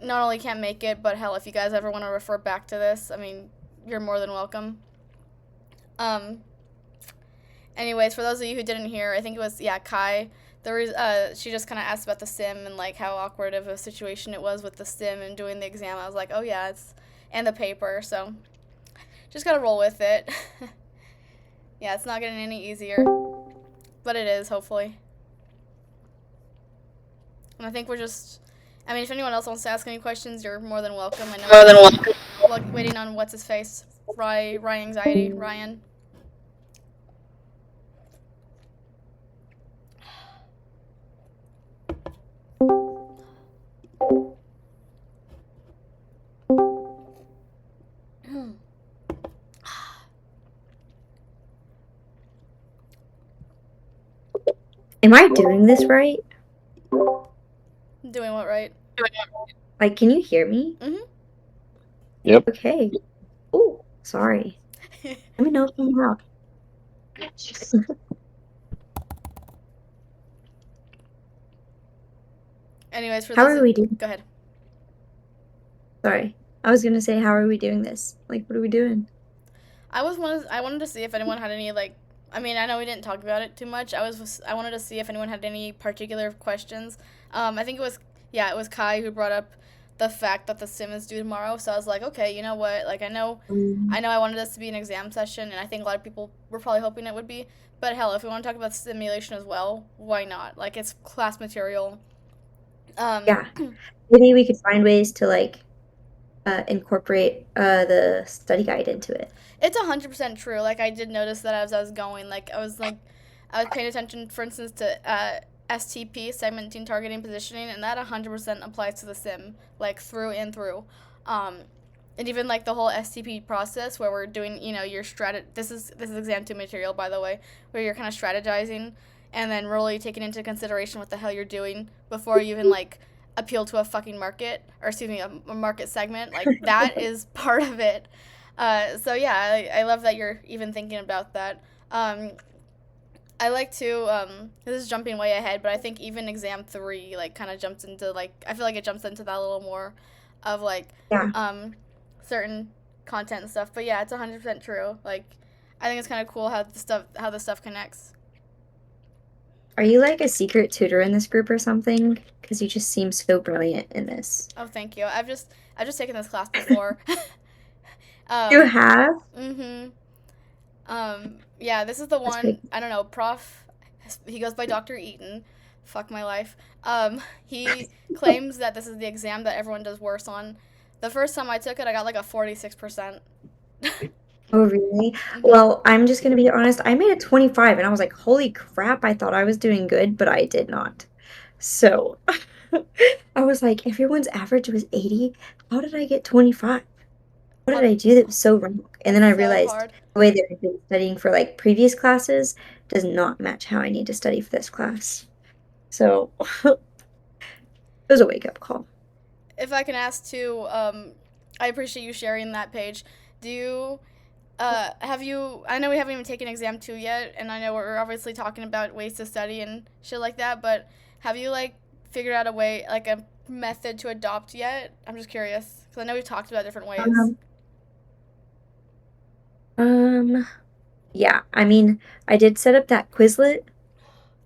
not only can't make it, but hell, if you guys ever want to refer back to this, I mean, you're more than welcome. Um, Anyways, for those of you who didn't hear, I think it was Kai. She just kind of asked about the sim and like how awkward of a situation it was with the sim and doing the exam. I was like, oh yeah, it's and the paper, so just gotta roll with it. Yeah, it's not getting any easier, but it is hopefully. And I think we're just. I mean, if anyone else wants to ask any questions, you're more than welcome. I know we're just waiting on what's his face, Ryan anxiety, Ryan. Am I doing this right? Doing what right? Like, can you hear me? Mhm. Yep. Okay. Oh, sorry. Let me know if I'm out. Anyways, for How those are of, we doing? go ahead. Sorry. I was gonna say, how are we doing this? Like, what are we doing? I wanted to see if anyone had any like. I mean, I know we didn't talk about it too much. I wanted to see if anyone had any particular questions. I think it was Kai who brought up the fact that the sim is due tomorrow. So I was like, okay, you know what? Like I know I wanted this to be an exam session, and I think a lot of people were probably hoping it would be. But hell, if we want to talk about simulation as well, why not? Like it's class material. Um, Yeah. Maybe we could find ways to like incorporate the study guide into it. It's 100% true. Like I did notice that as I was going, I was paying attention, for instance, to STP, segmenting, targeting, positioning, and that 100% applies to the sim, like through and through. Um, and even like the whole STP process where we're doing, your This is exam two material, by the way, where you're kind of strategizing and then really taking into consideration what the hell you're doing before you even like appeal to a fucking market, or excuse me, a market segment. Like that is part of it. So yeah, I love that you're even thinking about that. I like to. This is jumping way ahead, but I think even exam three like kind of jumps into like I feel like it jumps into that a little more, of like, Yeah. um, certain content and stuff. But yeah, it's 100% true. Like, I think it's kind of cool how the stuff connects. Are you like a secret tutor in this group or something? Because you just seem so brilliant in this. Oh, thank you. I've just taken this class before. You um, have? mhm. Yeah, this is the That's pretty one. I don't know, Prof. He goes by Dr. Eaton. Fuck my life. He claims that this is the exam that everyone does worse on. The first time I took it, I got like a 46%. Oh, really? Mhm. Well, I'm just gonna be honest. I made a 25 and I was like, holy crap, I thought I was doing good, but I did not. So I was like, everyone's average was 80. How did I get 25? What did What? I do that was so wrong? And That's then I so realized hard. the way that I've been studying for like previous classes does not match how I need to study for this class. So it was a wake-up call. If I can ask too, I appreciate you sharing that page. Do you have you? I know we haven't even taken exam two yet, and I know we're obviously talking about ways to study and shit like that. But have you like figured out a way, like a method to adopt yet? I'm just curious because I know we've talked about different ways. Um, um, yeah, I mean, I did set up that Quizlet.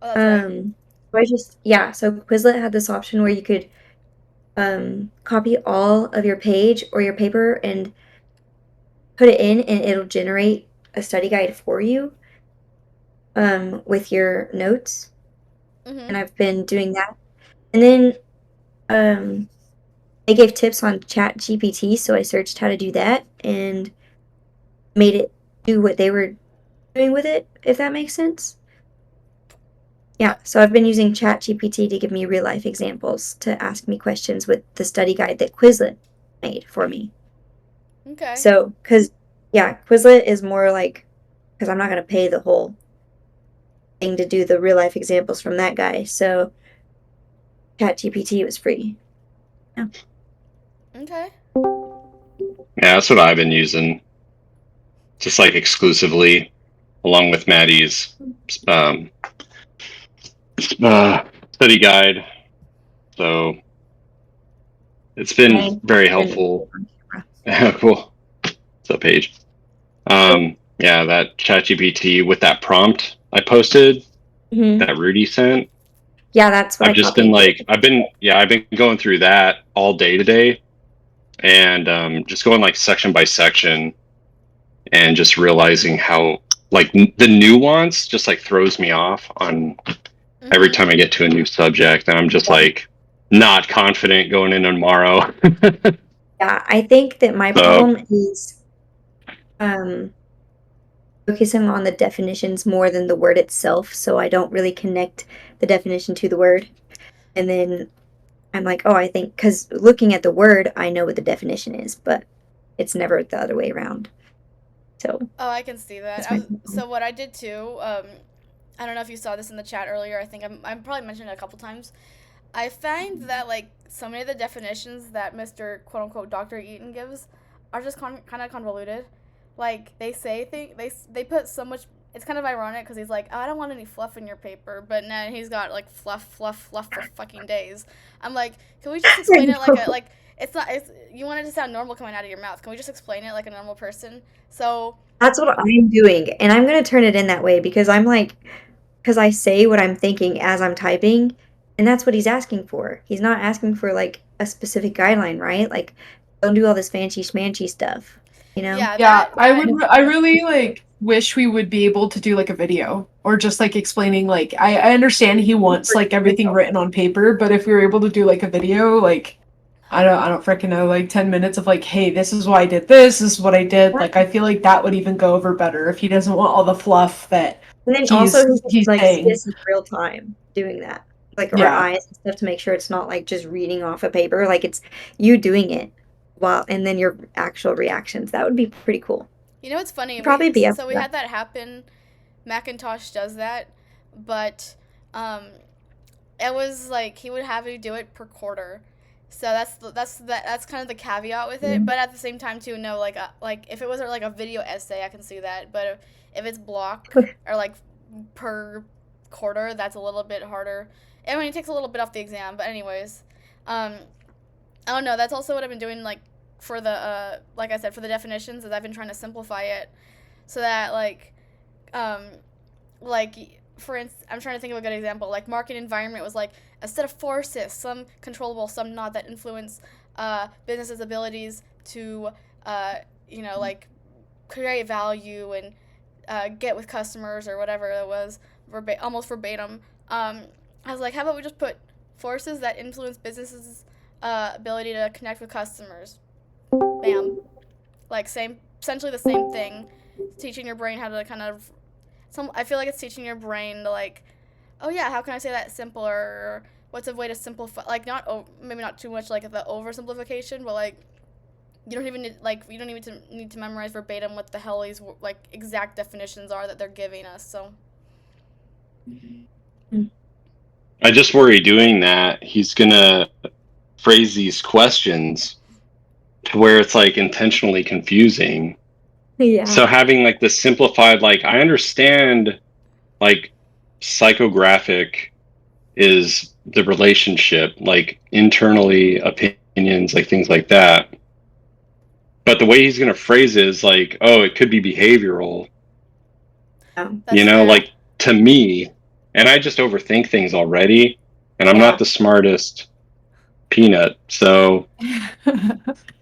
Oh, that's right. Um, so I just, yeah, so Quizlet had this option where you could copy all of your page or your paper and put it in, and it'll generate a study guide for you with your notes. And Mhm. I've been doing that. And then um, they gave tips on Chat GPT, so I searched how to do that and made it do what they were doing with it, if that makes sense. Uh, Yeah, so I've been using Chat GPT to give me real life examples to ask me questions with the study guide that Quizlet made for me. okay. So, because, yeah, Quizlet is more like, because I'm not going to pay the whole thing to do the real life examples from that guy. So, Chat GPT was free. Yeah. Okay. Yeah, that's what I've been using, just like exclusively, along with Maddie's um, study guide. So It's been I very didn't helpful. on camera. Cool. What's up, Paige? Yeah, that ChatGPT with that prompt I posted, Mhm. that Rudy sent. Yeah, that's what I've I just been copied. like, I've been going through that all day today, and just going like section by section, and just realizing how like the nuance just like throws me off on every Mm-hmm. time I get to a new subject, and I'm just like not confident going in tomorrow. Yeah, I think that my So problem is um focusing on the definitions more than the word itself, so I don't really connect the definition to the word. And then I'm like, oh, I think because looking at the word, I know what the definition is, but it's never the other way around. So Oh, I can see that. that's my So problem. what I did too. I don't know if you saw this in the chat earlier. I think I'm probably mentioned it a couple times. I find that like so many of the definitions that Mr. quote unquote Dr. Eaton gives are just kind of convoluted. Like they say they put so much. It's kind of ironic because he's like, oh, I don't want any fluff in your paper, but now he's got like fluff for fucking days. I'm like, can we just I explain it like a know. like it's not it's you want it to sound normal coming out of your mouth. Can we just explain it like a normal person? So That's what I'm doing, and I'm gonna turn it in that way because I'm like, because I say what I'm thinking as I'm typing, and that's what he's asking for. He's not asking for like a specific guideline, right? Like, don't do all this fancy schmancy stuff, you know? yeah, Yeah, that I really like wish we would be able to do like a video or just like explaining like I understand he wants like everything written on paper, but if we were able to do like a video, like I don't freaking know, like 10 minutes of like, hey, this is why I did this is what I did. Like I feel like that would even go over better if he doesn't want all the fluff that And then also he's he can he's like see saying. us in real time doing that. Like our Yeah. eyes and stuff to make sure it's not like just reading off a paper. Like it's you doing it while and then your actual reactions. That would be pretty cool. you know what's funny? I'd probably be up So for we that. had that happen. Macintosh does that, but um, it was like he would have you do it per quarter. So that's kind of the caveat with it. Mhm. But at the same time too, no, like if it was like a video essay, I can see that. But if it's block or like per quarter, that's a little bit harder. I mean, it takes a little bit off the exam. But anyways, um, I don't know. That's also what I've been doing like for the like I said for the definitions is I've been trying to simplify it so that um like for instance, I'm trying to think of a good example. Like market environment was like a set of forces, some controllable, some not, that influence businesses' abilities to, uh, like create value and get with customers or whatever it was, almost verbatim. I was like, how about we just put forces that influence businesses' ability to connect with customers? Bam. Like same, essentially the same thing. Teaching your brain how to kind of I feel like it's teaching your brain to like, oh yeah, how can I say that simpler? Or what's a way to simplify? Like not maybe not too much like the oversimplification, but like you don't even need to memorize verbatim what the hell these like exact definitions are that they're giving us. So I just worry doing that, he's gonna phrase these questions to where it's like intentionally confusing. Yeah. So having like the simplified, like I understand like psychographic is the relationship, like internally opinions, like things like that. But the way he's going to phrase it is like, oh, it could be behavioral, that's fair. like to me. And I just overthink things already. And I'm not Yeah. the smartest peanut. So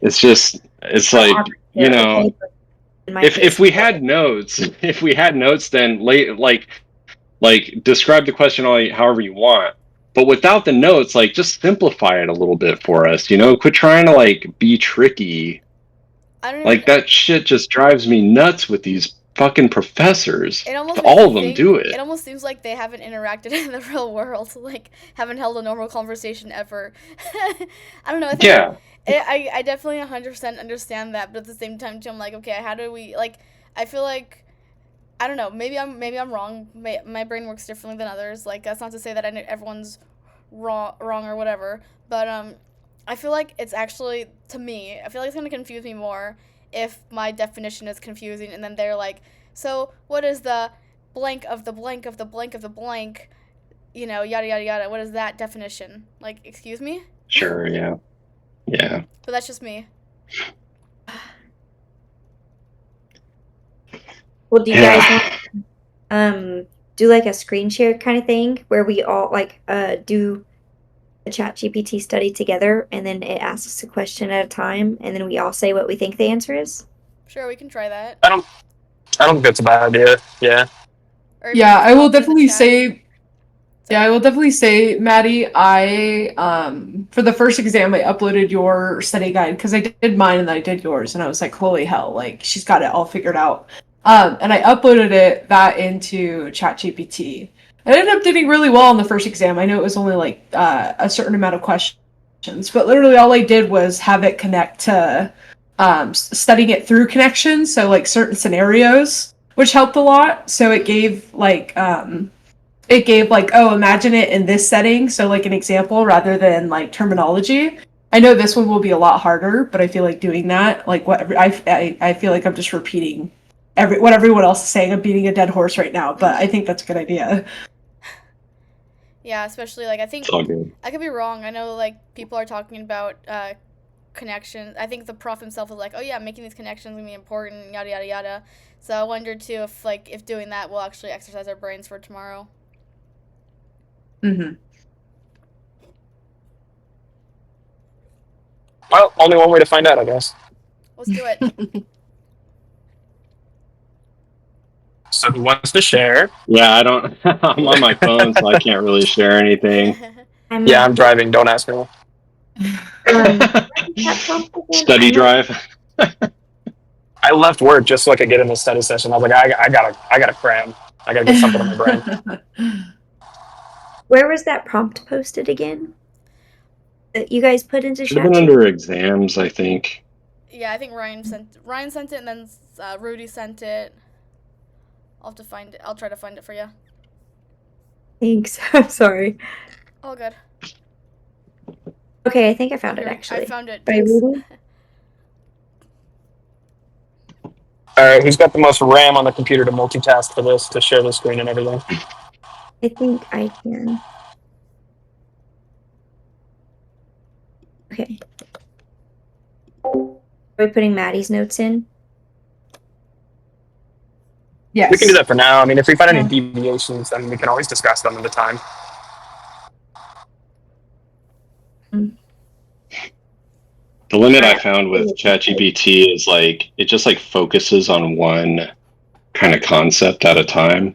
it's No like, average there, okay? But in my case, if we had notes, if we had notes, then like describe the question however you want. But without the notes, like just simplify it a little bit for us, quit trying to like be tricky. I don't even. Like that shit just drives me nuts with these fucking professors. It almost makes All me of them do think. it. It almost seems like they haven't interacted in the real world, like haven't held a normal conversation ever. I don't know. I think Yeah, I definitely 100% understand that, but at the same time too, I'm like, okay, how do we like? I feel like I don't know. Maybe I'm wrong. My brain works differently than others. Like that's not to say that everyone's wrong or whatever. But I feel like it's actually to me. I feel like it's gonna confuse me more if my definition is confusing, and then they're like, so what is the blank of the blank of the blank of the blank? Yada yada yada. What is that definition? Like, excuse me? sure, yeah. Yeah. But that's just me. Well, do you guys want do like a screen share kind of thing where we all like do a chat GPT study together and then it asks us a question at a time and then we all say what we think the answer is? Sure, we can try that. I don't think that's a bad idea. Yeah. Or even Yeah, just I will pop it in the definitely chat. say. Yeah, I Sorry. will definitely say, Maddie, I for the first exam I uploaded your study guide because I did mine and then I did yours and I was like, holy hell, like she's got it all figured out. And I uploaded that into ChatGPT. I ended up doing really well on the first exam. I know it was only like a certain amount of questions, but literally all I did was have it connect to studying it through connections, so like certain scenarios, which helped a lot. So it gave like, oh, imagine it in this setting, so like an example rather than like terminology. I know this one will be a lot harder, but I feel like doing that, like I feel like I'm just repeating what everyone else is saying. I'm beating a dead horse right now, but I think that's a good idea. Yeah, especially like I think It's all good. I could be wrong. I know like people are talking about connections. I think the prof himself was like, "Oh yeah, making these connections is gonna be important." Yada yada yada. So I wonder too if doing that will actually exercise our brains for tomorrow. Mm-hmm. Well, only one way to find out, I guess. Let's do it. So who wants to share? Yeah, I don't. I'm on my phone, so I can't really share anything. Yeah, I'm driving. Don't ask me. That prompt again? Study drive. I left work just so I could get in the study session. I was like, I gotta cram. I gotta get something in my brain. Where was that prompt posted again? That you guys put into Should have been chat? under exams, I think. Yeah, I think Ryan sent it, and then Rudy sent it. I'll have to find it. I'll try to find it for you. Thanks. I'm sorry. All good. Okay, I think I found it Here, actually. I found it. By Thanks. Rudy? All right, who's got the most RAM on the computer to multitask for this, to share the screen and everything? I think I can. Okay. Are we putting Maddie's notes in? Yes. We can do that for now. I mean, if we find any deviations, then we can always discuss them at the time. The limit I found with ChatGPT is like it just like focuses on one kind of concept at a time.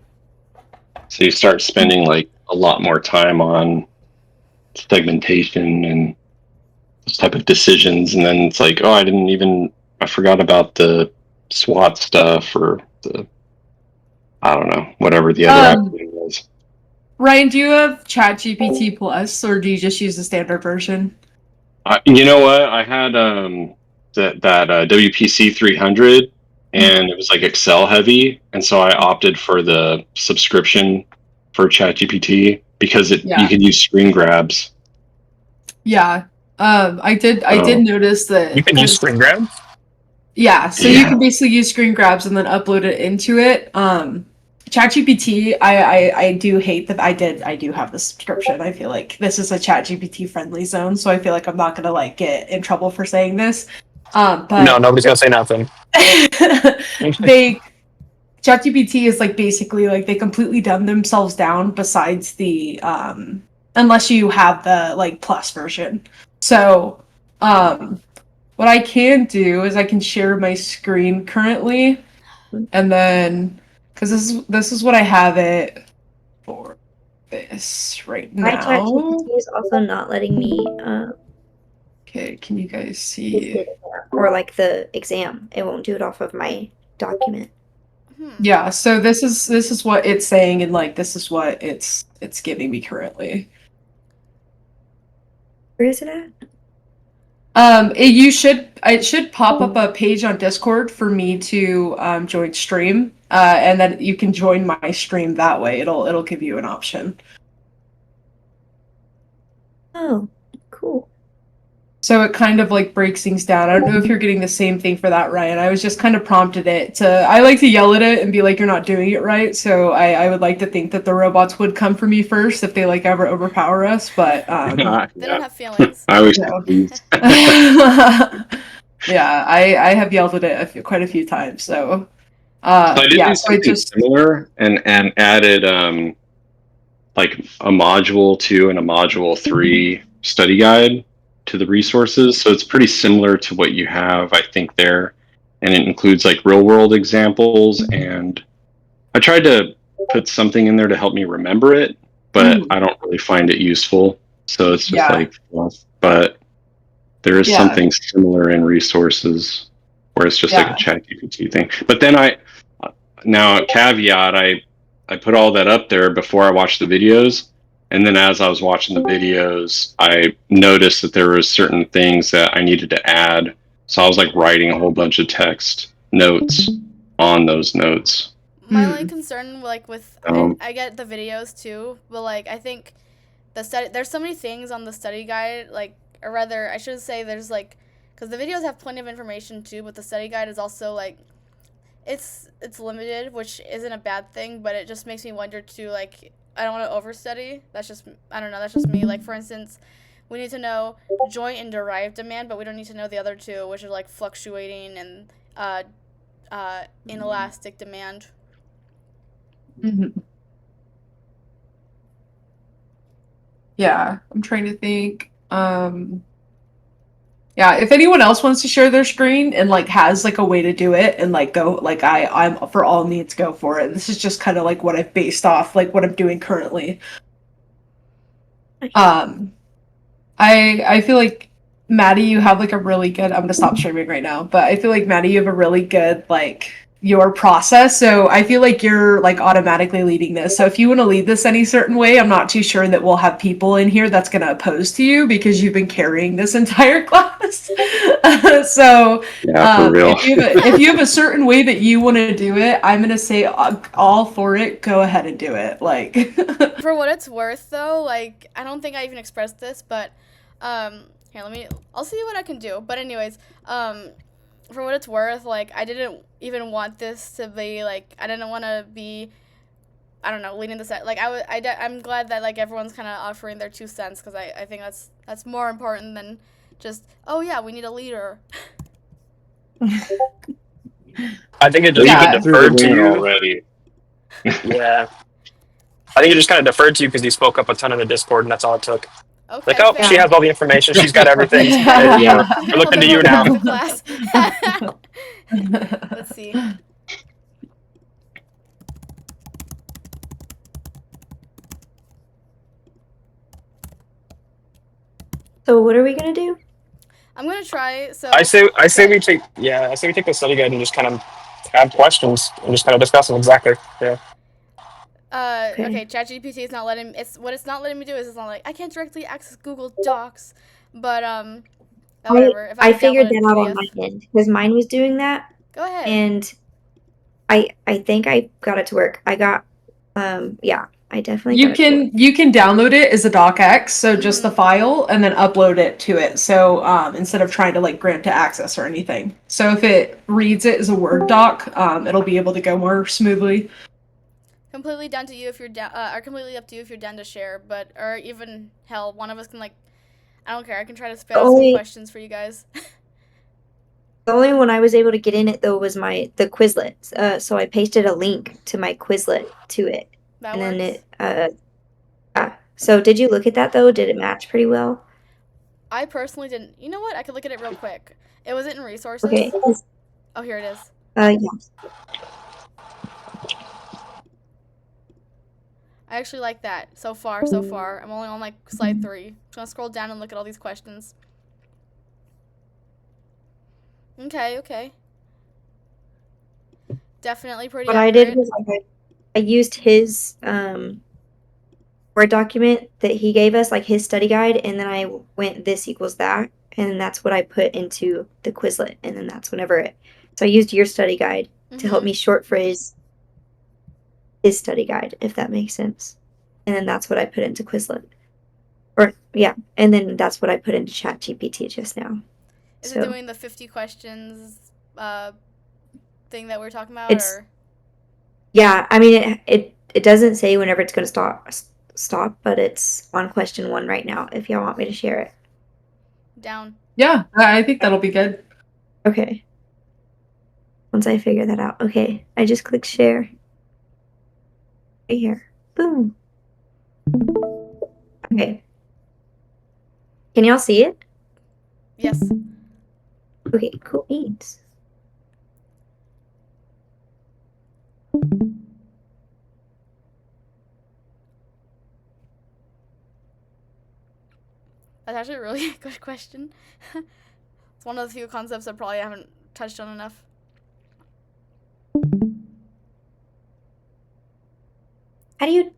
So you start spending like a lot more time on segmentation and this type of decisions, and then it's like, oh, I forgot about the SWOT stuff or the I don't know, whatever the other acronym was. Ryan, do you have ChatGPT Plus, or do you just use the standard version? You know what? I had that WPC 300, and it was like Excel heavy, and so I opted for the subscription for ChatGPT because you can use screen grabs. Yeah. I did notice that You can use screen grabs? Yeah, so you can basically use screen grabs and then upload it into it. ChatGPT, I do hate that I do have the subscription. I feel like this is a ChatGPT friendly zone, so I feel like I'm not gonna like get in trouble for saying this. But No, nobody's gonna say nothing. ChatGPT is like basically like they completely dumb themselves down besides the unless you have the like plus version. So what I can do is I can share my screen currently, and then because this is what I have it for this right My now. ChatGPT is also not letting me Okay, can you guys see? or like the exam. It won't do it off of my document. Yeah, so this is what it's saying, and like this is what it's giving me currently. Where is it at? It should pop up a page on Discord for me to join stream, and then you can join my stream that way. It'll give you an option. Oh, cool. So it kind of like breaks things down. I don't know if you're getting the same thing for that, Ryan. I was just kind of prompted it to, I like to yell at it and be like, you're not doing it right. So I would like to think that the robots would come for me first if they like ever overpower us. But They don't have feelings. I always No. confused. Yeah, I have yelled at it quite a few times. So So I did yeah, do so I something just similar and added like a module 2 and a module 3 study guide to the resources. So it's pretty similar to what you have, I think, there. And it includes like real world examples. And I tried to put something in there to help me remember it, but I don't really find it useful. So it's just yeah, like, well, but there is yeah, something similar in resources where it's just like a yeah. chat GPT thing. But then now caveat, I put all that up there before I watched the videos. And then as I was watching the videos, I noticed that there were certain things that I needed to add. So I was like writing a whole bunch of text notes on those notes. My only concern, like with, Um, I get the videos too, but like I think the study, there's so many things on the study guide, like, or rather, I should say there's like, because the videos have plenty of information too, but the study guide is also like, it's limited, which isn't a bad thing, but it just makes me wonder too, like, I don't want to overstudy. That's just, I don't know, that's just me. Like, for instance, we need to know joint and derived demand, but we don't need to know the other two, which are like fluctuating and inelastic demand. Mhm. Yeah, I'm trying to think. Yeah, if anyone else wants to share their screen and like has like a way to do it and like go like I'm for all needs, go for it. This is just kind of like what I've based off like what I'm doing currently. Um I feel like Maddie, you have like a really good, I'm gonna stop streaming right now, but I feel like Maddie, you have a really good like your process. So I feel like you're like automatically leading this. So if you want to lead this any certain way, I'm not too sure that we'll have people in here that's gonna oppose to you because you've been carrying this entire class. So yeah, for real. if you have a certain way that you want to do it, I'm gonna say all for it. Go ahead and do it. Like For what it's worth, though, like, I don't think I even expressed this, but, here, I'll see what I can do. But anyways, for what it's worth, like, I didn't even want this to be, like, I didn't want to be, I don't know, leading the set. Like, I'm glad that, like, everyone's kind of offering their 2 cents, because I think that's more important than just, oh, yeah, we need a leader. I think it just Yeah. kind of deferred to you. already. Yeah. I think it just kind of deferred to you because you spoke up a ton in the Discord, and that's all it took. Okay, Like, oh, fair. she has all the information. She's got everything. Yeah. We're looking to you now. The class. Let's see. So what are we gonna do? I'm gonna try. So I say we take the study guide and just kind of have questions and just kind of discuss them exactly. Yeah. Okay, ChatGPT is not letting. It's not letting me do is it's not like I can't directly access Google Docs, but whatever. If I can figured download a that out on PDF. my end because mine was doing that, Go ahead. and I think I got it to work. I got yeah, I definitely You got it to work. can download it as a docx, so just the file, and then upload it to it. So instead of trying to like grant to access or anything. So if it reads it as a Word doc, it'll be able to go more smoothly. Completely down to you if you're down, or completely up to you if you're down to share, but or even hell, one of us can like, I don't care. I can try to spit out some questions for you guys. The only one I was able to get in it though was the Quizlet. So I pasted a link to my Quizlet to it, That and works. then it So did you look at that though? Did it match pretty well? I personally didn't. You know what? I could look at it real quick. It was in resources. Okay. Oh, here it is. Yeah. I actually like that so far. I'm only on like slide 3. I'm just gonna scroll down and look at all these questions. Okay. Definitely pretty What accurate. I did was I used his Word document that he gave us, like his study guide, and then I went this equals that, and that's what I put into the Quizlet, and then that's whenever it. So I used your study guide to help me short phrase his study guide, if that makes sense, and then that's what I put into Quizlet. Or yeah, and then that's what I put into ChatGPT just now. Is So it doing the 50 questions thing that we are talking about? it's Or yeah. I mean, it doesn't say whenever it's going to stop, but it's on question 1 right now. If y'all want me to share it. down? Yeah, I think that'll be good. Okay. Once I figure that out. Okay, I just click share. Right here. Boom. Okay. Can y'all see it? Yes. Okay, cool beans. That's actually a really good question. It's one of the few concepts I probably haven't touched on enough. How do you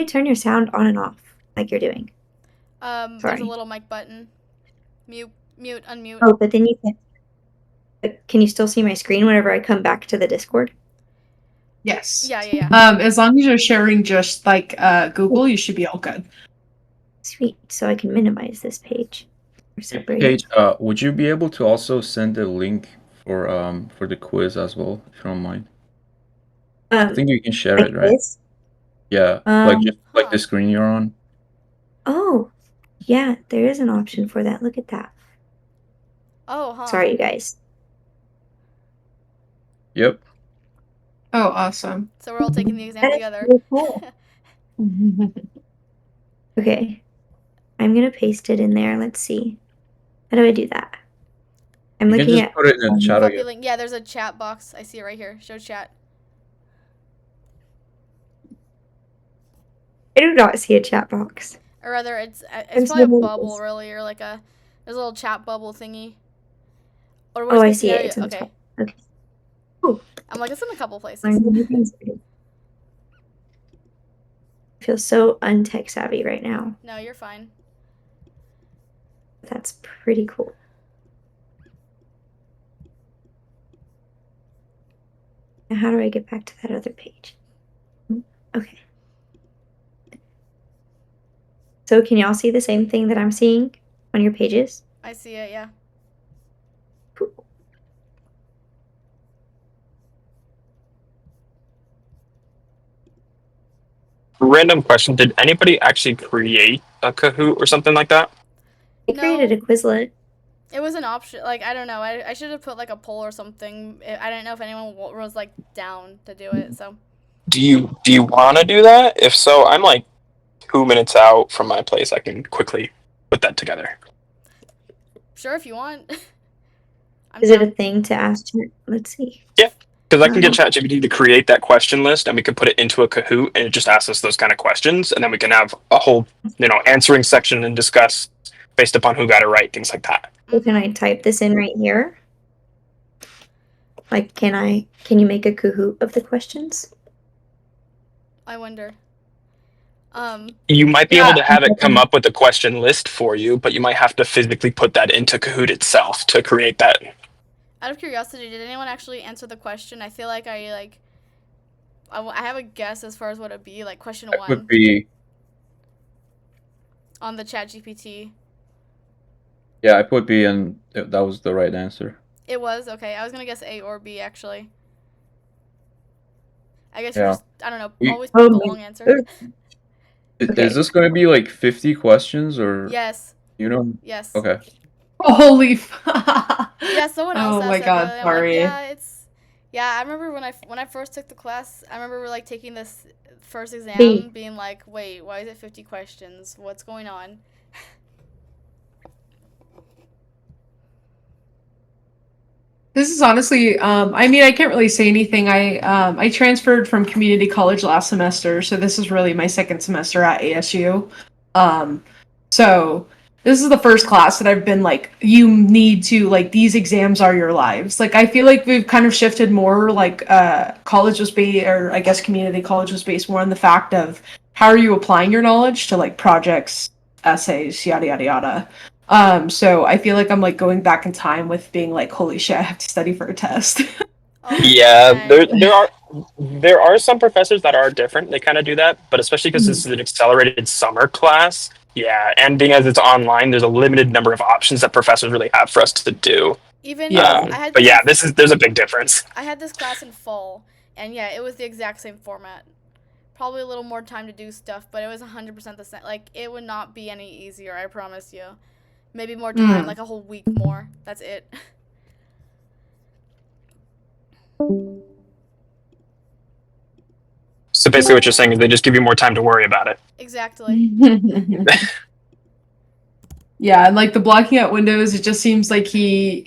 turn your sound on and off like you're doing? There's a Sorry. little mic button. Mute, unmute. Oh, but then can you still see my screen whenever I come back to the Discord? Yes. Yeah. As long as you're sharing just like Google, you should be all good. Sweet. So I can minimize this page. Or separate. Paige, would you be able to also send a link for the quiz as well, if you don't mind? I think you can share like it, right? this? Yeah, like just like Huh. the screen you're on. Oh, yeah, there is an option for that. Look at that. Oh, huh. Sorry, you guys. Yep. Oh, awesome. So we're all taking the exam together. Really cool. Okay. I'm going to paste it in there. Let's see. How do I do that? I'm You can looking just at put it in the chat Copy again. link. Yeah, there's a chat box. I see it right here. Show chat. I do not see a chat box. Or rather, it's There's probably a no bubble, links. really, or like there's a little chat bubble thingy. Or Oh, worst I case see it. scenario, It's on the okay. top. Okay. Cool. I'm like, it's in a couple places. Learn new things. I feel so untech savvy right now. No, you're fine. That's pretty cool. Now, how do I get back to that other page? Okay. So can y'all see the same thing that I'm seeing on your pages? I see it, yeah. Cool. Random question: did anybody actually create a Kahoot or something like that? I created a Quizlet. It was an option. Like, I don't know. I should have put like a poll or something. I didn't know if anyone was like down to do it. So Do you want to do that? If so, I'm like 2 minutes out from my place. I can quickly put that together. sure, if you want. Is it a thing to ask? Let's see. Yeah, because I can get ChatGPT to create that question list, and we can put it into a Kahoot, and it just asks us those kind of questions, and then we can have a whole, answering section and discuss based upon who got it right, things like that. So can I type this in right here? Like, can you make a Kahoot of the questions? I wonder. You might be able to have it come up with a question list for you, but you might have to physically put that into Kahoot itself to create that. Out of curiosity, did anyone actually answer the question? I feel like I have a guess as far as what it'd be. Like question That 1 would be on the ChatGPT. yeah, I put B and that was the right answer. It was? Okay. I was gonna guess A or B actually. I guess Yeah. you just, I don't know, We- always pick the long answer. Okay. Is this going to be like 50 questions or Yes. Yes. Okay. Holy Yeah, someone else Oh asked my that God, the other day. I'm sorry. like, I remember when I first took the class, I remember like taking this first exam being like, wait, why is it 50 questions? What's going on? This is honestly, I mean, I can't really say anything. I transferred from community college last semester, so this is really my second semester at ASU. So this is the first class that I've been like, you need to, like, these exams are your lives. Like, I feel like we've kind of shifted more, like, college was based, or I guess community college was based more on the fact of how are you applying your knowledge to like projects, essays, yada yada yada. So I feel like I'm like going back in time with being like, holy shit, I have to study for a test. Oh, Yeah, dang. there are some professors that are different. They kind of do that, but especially because this is an accelerated summer class, Yeah, and being as it's online, there's a limited number of options that professors really have for us to do. Even Yeah. But yeah, there's a big difference. I had this class in fall, and yeah, it was the exact same format. Probably a little more time to do stuff, but it was 100% the same. Like, it would not be any easier, I promise you. Maybe more time, like a whole week more. That's it. So basically, what you're saying is they just give you more time to worry about it. Exactly. Yeah, and like the blocking out windows, it just seems like he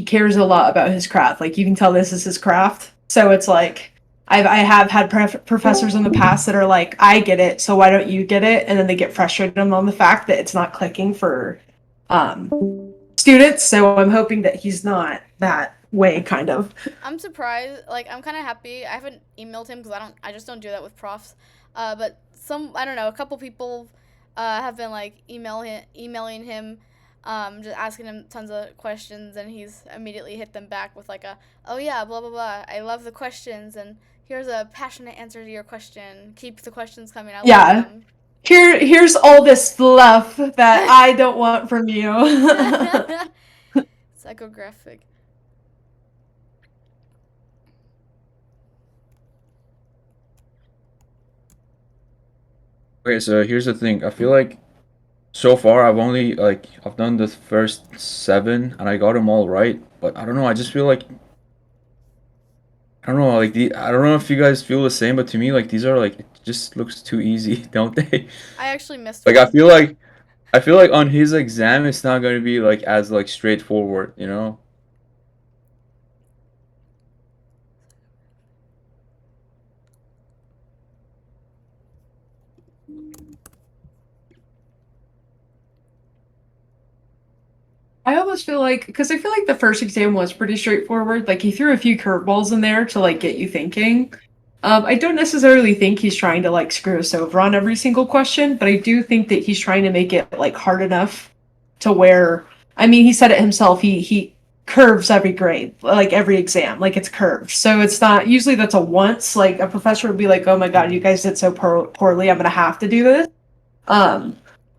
cares a lot about his craft. Like you can tell this is his craft. So it's like I have had professors in the past that are like, I get it, so why don't you get it? And then they get frustrated on the fact that it's not clicking for students. So I'm hoping that he's not that way, kind of. I'm surprised. Like, I'm kind of happy. I haven't emailed him because I just don't do that with profs. But I don't know, a couple people have been like emailing him, just asking him tons of questions, and he's immediately hit them back with like oh yeah, blah blah blah. I love the questions, and here's a passionate answer to your question. Keep the questions coming. I love them. Here's all this fluff that I don't want from you. Psychographic. Okay, so here's the thing. I feel like so far I've done the first 7 and I got them all right, but I don't know. I just feel like I don't know. I don't know if you guys feel the same, but to me, like these are like it just looks too easy, don't they? I actually missed Like one. I feel like on his exam it's not going to be like as like straightforward, you know? I almost feel like, because I feel like the first exam was pretty straightforward. Like he threw a few curveballs in there to like get you thinking. I don't necessarily think he's trying to like screw us over on every single question, but I do think that he's trying to make it like hard enough to where, I mean, he said it himself. He curves every grade, like every exam, like it's curved. So it's not usually that's a once. Like a professor would be like, "Oh my god, you guys did so poorly. I'm gonna have to do this."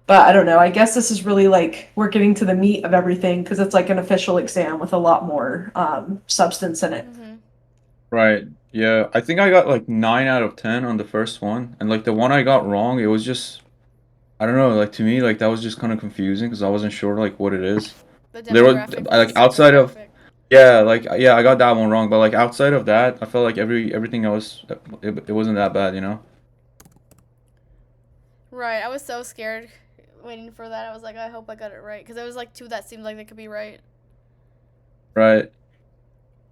But I don't know. I guess this is really like we're getting to the meat of everything because it's like an official exam with a lot more substance in it. Mm-hmm. Right. Yeah. I think I got like 9 out of 10 on the first one, and like the one I got wrong, it was just I don't know. Like to me, like that was just kind of confusing because I wasn't sure like what it is. The There was demographic. like outside of yeah, I got that one wrong, but like outside of that, I felt like everything else it wasn't that bad, you know? Right. I was so scared waiting for that. I was like, I hope I got it right because there was like 2 that seemed like they could be right. Right.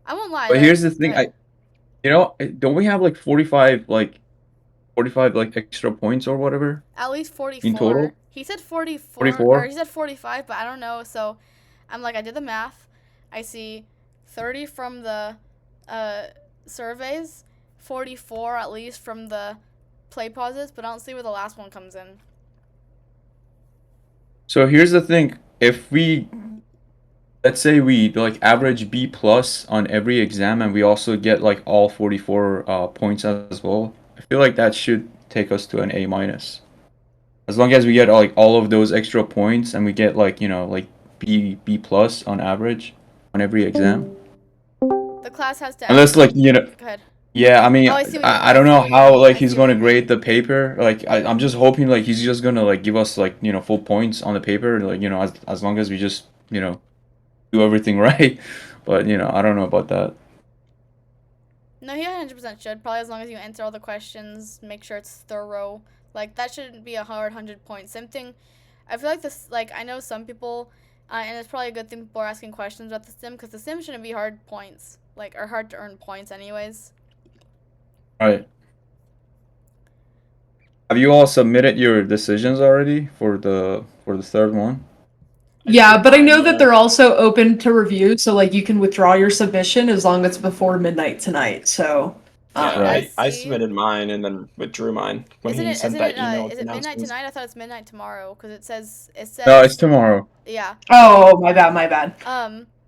I won't lie. But though. here's the thing, Go ahead. don't we have like 45 like extra points or whatever At least 44. in total? He said 44. 44? Or he said 45, but I don't know. So I'm like, I did the math. I see 30 from the surveys, 44 at least from the play pauses, but I don't see where the last one comes in. So here's the thing, if we let's say we like average B plus on every exam and we also get like all 44 points as well, I feel like that should take us to an A minus. As long as we get like all of those extra points and we get like, like B plus on average on every exam. The class has to. Unless like, Go ahead. yeah, I mean, Oh, I see what I you don't mean. know how like I he's see going what to you mean. grade the paper. Like I'm just hoping like he's just going to like give us like, full points on the paper, like, as long as we just, do everything right. But, I don't know about that. No, he 100% should. Probably as long as you answer all the questions, make sure it's thorough. Like, that shouldn't be a hard 100 points. Same thing. I feel like this, like, I know some people, and it's probably a good thing people are asking questions about the sim, because the sim shouldn't be hard points, like, or hard to earn points anyways. Right. Have you all submitted your decisions already for the third one? Yeah, but I know that they're also open to review, so like you can withdraw your submission as long as it's before midnight tonight. So Right. I submitted mine and then withdrew mine when he sent that email. Is it midnight tonight? I thought it's midnight tomorrow, because it says. No, it's tomorrow. Yeah. Oh, my bad.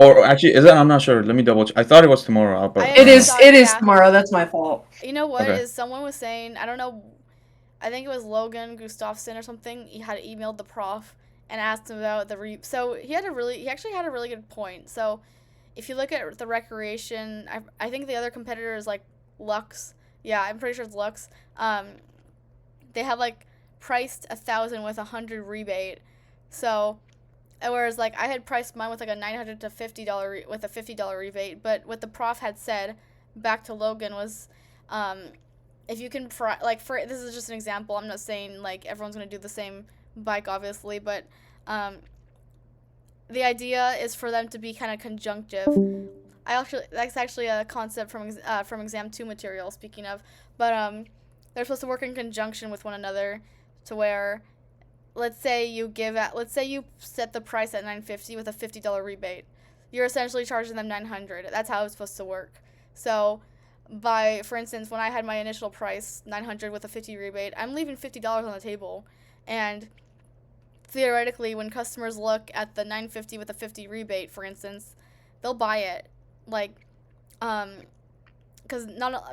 Or actually, is it? I'm not sure. Let me double check. I thought it was tomorrow. But It is tomorrow. That's my fault. You know what? Okay. Is someone was saying, I don't know, I think it was Logan Gustafson or something. He had emailed the prof and asked him about the so he actually had a really good point. So if you look at the recreation, I think the other competitor is like Lux. Yeah, I'm pretty sure it's Lux. They have like priced 1,000 with 100 rebate. So whereas like I had priced mine with like a $900 to $50 with a $50 rebate, but what the prof had said back to Logan was, if you can for this is just an example. I'm not saying like everyone's gonna do the same bike, obviously, but the idea is for them to be kind of conjunctive. That's actually a concept from exam 2 material. Speaking of, but they're supposed to work in conjunction with one another, to where, let's say you set the price at $950 with a $50 rebate. You're essentially charging them $900. That's how it's supposed to work. So, for instance, when I had my initial price $900 with a $50 rebate, I'm leaving $50 on the table, and theoretically, when customers look at the $950 with a $50 rebate, for instance, they'll buy it, like, because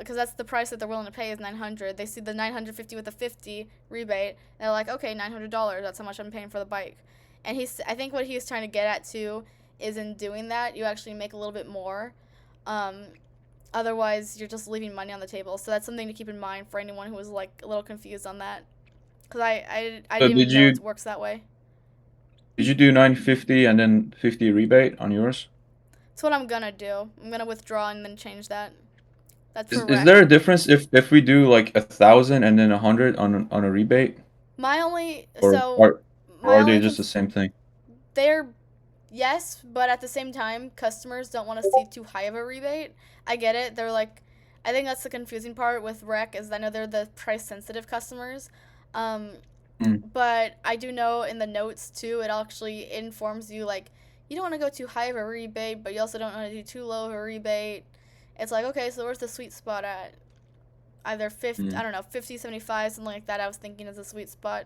that's the price that they're willing to pay is $900. They see the $950 with a $50 rebate, and they're like, okay, $900. That's how much I'm paying for the bike. And I think what he's trying to get at too is, in doing that, you actually make a little bit more. Otherwise, you're just leaving money on the table. So that's something to keep in mind for anyone who was like a little confused on that. Because I So didn't even know it works that way. Did you do 950 and then 50 rebate on yours? That's what I'm gonna do. I'm gonna withdraw and then change that. That's Is there a difference if we do like 1,000 and then 100 on a rebate? Or are they just the same thing? They're, yes, but at the same time, customers don't want to see too high of a rebate. I get it. They're like, I think that's the confusing part with rec, is I know they're the price sensitive customers. But I do know in the notes too, it actually informs you like, you don't want to go too high of a rebate, but you also don't want to do too low of a rebate. It's like, okay, so where's the sweet spot at? Either 50, I don't know, 50, 75, something like that. I was thinking is a sweet spot.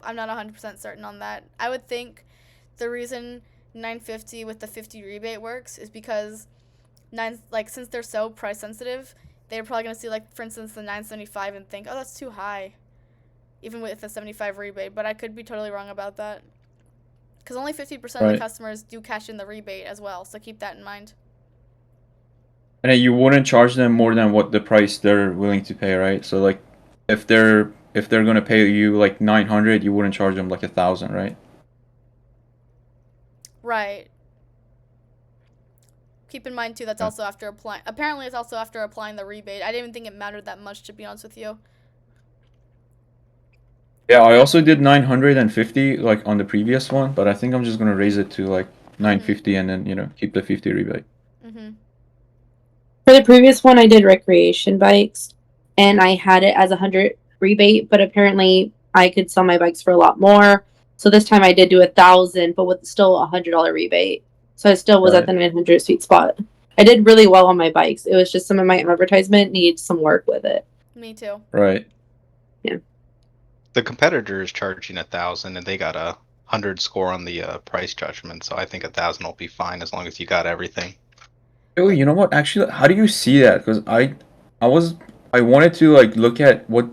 I'm not 100% certain on that. I would think the reason 950 with the 50 rebate works is because since they're so price sensitive, they're probably gonna see, like, for instance, the 975 and think, oh, that's too high, even with the 75 rebate. But I could be totally wrong about that, because only 50% of the customers do cash in the rebate as well. So keep that in mind. And you wouldn't charge them more than what the price they're willing to pay, right? So like, if they're gonna pay you like 900, you wouldn't charge them like 1,000, right? Right. Keep in mind too, that's also after applying. Apparently, it's also after applying the rebate. I didn't even think it mattered that much, to be honest with you. Yeah, I also did 950 like on the previous one, but I think I'm just gonna raise it to like 950 and then keep the 50 rebate. For the previous one, I did recreation bikes, and I had it as 100 rebate, but apparently I could sell my bikes for a lot more. So this time I did do 1,000, but with still $100 rebate. So I still was at the 900 sweet spot. I did really well on my bikes. It was just some of my advertisement needs some work with it. Me too. Right. Yeah. The competitor is charging 1,000, and they got a 100 score on the price judgment. So I think 1,000 will be fine as long as you got everything. Oh, you know what? Actually, how do you see that? Because I wanted to like look at what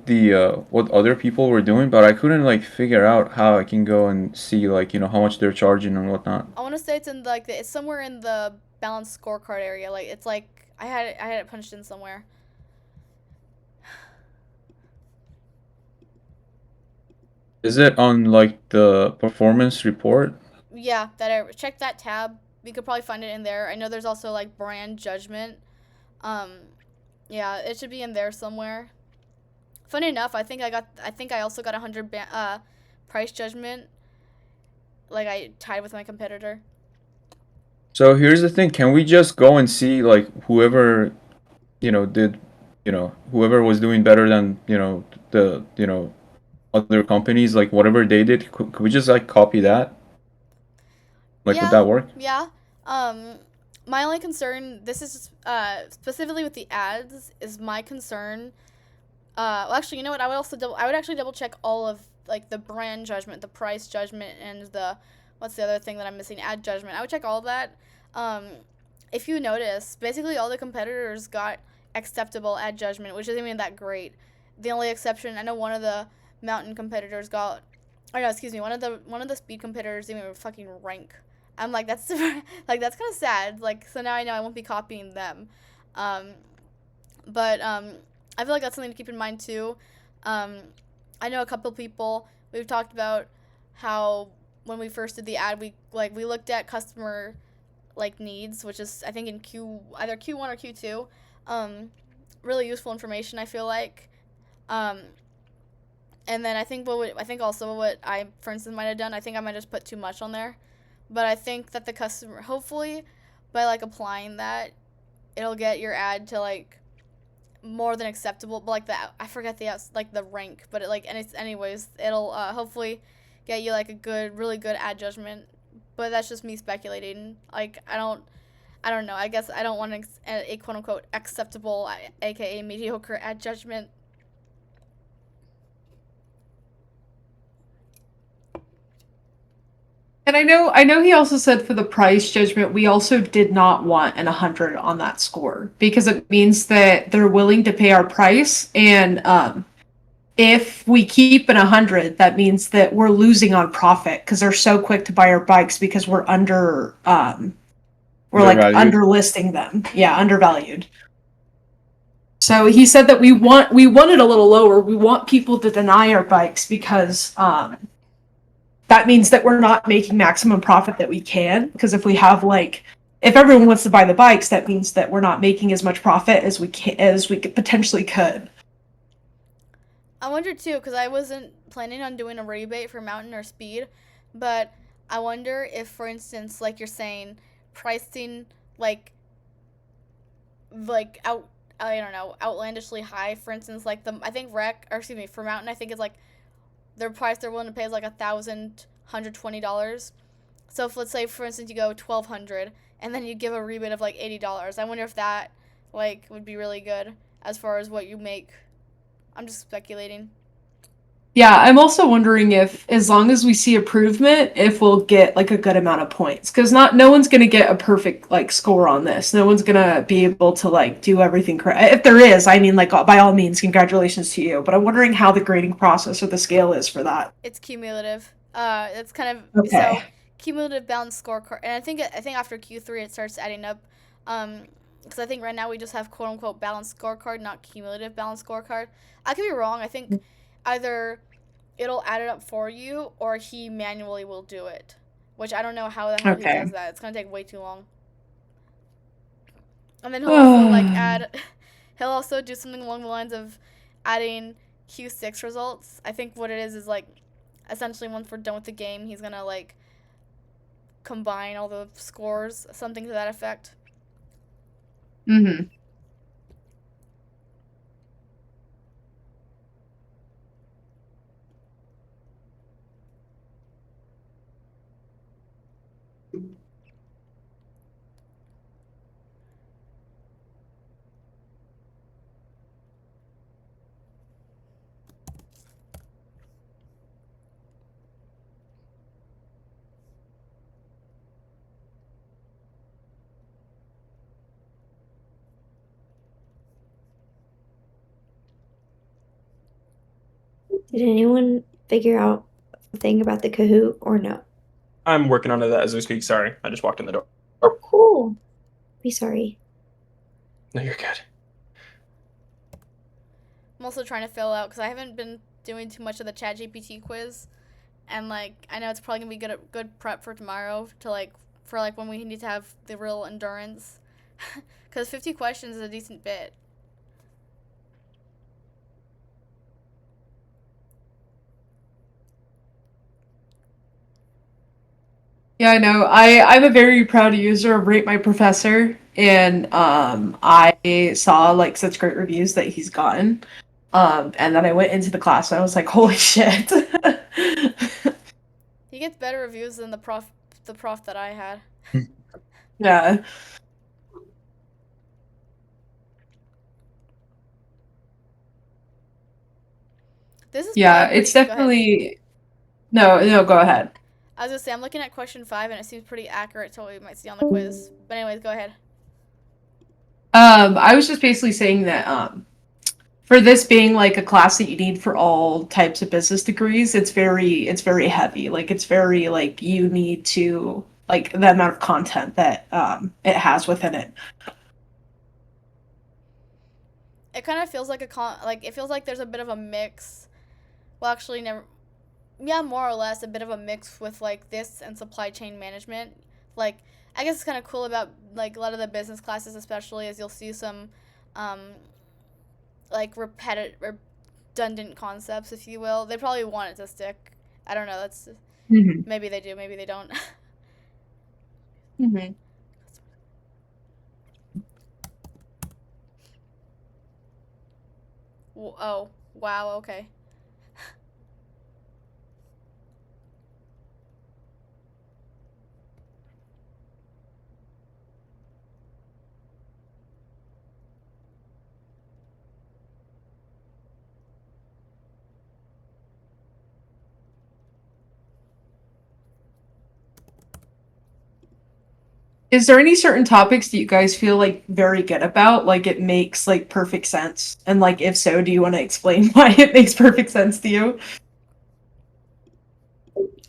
what other people were doing, but I couldn't like figure out how I can go and see like how much they're charging and whatnot. I want to say it's in like it's somewhere in the balanced scorecard area. Like it's like I had it punched in somewhere. Is it on like the performance report? Yeah, that area. Check that tab. We could probably find it in there. I know there's also like brand judgment. Yeah, it should be in there somewhere. Funny enough, I think I also got 100 price judgment. Like I tied with my competitor. So here's the thing: can we just go and see like whoever, did, whoever was doing better than the other companies, like whatever they did? Could we just like copy that? Like, would that work? Yeah. My only concern, this is specifically with the ads, is my concern. Well, actually, you know what? I would actually double check all of like the brand judgment, the price judgment, and what's the other thing that I'm missing? Ad judgment. I would check all of that. If you notice, basically all the competitors got acceptable ad judgment, which isn't even that great. The only exception, I know one of the mountain competitors got, or no, excuse me, one of the speed competitors didn't even fucking rank. I'm like, that's like that's kind of sad. Like, so now I know I won't be copying them. But I feel like that's something to keep in mind too. I know a couple people, we've talked about how when we first did the ad, we looked at customer like needs, which is I think in either Q1 or Q2. Really useful information, I feel like. And then I think also what I, for instance, might have done, I think I might just put too much on there. But I think that the customer, hopefully, by like applying that, it'll get your ad to like more than acceptable. But like I forget the rank, but anyways, it'll hopefully get you like a really good ad judgment. But that's just me speculating. Like I don't know. I guess I don't want a quote unquote acceptable, aka mediocre ad judgment. And I know he also said for the price judgment, we also did not want an 100 on that score because it means that they're willing to pay our price. And if we keep an 100, that means that we're losing on profit because they're so quick to buy our bikes because we're under listing them. Yeah, undervalued. So he said that we want it a little lower. We want people to deny our bikes because that means that we're not making maximum profit that we can. Because if we have if everyone wants to buy the bikes, that means that we're not making as much profit as we potentially could. I wonder too, because I wasn't planning on doing a rebate for mountain or speed, but I wonder if, for instance, like you're saying, pricing I don't know, outlandishly high. For instance, like for mountain, I think it's like their price they're willing to pay is like $1,120. So if let's say for instance you go $1,200 and then you give a rebate of like $80, I wonder if that would be really good as far as what you make. I'm just speculating. Yeah, I'm also wondering if, as long as we see improvement, if we'll get like a good amount of points. Because no one's gonna get a perfect score on this. No one's gonna be able to do everything correct. If there is, I mean, by all means, congratulations to you. But I'm wondering how the grading process or the scale is for that. It's cumulative. It's kind of so cumulative balanced scorecard, and I think after Q3 it starts adding up. Because I think right now we just have quote unquote balanced scorecard, not cumulative balanced scorecard. I could be wrong. I think either it'll add it up for you or he manually will do it, which I don't know how the hell he does that. It's gonna take way too long. And then he'll also he'll also do something along the lines of adding Q6 results. I think what it is essentially once we're done with the game, he's gonna combine all the scores, something to that effect. Mm-hmm. Did anyone figure out the thing about the Kahoot or no? I'm working on it as we speak. Sorry, I just walked in the door. Oh, cool. Be sorry. No, you're good. I'm also trying to fill out because I haven't been doing too much of the ChatGPT quiz, and I know it's probably gonna be good prep for tomorrow for when we need to have the real endurance, because 50 questions is a decent bit. Yeah, I know. I'm a very proud user of Rate My Professor, and I saw such great reviews that he's gotten. And then I went into the class and I was like, holy shit. He gets better reviews than the prof that I had. Yeah. This is it's definitely no, go ahead. I was gonna say I'm looking at question 5 and it seems pretty accurate to what we might see on the quiz. But anyways, go ahead. I was just basically saying that for this being like a class that you need for all types of business degrees, it's very heavy. Like it's very like you need to like the amount of content that it has within it. It kind of feels like it feels like there's a bit of a mix. Well, actually, never. Yeah, more or less a bit of a mix with like this and supply chain management. Like, I guess it's kind of cool about like a lot of the business classes, especially as you'll see some, like redundant concepts, if you will. They probably want it to stick. I don't know. That's maybe they do, maybe they don't. Oh, wow. Okay. Is there any certain topics that you guys feel like very good about? Like it makes like perfect sense? And like if so, do you want to explain why it makes perfect sense to you?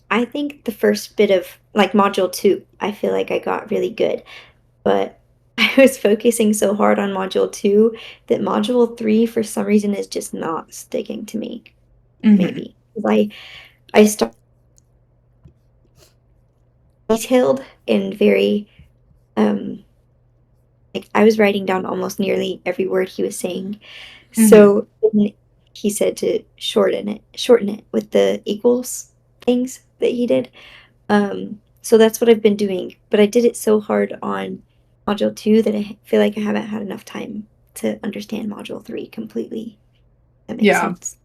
I think the first bit of like module 2, I feel like I got really good, but I was focusing so hard on module 2 that module 3 for some reason is just not sticking to me. Maybe 'cause I started detailed and very like I was writing down almost nearly every word he was saying. So then he said to shorten it with the equals things that he did. So that's what I've been doing, but I did it so hard on module 2 that I feel like I haven't had enough time to understand module 3 completely. That makes sense.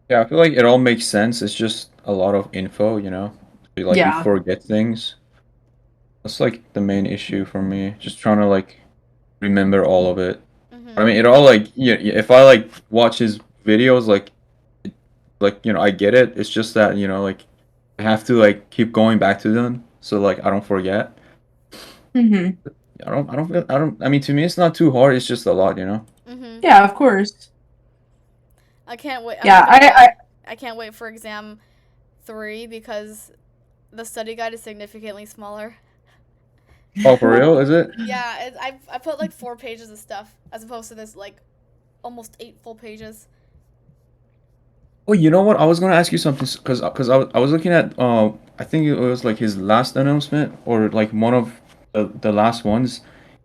Yeah, I feel like it all makes sense. It's just a lot of info, you know. Like you forget things. That's like the main issue for me. Just trying to like remember all of it. I mean, it all like if I like watch his videos, like you know, I get it. It's just that you know, like I have to like keep going back to them so like I don't forget. I mean, to me, it's not too hard. It's just a lot, you know. Yeah, of course. I can't wait. I can't wait for exam 3 because the study guide is significantly smaller. Oh, for real? Is it? Yeah, I put like 4 pages of stuff as opposed to this like almost 8 full pages. Oh, you know what? I was gonna ask you something because I was looking at I think it was like his last announcement or like one of the last ones.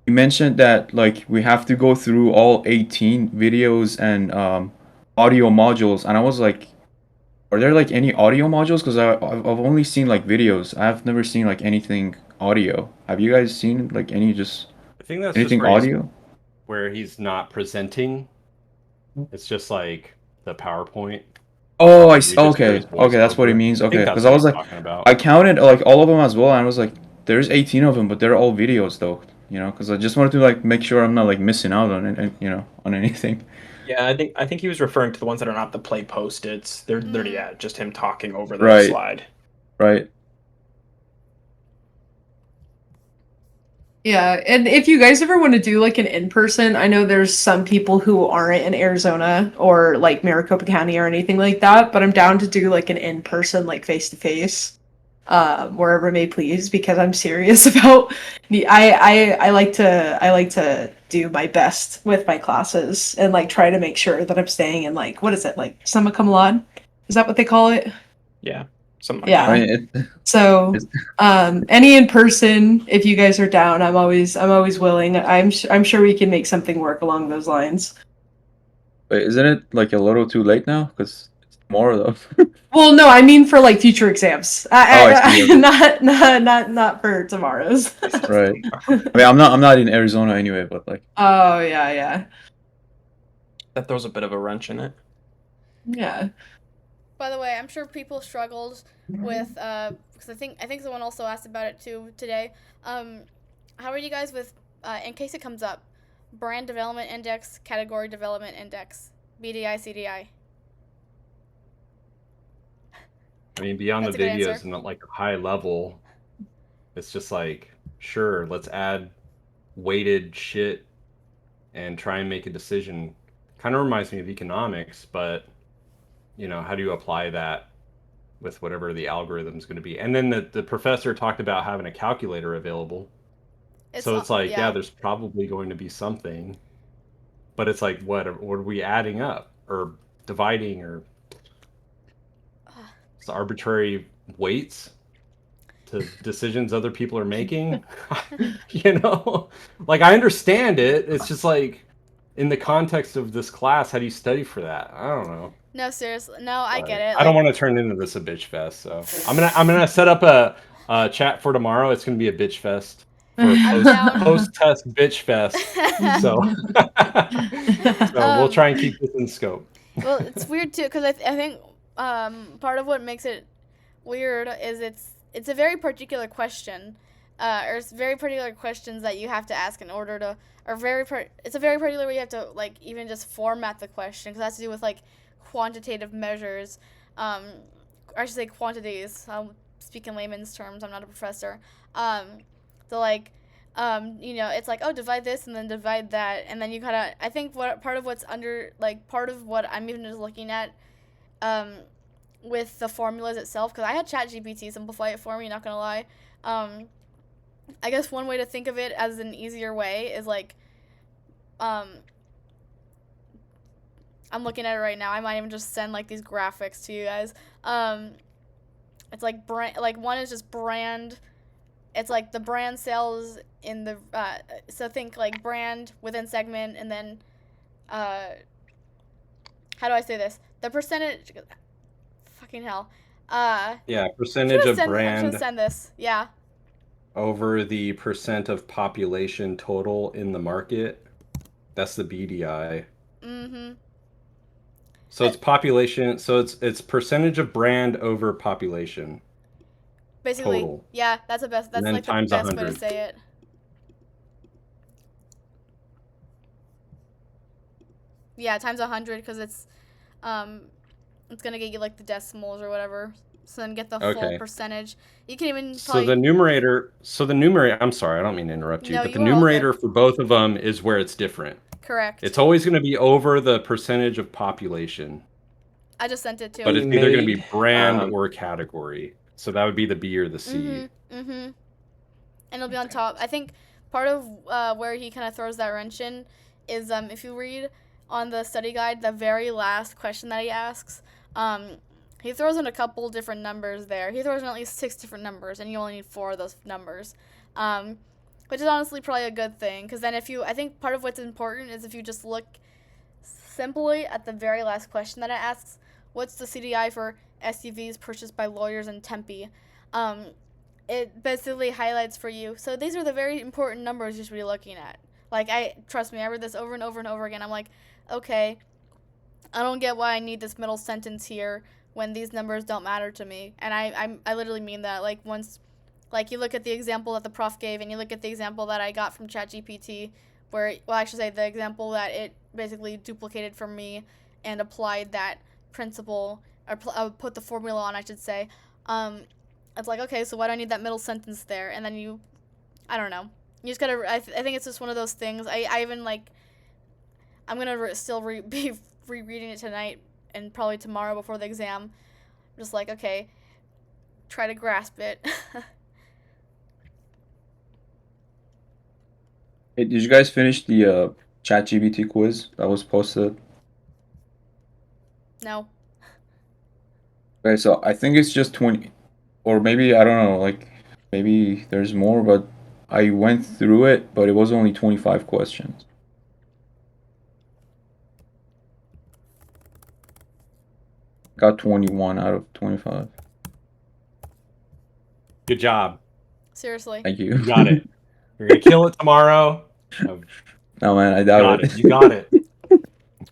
He mentioned that like we have to go through all 18 videos and audio modules, and I was like, are there like any audio modules? Because I've only seen like videos. I've never seen like anything audio. Have you guys seen like any just I think that's anything just audio? where he's not presenting. It's just like the PowerPoint. Oh, We just hear okay. his voice Okay, that's what over he it. means. I think Okay, that's because what I was he's like, talking about. I counted like all of them as well, and I was like, there's 18 of them, but they're all videos though, you know, because I just wanted to like make sure I'm not like missing out on it, you know, on anything. Yeah, I think he was referring to the ones that are not the play post-its. They're yeah, just him talking over the Right. slide. Right. Yeah, and if you guys ever want to do like an in-person, I know there's some people who aren't in Arizona or like Maricopa County or anything like that, but I'm down to do like an in-person, like face-to-face, wherever it may please, because I'm serious about I like to do my best with my classes and like try to make sure that I'm staying in like what is it, like summa cum laude? Is that what they call it? Yeah, something like Yeah. that. I mean, So, any in person, if you guys are down, I'm always willing. I'm sure we can make something work along those lines. wait, isn't it like a little too late now? Because it's tomorrow though. Well, no, I mean for like future exams. I see. Okay. Not for tomorrow's. Right. I mean, I'm not in Arizona anyway, but like. Oh yeah. That throws a bit of a wrench in it. Yeah. By the way, I'm sure people struggled with because I think someone also asked about it too today. How are you guys with in case it comes up, brand development index, category development index, BDI, CDI? I mean, beyond That's the a good videos answer. and at like a high level, it's just like, sure, let's add weighted shit and try and make a decision. Kind of reminds me of economics, but how do you apply that with whatever the algorithm is going to be? And then the professor talked about having a calculator available. So it's like, yeah, there's probably going to be something, but it's like, what are we adding up or dividing, or it's arbitrary weights to decisions other people are making? Like, I understand it. It's just like, in the context of this class, how do you study for that? I don't know. No, seriously. No, I get it. I don't want to turn into this a bitch fest, so I'm gonna set up a chat for tomorrow. It's gonna be a bitch fest for post test bitch fest. So we'll try and keep this in scope. Well, it's weird too because I think part of what makes it weird is it's a very particular question, or it's very particular questions that you have to ask in order to, it's a very particular way you have to like even just format the question, because it has to do with like quantitative measures, or I should say quantities. I'll speak in layman's terms. I'm not a professor. So like, it's like, oh, divide this and then divide that, and then you kind of, I think part of what I'm even just looking at, with the formulas itself, because I had ChatGPT simplify it for me, not gonna lie. I guess one way to think of it as an easier way is like, I'm looking at it right now. I might even just send like these graphics to you guys. It's like one is just brand. It's like the brand sales in the so think like brand within segment, and then how do I say this? The percentage. Fucking hell. Yeah, percentage of brand. I'm gonna send this. Yeah. Over the percent of population total in the market. That's the BDI. Mm-hmm. So it's population. So it's percentage of brand over population. Basically, total. Yeah, that's like the best 100. way to say it. Yeah, times 100, because it's gonna get you like the decimals or whatever. So then get the full percentage. You can even So the numerator. I'm sorry, I don't mean to interrupt you, but the numerator for both of them is where it's different. Correct. It's always going to be over the percentage of population. I just sent it to. But it's either going to be brand or category. So that would be the B or the C. And it'll be on top. I think part of where he kind of throws that wrench in is if you read on the study guide, the very last question that he asks, he throws in a couple different numbers there. He throws in at least 6 different numbers, and you only need 4 of those numbers, which is honestly probably a good thing, because then I think part of what's important is if you just look simply at the very last question that it asks, what's the CDI for SUVs purchased by lawyers in Tempe? It basically highlights for you. So these are the very important numbers you should be looking at. Like, trust me, I read this over and over and over again. I'm like, okay, I don't get why I need this middle sentence here when these numbers don't matter to me. And I literally mean that. Like, you look at the example that the prof gave, and you look at the example that I got from ChatGPT, I should say the example that it basically duplicated for me and applied that principle, or put the formula on, I should say. It's like, okay, so why do I need that middle sentence there? And then I don't know. You just gotta, I think it's just one of those things. I even, like, I'm gonna still be rereading it tonight and probably tomorrow before the exam. I'm just like, okay, try to grasp it. Hey, did you guys finish the ChatGPT quiz that was posted? No. Okay, so I think it's just 20, or maybe, I don't know, like, maybe there's more, but I went through it, but it was only 25 questions. Got 21 out of 25. Good job. Seriously. Thank you. You got it. You're going to kill it tomorrow. No, man, I doubt it. You got it.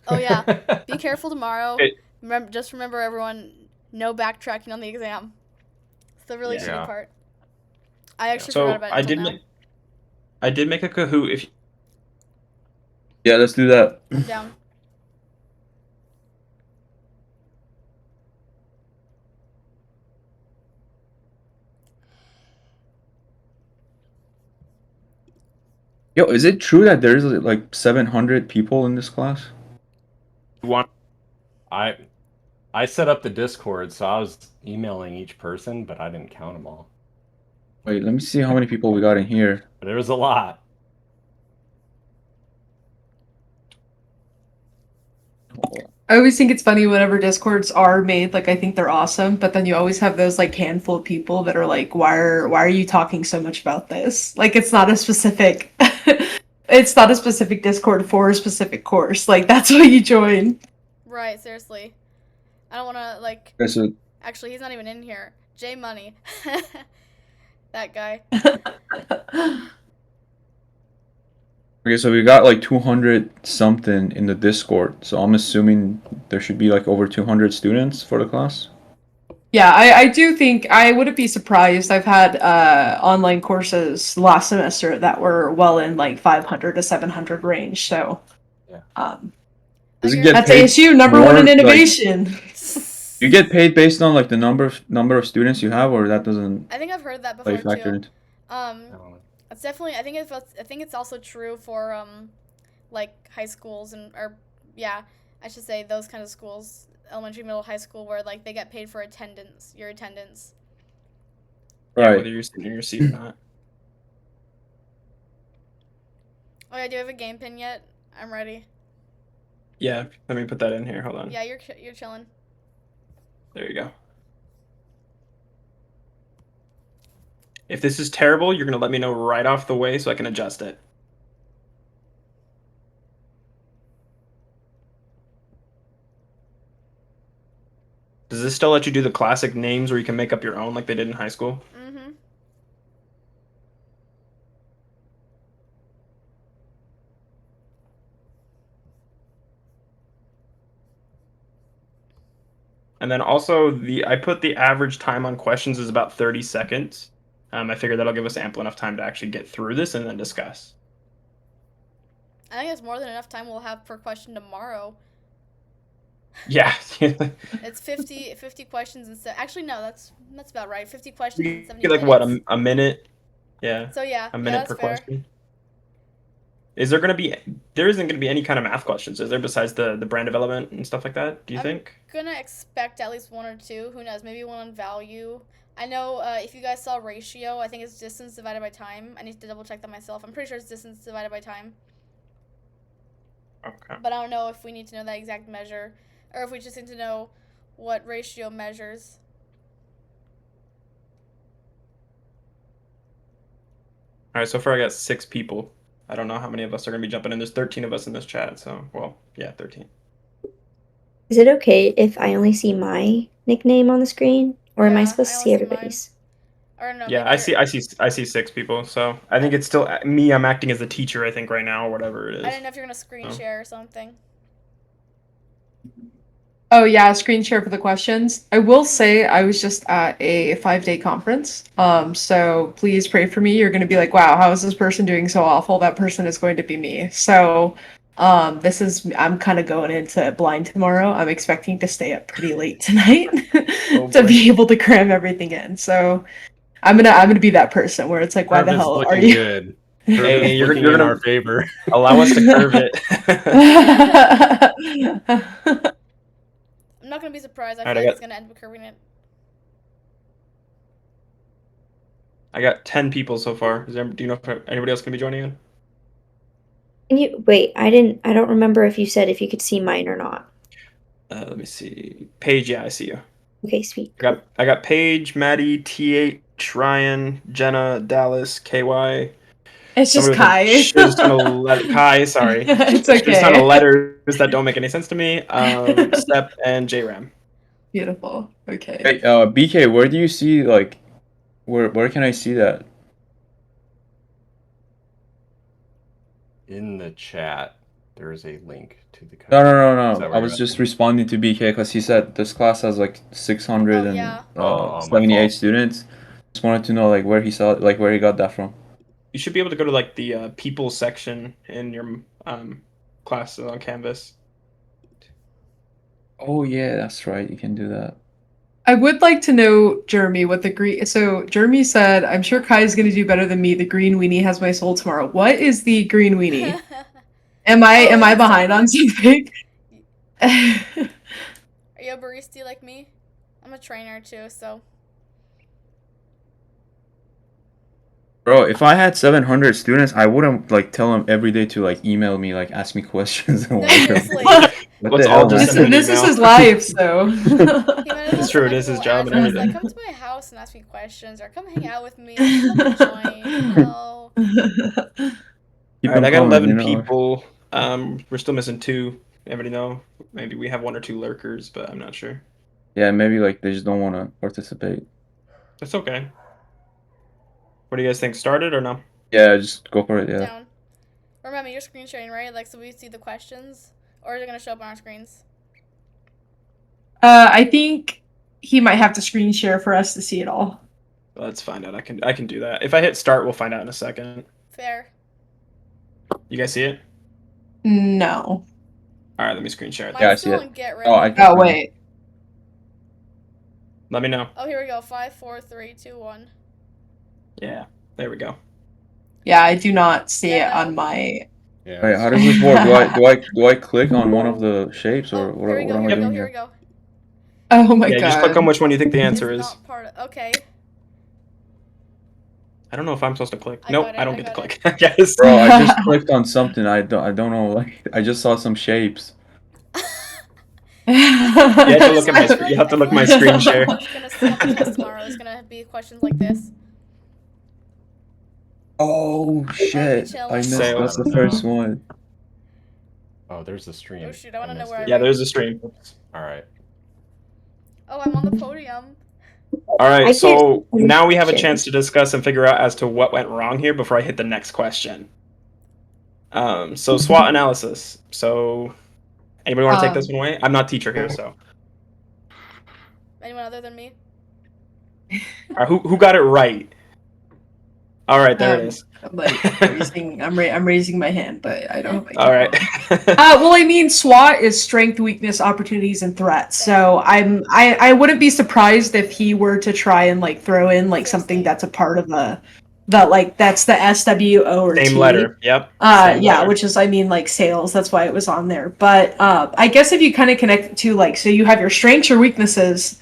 Oh, yeah. Be careful tomorrow. Just remember, everyone, no backtracking on the exam. It's the really shitty part. I actually forgot about it until now. I did make a Kahoot. Yeah, let's do that. I'm down. Yo, is it true that there's like 700 people in this class? I set up the Discord, so I was emailing each person, but I didn't count them all. Wait, let me see how many people we got in here. But there was a lot. I always think it's funny whenever discords are made, like I think they're awesome, but then you always have those like handful of people that are like, why are you talking so much about this? Like it's not a specific it's not a specific Discord for a specific course. Like that's why you join. Right, seriously. I don't want to, like... Okay, so Actually, he's not even in here. J Money. That guy. okay, so we got like 200 something in the Discord. So I'm assuming there should be like over 200 students for the class. Yeah, I do think I wouldn't be surprised. I've had online courses last semester that were well in like 500 to 700 range. So, Yeah. Does it Okay. get that's paid ASU number more, one in like- innovation. You get paid based on like the number of students you have, or that doesn't I think I've heard that play before factor too. into? I don't know. It's definitely. I think it's also true for like high schools or yeah, I should say those kind of schools, elementary, middle, high school, where like they get paid for attendance, your attendance. Yeah, Right. whether you're sitting in your seat or not. Oh yeah, do you have a game pin yet? I'm ready. Yeah, let me put that in here. Hold on. Yeah, you're chilling. There you go. If this is terrible, you're gonna let me know right off the way so I can adjust it. Does this still let you do the classic names where you can make up your own like they did in high school? Mm-hmm. And then also I put the average time on questions is about 30 seconds. I figured that'll give us ample enough time to actually get through this and then discuss. I think it's more than enough time we'll have per question tomorrow. Yeah. It's 50 questions instead. Actually, no, that's about right. 50 questions We in 70 get like minutes. what, a minute? Yeah. So yeah, A minute that's per fair. question. There isn't gonna be any kind of math questions, is there, besides the brand development and stuff like that, do you I'm think? gonna expect at least one or two. Who knows? Maybe one on value. I know if you guys saw ratio, I think it's distance divided by time. I need to double check that myself. I'm pretty sure it's distance divided by time. Okay. But I don't know if we need to know that exact measure or if we just need to know what ratio measures. Alright, so far I got 6 people. I don't know how many of us are gonna be jumping in. There's 13 of us in this chat, so well, yeah, 13. Is it okay if I only see my nickname on the screen, or am I Yeah, supposed I to only see see everybody's? Or no, Yeah, maybe I see 6 people, so I think it's still me. I'm acting as the teacher, I think, right now, or whatever it is. I didn't know if you're gonna screen Oh. share or something. Oh yeah, screen share for the questions. I will say I was just at a 5-day conference. So please pray for me. You're gonna be like, wow, how is this person doing so awful? That person is going to be me. So I'm kind of going into blind tomorrow. I'm expecting to stay up pretty late tonight Oh, to boy. be able to cram everything in. So I'm gonna be that person where it's like, why Curve the is hell are looking you? good. Curve Hey, is you're looking gonna in our favor. allow us to curve it. I'm not gonna be surprised. I Alright, feel I like got- it's gonna end up curving it. I got 10 people so far. Do you know if anybody else gonna be joining in? Can you wait? I don't remember if you said if you could see mine or not. Let me see. Paige, yeah, I see you. Okay, sweet. I got Paige, Maddie, TH, Ryan, Jenna, Dallas, KY. It's just Somebody with a Kai. shit ton of Kai, sorry. It's Shit ton of okay. letters that don't make any sense to me. Step and JRAM. Beautiful. Okay. Hey, BK, where do you see like, where can I see that? In the chat, there is a link to the code. No, no, Is no, that no. where I you're was at? just responding to BK because he said this class has like Oh, 678 yeah. My 78 fault. students. Just wanted to know like where he saw, like where he got that from. You should be able to go to like the people section in your class on Canvas. Oh yeah, that's right. You can do that. I would like to know, Jeremy, what the green. So Jeremy said, "I'm sure Kai's going to do better than me. The green weenie has my soul tomorrow." What is the green weenie? Am I Oh, it's behind on something? Are you a barista like me? I'm a trainer too, so. Bro, if I had 700 students, I wouldn't like tell them every day to like email me, like ask me questions and No, whatever. seriously. What Let's the all hell, just man? send him an This is email. his life, so. He might as well It's true, send, it is his little job and ads like, everything. come to my house and ask me questions, or come hang out with me, or come and join. You know. Keep All right, them I got coming, 11 you know. people. We're still missing 2. Anybody know? Maybe we have 1 or 2 lurkers, but I'm not sure. Yeah, maybe like they just don't want to participate. That's okay. What do you guys think? Started or no? Yeah, just go for it. Yeah. Down. Remember, you're screen sharing, right? Like, so we see the questions, or is it gonna show up on our screens? I think he might have to screen share for us to see it all. Let's find out. I can do that. If I hit start, we'll find out in a second. Fair. You guys see it? No. All right, let me screen share it. Mine's Yeah, I see still it. in get ready. Oh, I Oh wait. Let me know. Oh, here we go. 5, 4, 3, 2, 1. Yeah, there we go. Yeah, I do not see it No. on my. Yeah. Wait, how does this work? Do I click on one of the shapes or Oh, here we what go. am Here I we go. doing Here we here? go. Oh my Yeah, god. just click on which one you think the It's answer is. not part of. Okay. I don't know if I'm supposed to click. I Nope, got it, I don't I get to got click. I guess. Bro, I just clicked on something. I don't know. Like I just saw some shapes. You have to look at my I feel screen. You have to look at my that's screen what share. we're gonna see on the test tomorrow. It's gonna be questions like this. Oh shit! chill. I missed. Sales. That's the first one. Oh, there's the stream. Oh, shoot, I wanna know missed where I it. Yeah, there's a stream. All right. Oh, I'm on the podium. All right, I so can't- now we have a Shit. chance to discuss and figure out as to what went wrong here before I hit the next question. So SWOT analysis. So anybody want to take this one away? I'm not teacher here, so. Anyone other than me? All right, who got it right? All right, there it is. I'm like raising. I'm raising my hand, but I don't. Have my All right. well, I mean, SWOT is strength, weakness, opportunities, and threats. So I wouldn't be surprised if he were to try and like throw in like something that's a part of the like that's the SWO or Same T. letter. Yep. Same Yeah, letter. which is I mean like sales. That's why it was on there. But I guess if you kind of connect it to like so you have your strengths, your weaknesses,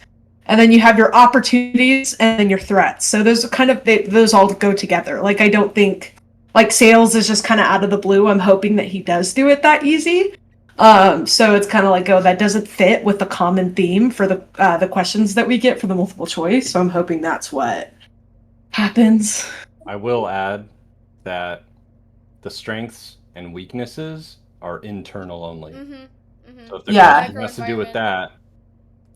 and then you have your opportunities and then your threats. So those kind of those all go together. Like I don't think like sales is just kind of out of the blue. I'm hoping that he does do it that easy. So it's kind of like, oh, that doesn't fit with the common theme for the questions that we get for the multiple choice. So I'm hoping that's what happens. I will add that the strengths and weaknesses are internal only. Mm-hmm. Mm-hmm. So if the Yeah. question has to do with that,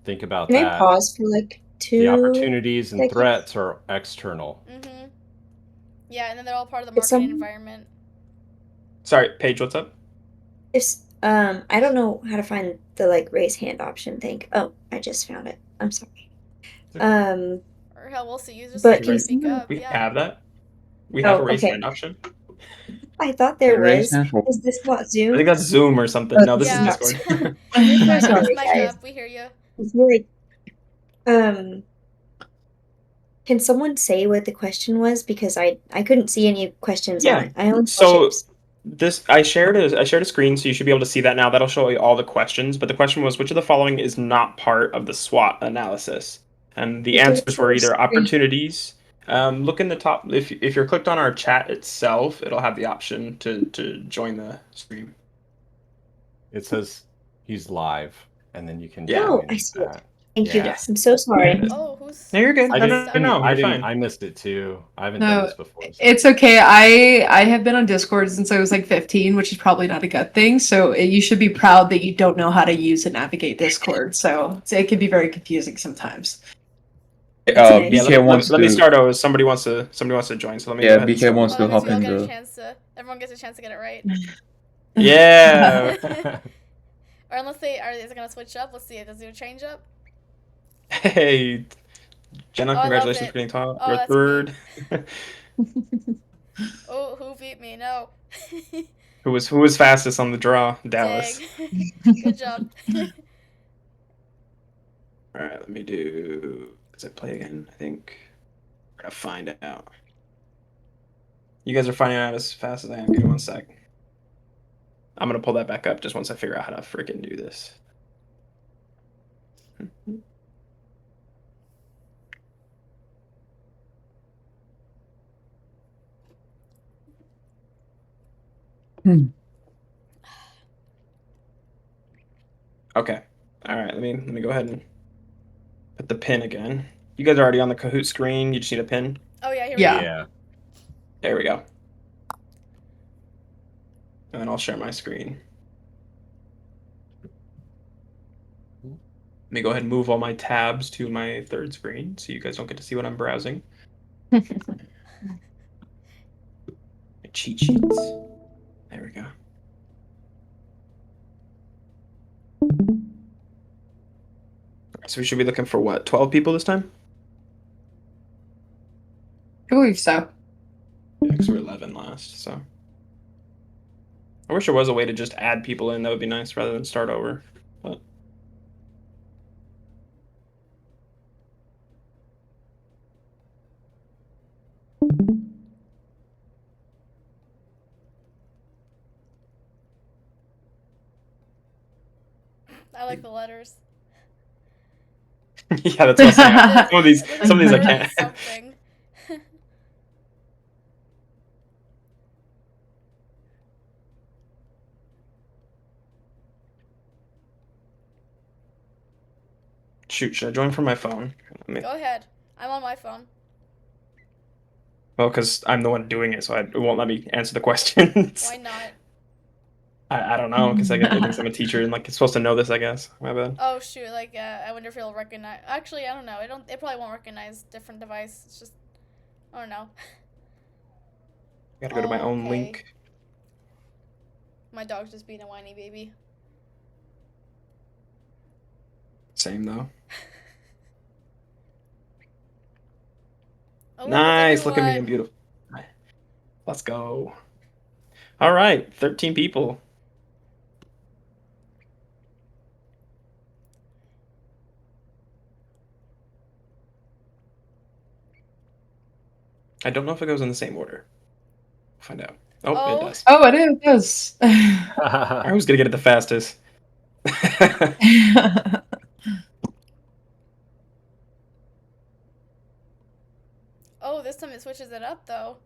think about Can I that. pause for like The 2 opportunities and seconds? threats are external. Mm-hmm. Yeah, and then they're all part of the It's marketing some- environment. Sorry, Paige, what's up? If I don't know how to find the like raise hand option thing. Oh, I just found it. I'm sorry. Or hell, we'll see. You just But can can speak someone- up. We Yeah. have that. We have Oh, a raise okay. hand option. I thought there Raise was. hand for- Is this not I Zoom? think that's Zoom or something. Oh, No, this Yeah. is Discord. You're fine. Sorry, Just mic guys. up. We hear you. I feel like, can someone say what the question was? Because I couldn't see any questions Yeah, on it. I only saw so- shapes. I shared a screen, so you should be able to see that now. That'll show you all the questions. But the question was, which of the following is not part of the SWOT analysis? And the It answers doesn't were show either a screen. opportunities. Look in the top. If you're clicked on our chat itself, it'll have the option to join the stream. It says he's live, and then you can Yeah. Oh, join I see it. that. Thank you. Yeah. I'm so sorry. Oh, who's? No, you're good. I No, didn't. no, I you're didn't. fine. I missed it too. I haven't No, done this before. so- It's okay. I have been on Discord since I was like 15, which is probably not a good thing. So you should be proud that you don't know how to use and navigate Discord. So it can be very confusing sometimes. That's nice. Yeah, BK wants let me to. start over. Somebody wants to join. So let me. Yeah, go ahead and BK start. wants to Well, hop that means in we all get a the. chance to. Everyone gets a chance to get it right. Yeah. Or unless they are, is it gonna switch up? Let's see. Does it change up? Hey, Jenna, Oh, I love congratulations it. for getting top. Oh, You're that's third. Oh, who beat me? No. Who was fastest on the draw? Dallas. Dang. Good job. All right, let me do. Does it play again? I think. We're gonna find out. You guys are finding out as fast as I am. Give me 1 sec. I'm gonna pull that back up just once I figure out how to freaking do this. Okay. All right. Let me go ahead and put the pin again. You guys are already on the Kahoot screen. You just need a pin. Oh yeah, here we Yeah. go. Yeah. There we go. And then I'll share my screen. Let me go ahead and move all my tabs to my third screen so you guys don't get to see what I'm browsing. My cheat sheets. There we go. So we should be looking for what? 12 people this time? I believe so. Yeah, because we were 11 last, so. I wish there was a way to just add people in. That would be nice rather than start over. But I like the letters. yeah, that's what I'm saying. It- Some of these, it looks some of these I like can't. something. Shoot, should I join from my phone? Go ahead. I'm on my phone. Well, because I'm the one doing it, so it won't let me answer the questions. Why not? I don't know, because it thinks I'm a teacher and like it's supposed to know this, I guess. My bad. Oh shoot! Like I wonder if it'll recognize. Actually, I don't know. It probably won't recognize different device. It's just I don't know. Gotta go to my own Okay. link. My dog's just being a whiny baby. Same though. Oh, Nice, look at me, I'm everyone. beautiful. Let's go. All right, 13 people. I don't know if it goes in the same order. We'll find out. Oh, it Oh. does. Oh, it is. All right, who's gonna get it the fastest? Oh, this time it switches it up though.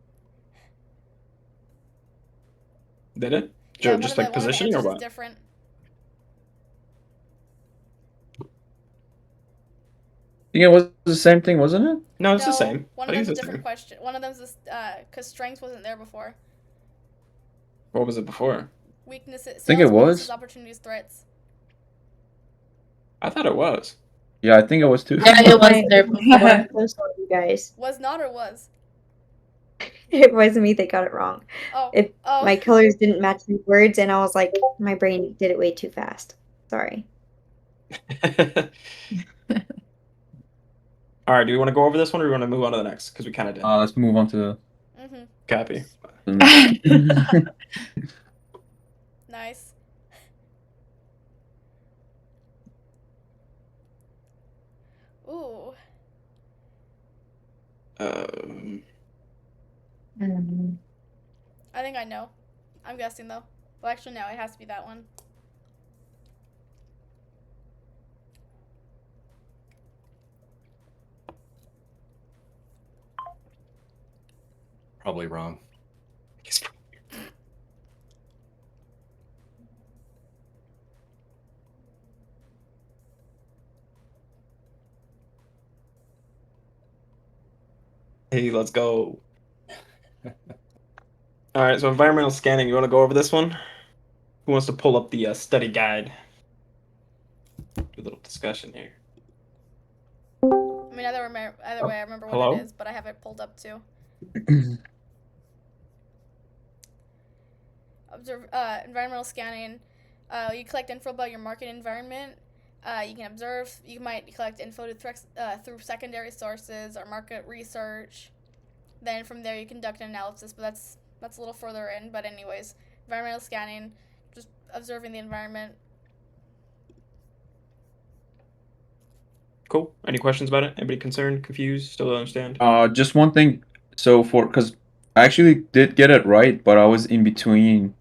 Did it? Yeah, one of Just the like positioning or answers is what? different. I think it was the same thing, wasn't it? No, it's the No, same. one I of think them's a it's the different same. question. One of them's this because strength wasn't there before. What was it before? Weaknesses. Think Skills, it was. weaknesses, opportunities, threats. I thought it was. Yeah, I think it was too. Yeah, it was there before. I'm sorry, you guys. Was not or was? It wasn't me that got it wrong. Oh. It Oh. my colors didn't match the words, and I was like, my brain did it way too fast. Sorry. All right, do we want to go over this one or do we want to move on to the next? Because we kind of did. Let's move on to Mhm. Copy. the next. Nice. Ooh. I think I know. I'm guessing though. Well, actually, no. It has to be that one. Probably wrong. Hey, let's go. All right, so environmental scanning. You want to go over this one? Who wants to pull up the study guide? Do a little discussion here. I mean, either way, I remember what Hello? it is, but I have it pulled up too. Observe environmental scanning. You collect info about your market environment. You can observe. You might collect info through secondary sources or market research. Then from there, you conduct an analysis. But that's a little further in. But anyways, environmental scanning, just observing the environment. Cool. Any questions about it? Anybody concerned, confused, still don't understand? Just one thing. So because I actually did get it right, but I was in between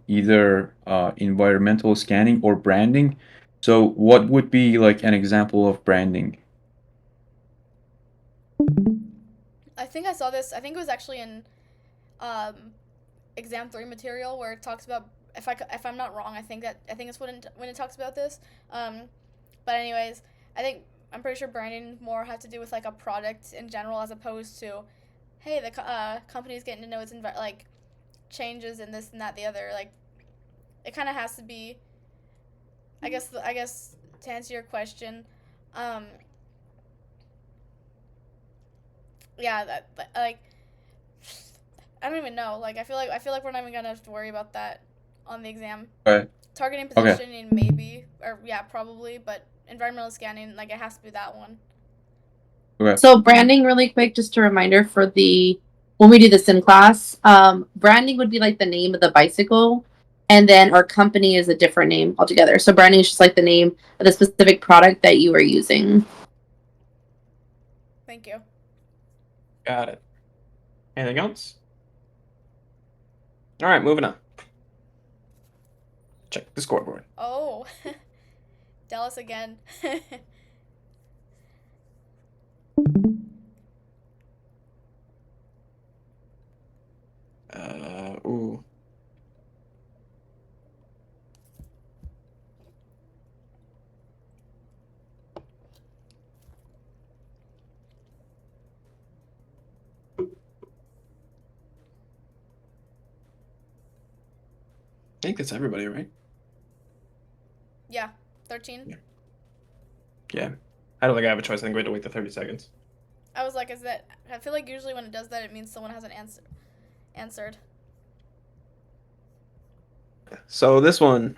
either environmental scanning or branding. So what would be like an example of branding? I think I saw this. I think it was actually in um, exam 3 material where it talks about, if I'm not wrong, I think it's when it talks about this. But anyways, I'm pretty sure branding more has to do with like a product in general as opposed to, hey, the company's getting to know its like changes and this and that the other. Like it kind of has to be. I guess to answer your question, um, yeah, that like I don't even know. Like I feel like we're not even gonna have to worry about that on the exam. Okay. Targeting Okay. positioning maybe, or yeah, probably, but environmental scanning, like it has to be that one. Okay. So branding, really quick, just a reminder for when we do the sim class, branding would be like the name of the bicycle, and then our company is a different name altogether. So branding is just like the name of the specific product that you are using. Thank you. Got it. Anything else? All right, moving on. Check the scoreboard. Oh, Dallas again. Ooh. I think that's everybody, right? Yeah, 13. Yeah. I don't think I have a choice. I think we have to wait the 30 seconds. I was like, is that? I feel like usually when it does that, it means someone hasn't answered. So this one,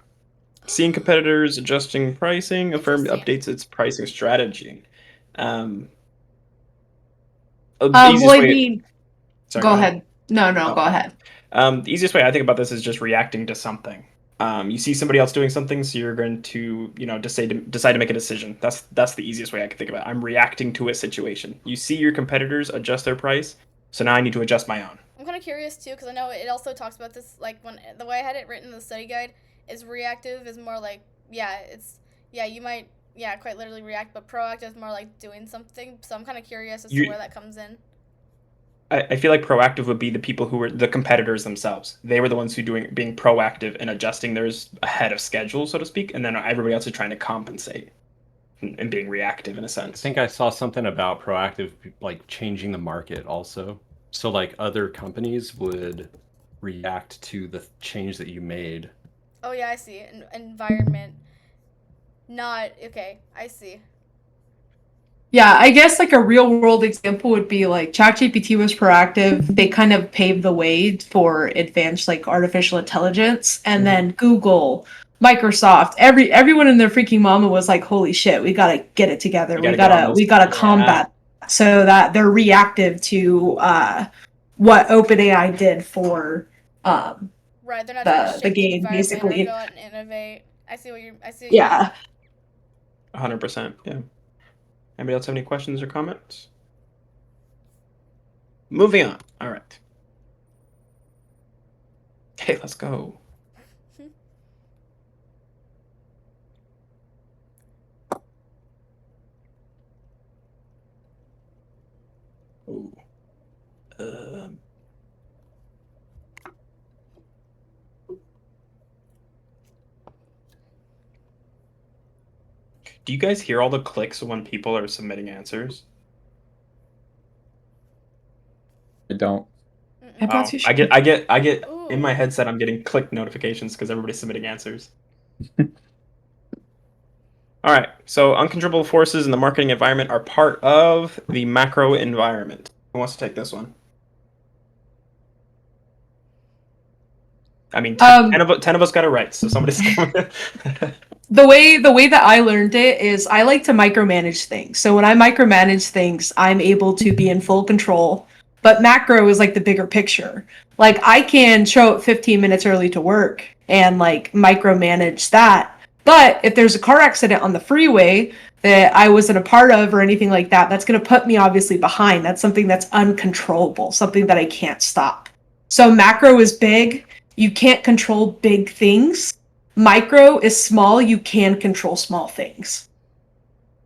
seeing competitors adjusting pricing, Affirm Interesting. updates its pricing strategy. The Well, easiest I way. mean, Sorry, go ahead. No, Oh. go ahead. The easiest way I think about this is just reacting to something. You see somebody else doing something, so you're going to, decide to make a decision. That's the easiest way I can think about it. I'm reacting to a situation. You see your competitors adjust their price, so now I need to adjust my own. I'm kind of curious too, because I know it also talks about this. Like when the way I had it written in the study guide is reactive is more like you might quite literally react, but proactive is more like doing something. So I'm kind of curious as to where that comes in. I feel like proactive would be the people who were the competitors themselves. They were the ones being proactive and adjusting theirs ahead of schedule, so to speak, and then everybody else is trying to compensate and being reactive in a I sense. think I saw something about proactive, like changing the market also. So like other companies would react to the change that you made. Oh yeah, I see. Environment. Not okay. I see. Yeah, I guess like a real world example would be like ChatGPT was proactive. They kind of paved the way for advanced like artificial intelligence, and then Google, Microsoft, everyone in their freaking mama was like, "Holy shit, we gotta get it together. We gotta We gotta combat." So that they're reactive to what OpenAI did for Right, they're not trying to the shape the game, environment or basically. go out and innovate. I see what you mean. Yeah. 100%. Yeah. Anybody else have any questions or comments? Moving on. All right. Okay, let's go. Ooh. Do you guys hear all the clicks when people are submitting answers? I don't. I get Ooh. in my headset. I'm getting click notifications because everybody's submitting answers. All right. So uncontrollable forces in the marketing environment are part of the macro environment. Who wants to take this one? I mean, 10 of us got it right, so somebody's coming. The way that I learned it is I like to micromanage things. So when I micromanage things, I'm able to be in full control. But macro is like the bigger picture. Like I can show up 15 minutes early to work and like micromanage that. But if there's a car accident on the freeway, that I wasn't a part of or anything like that, that's going to put me obviously behind. That's something that's uncontrollable, something that I can't stop. So macro is big. You can't control big things. Micro is small. You can control small things.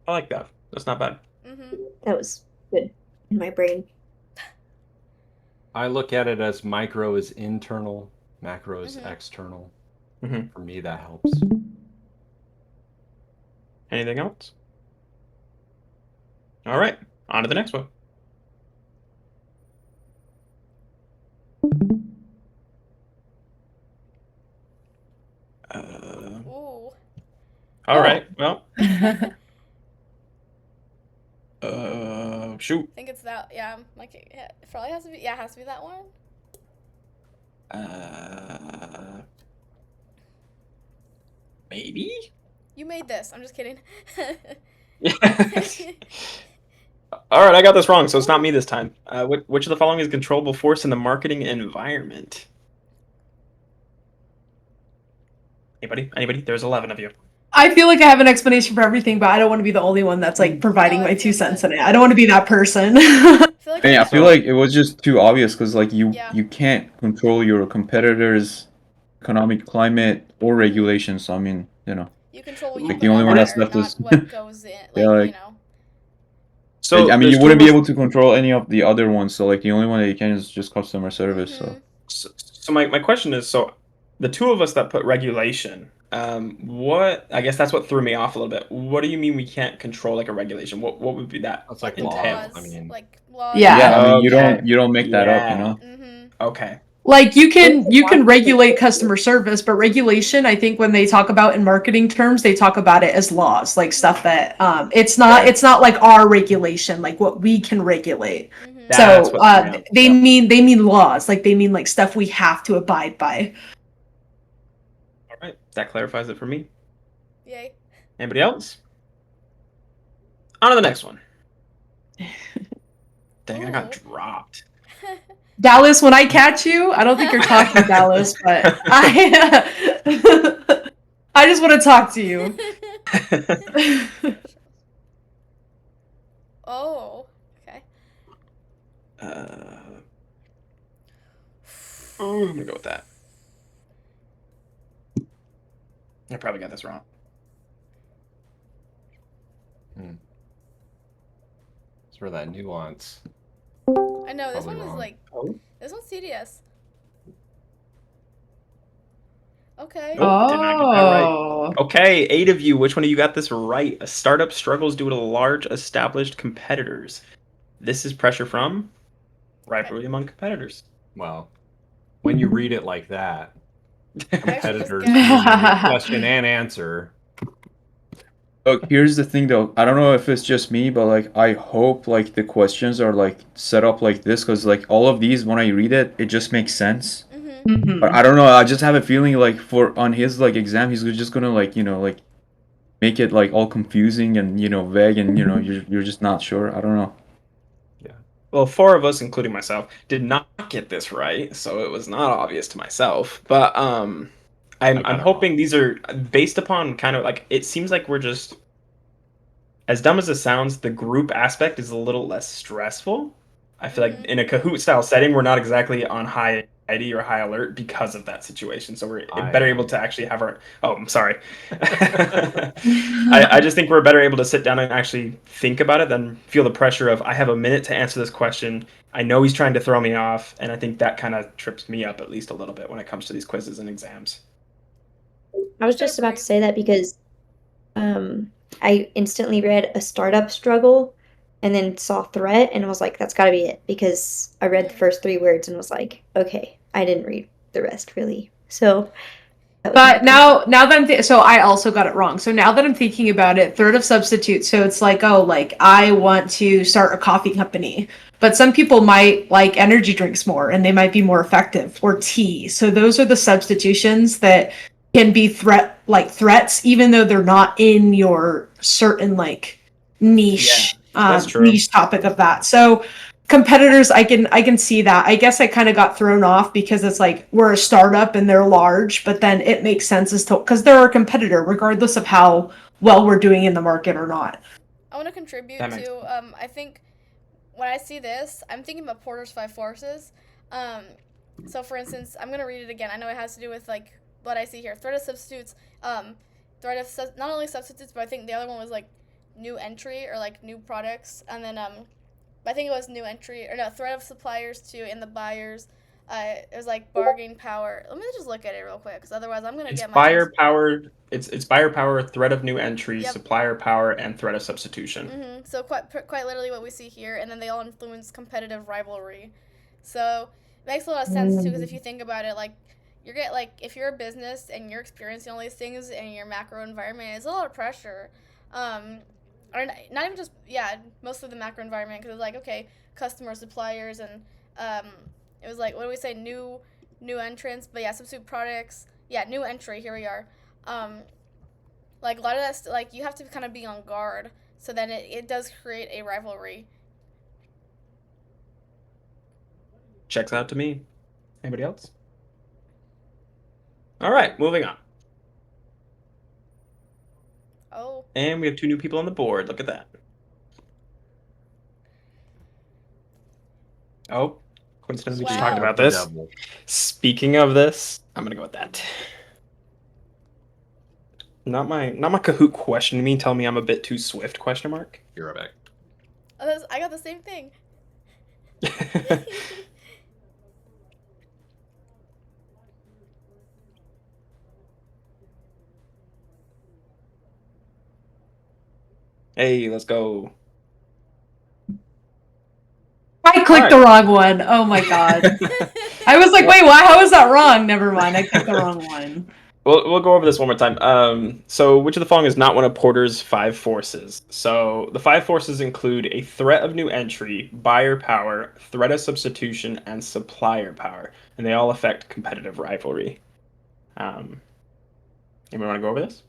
I like that. That's not bad. That was good in my brain. I look at it as micro is internal, macro is external. Mhm. For me, that helps. Anything else? All right, on to the next one. Ooh. All right. Well, shoot. I think it's that. Yeah, like it probably has to be. Yeah, it has to be that one. Maybe. You made this. I'm just kidding. All right, I got this wrong, so it's not me this time. Which of the following is a controllable force in the marketing environment? Anybody? There's 11 of you. I feel like I have an explanation for everything, but I don't want to be the only one that's like providing No, my I 2 feel cents that. in it. I don't want to be that person. I feel like I feel So- like it was just too obvious because like you Yeah. you can't control your competitors' economic climate or regulations. So I mean, you know, you control what you like put the only on one that's there, left not is what goes in. Like, like- you know. So I mean, there's you two wouldn't of be us- able to control any of the other ones. So like the only one that you can is just customer service. So my question is, so the two of us that put regulation, what, I guess that's what threw me off a little bit. What do you mean we can't control like a regulation? What would be that? That's like the law. laws. I mean, Like laws. Yeah. Yeah, I mean, you Okay. don't make that up, you Yeah. know. Okay. Like you can regulate customer service, but regulation, I think when they talk about in marketing terms, they talk about it as laws, like stuff that it's not like our regulation, like what we can regulate. That's So what threw me off. they Yep. mean laws, like they mean like stuff we have to abide by. All right, that clarifies it for me. Yay. Anybody else? On to the next one. Dang, I got dropped. Dallas, when I catch you, I don't think you're talking, Dallas, but I just want to talk to you. Oh. Okay. I'm gonna go with that. I probably got this wrong. it's for that nuance. I know this Probably one is wrong. like this one's tedious. Okay. Nope, did not get that right. Okay, 8 of you. Which one of you got this right? A startup struggles due to large established competitors. This is pressure from rivalry among competitors. Well, when you read it like that, competitors guessed. question and answer. Look, here's the thing though. I don't know if it's just me, but like I hope like the questions are like set up like this because like all of these when I read it, it just makes sense. But I don't know. I just have a feeling like for on his like exam, he's just gonna like like make it like all confusing and vague and you're just not sure. I don't know. Well, 4 of us, including myself, did not get this right, so it was not obvious to myself. But I'm hoping these are based upon kind of like it seems like we're just as dumb as it sounds. The group aspect is a little less stressful. I feel like in a Kahoot style setting, we're not exactly on high anxiety or high alert because of that situation. So we're better able to actually have our. Oh, I'm sorry. I just think we're better able to sit down and actually think about it than feel the pressure of I have a minute to answer this question. I know he's trying to throw me off, and I think that kind of trips me up at least a little bit when it comes to these quizzes and exams. I was just about to say that because I instantly read a startup struggle and then saw threat and was like, that's got to be it because I read the first 3 words and was like, okay, I didn't read the rest really. So But now that I'm so I also got it wrong. So now that I'm thinking about it, threat of substitute. So it's like, oh, like I want to start a coffee company, but some people might like energy drinks more and they might be more effective, or tea. So those are the substitutions that can be threats, even though they're not in your certain like niche that's true. niche topic of that. So competitors, I can see that. I guess I kind of got thrown off because it's like we're a startup and they're large, but then it makes sense as to because they're a competitor regardless of how well we're doing in the market or not. I want to contribute That makes to. I think when I see this, I'm thinking about Porter's five forces. So for instance, I'm gonna read it again. I know it has to do with like what I see here. Threat of substitutes. Not only substitutes, but I think the other one was like new entry or like new products, and then I think it was new entry or no threat of suppliers too, and the buyers. It was like bargaining power. Let me just look at it real quick, because otherwise I'm gonna It's get my buyer power. It's buyer power, threat of new entry, Yep. supplier power, and threat of substitution. So quite literally what we see here, and then they all influence competitive rivalry. So it makes a lot of sense too, because if you think about it, like if you're a business and you're experiencing all these things in your macro environment, it's a lot of pressure. Or not even just mostly the macro environment, because it's like okay, customers, suppliers, and it was like what do we say, new entrants, but substitute products, new entry. Here we are. Like a lot of that, like you have to kind of be on guard, so then it does create a rivalry. Checks out to me. Anybody else? All right, moving on. Oh. And we have 2 new people on the board. Look at that. Oh, coincidentally, we just talked about this. Speaking of this, I'm gonna go with that. Not my Kahoot question. Me telling me I'm a bit too swift? Question mark. You're right back. I got the same thing. Hey, let's go. I clicked the wrong one. Oh my god. I was like, wait, why? How is that wrong? Never mind. I clicked the wrong one. We'll go over this one more time. So which of the following is not one of Porter's 5 forces? So the 5 forces include a threat of new entry, buyer power, threat of substitution, and supplier power, and they all affect competitive rivalry. Anyone want to go over this?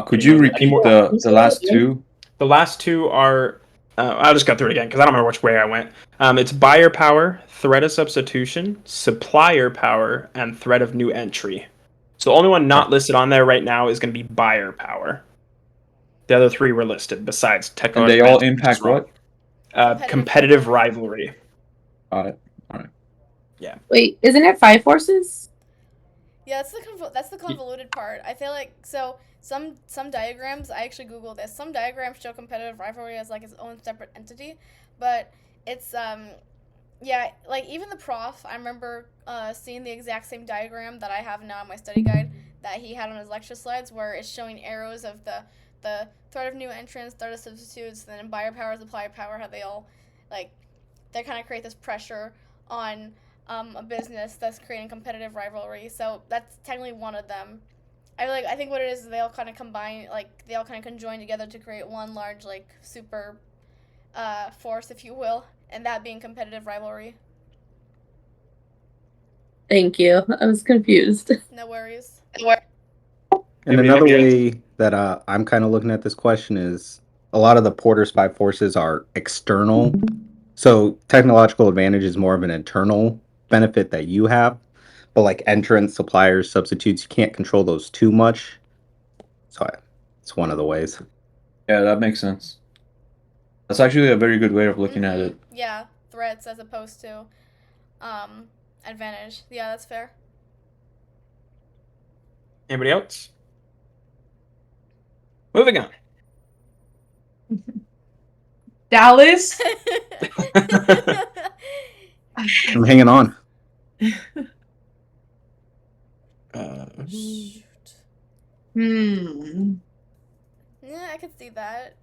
Could you repeat the last 2? The last 2 are. I'll just go through it again because I don't remember which way I went. It's buyer power, threat of substitution, supplier power, and threat of new entry. So the only one not listed on there right now is going to be buyer power. The other 3 were listed besides technology. And they all impact what? Competitive rivalry. Got it. All right. Yeah. Wait, isn't it 5 forces? Yeah, that's the convoluted part. I feel like some diagrams, I actually Googled this. Some diagrams show competitive rivalry as like its own separate entity, but it's like even the prof, I remember seeing the exact same diagram that I have now in my study guide that he had on his lecture slides, where it's showing arrows of the threat of new entrants, threat of substitutes, and then buyer power, supplier power, how they all they kind of create this pressure on a business that's creating competitive rivalry. So that's technically one of them. I think what it is they all kind of combine, like they all kind of conjoin together to create one large like super force, if you will, and that being competitive rivalry. Thank you. I was confused. No worries. And another way that I'm kind of looking at this question is a lot of the Porter's 5 forces are external. So technological advantage is more of an internal benefit that you have. But like entrants, suppliers, substitutes, you can't control those too much. So it's one of the ways. Yeah, that makes sense. That's actually a very good way of looking at it. Yeah, threats as opposed to advantage. Yeah, that's fair. Anybody else? Moving on. Dallas? I'm hanging on. Shoot. Yeah, I could see that.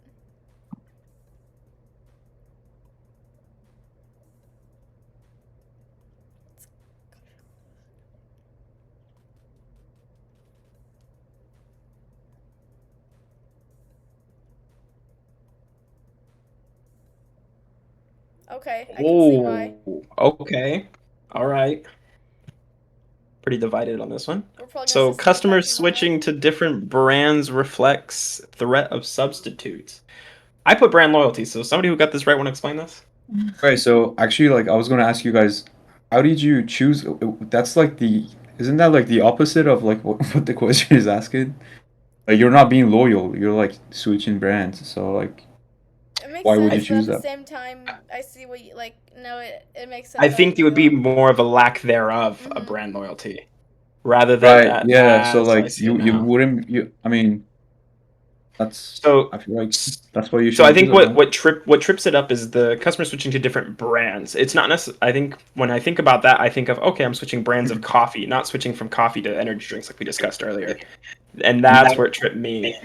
Okay, I can see why. Okay. All right. Pretty divided on this one. We're probably gonna So see some customers effects on switching to different brands reflects threat of substitutes. I put brand loyalty, so somebody who got this right want to explain this? Okay, so actually, like, I was gonna ask you guys, how did you choose? That's like isn't that like the opposite of like what the question is asking? Like you're not being loyal. You're like switching brands. So like, It makes why sense, would you but choose at the that? same time, I see what you like. No, it makes sense. I how think it you would be feel. more of a lack thereof of Mhm. brand loyalty rather than Right. Yeah. So as I like see it you now. wouldn't you. I mean, that's. So I feel like that's why you So I shouldn't choose think it, right? what trips it up is the customer switching to different brands. It's not necessarily. I think when I think about that, I think of okay, I'm switching brands of coffee, not switching from coffee to energy drinks like we discussed earlier, and that's where it tripped me.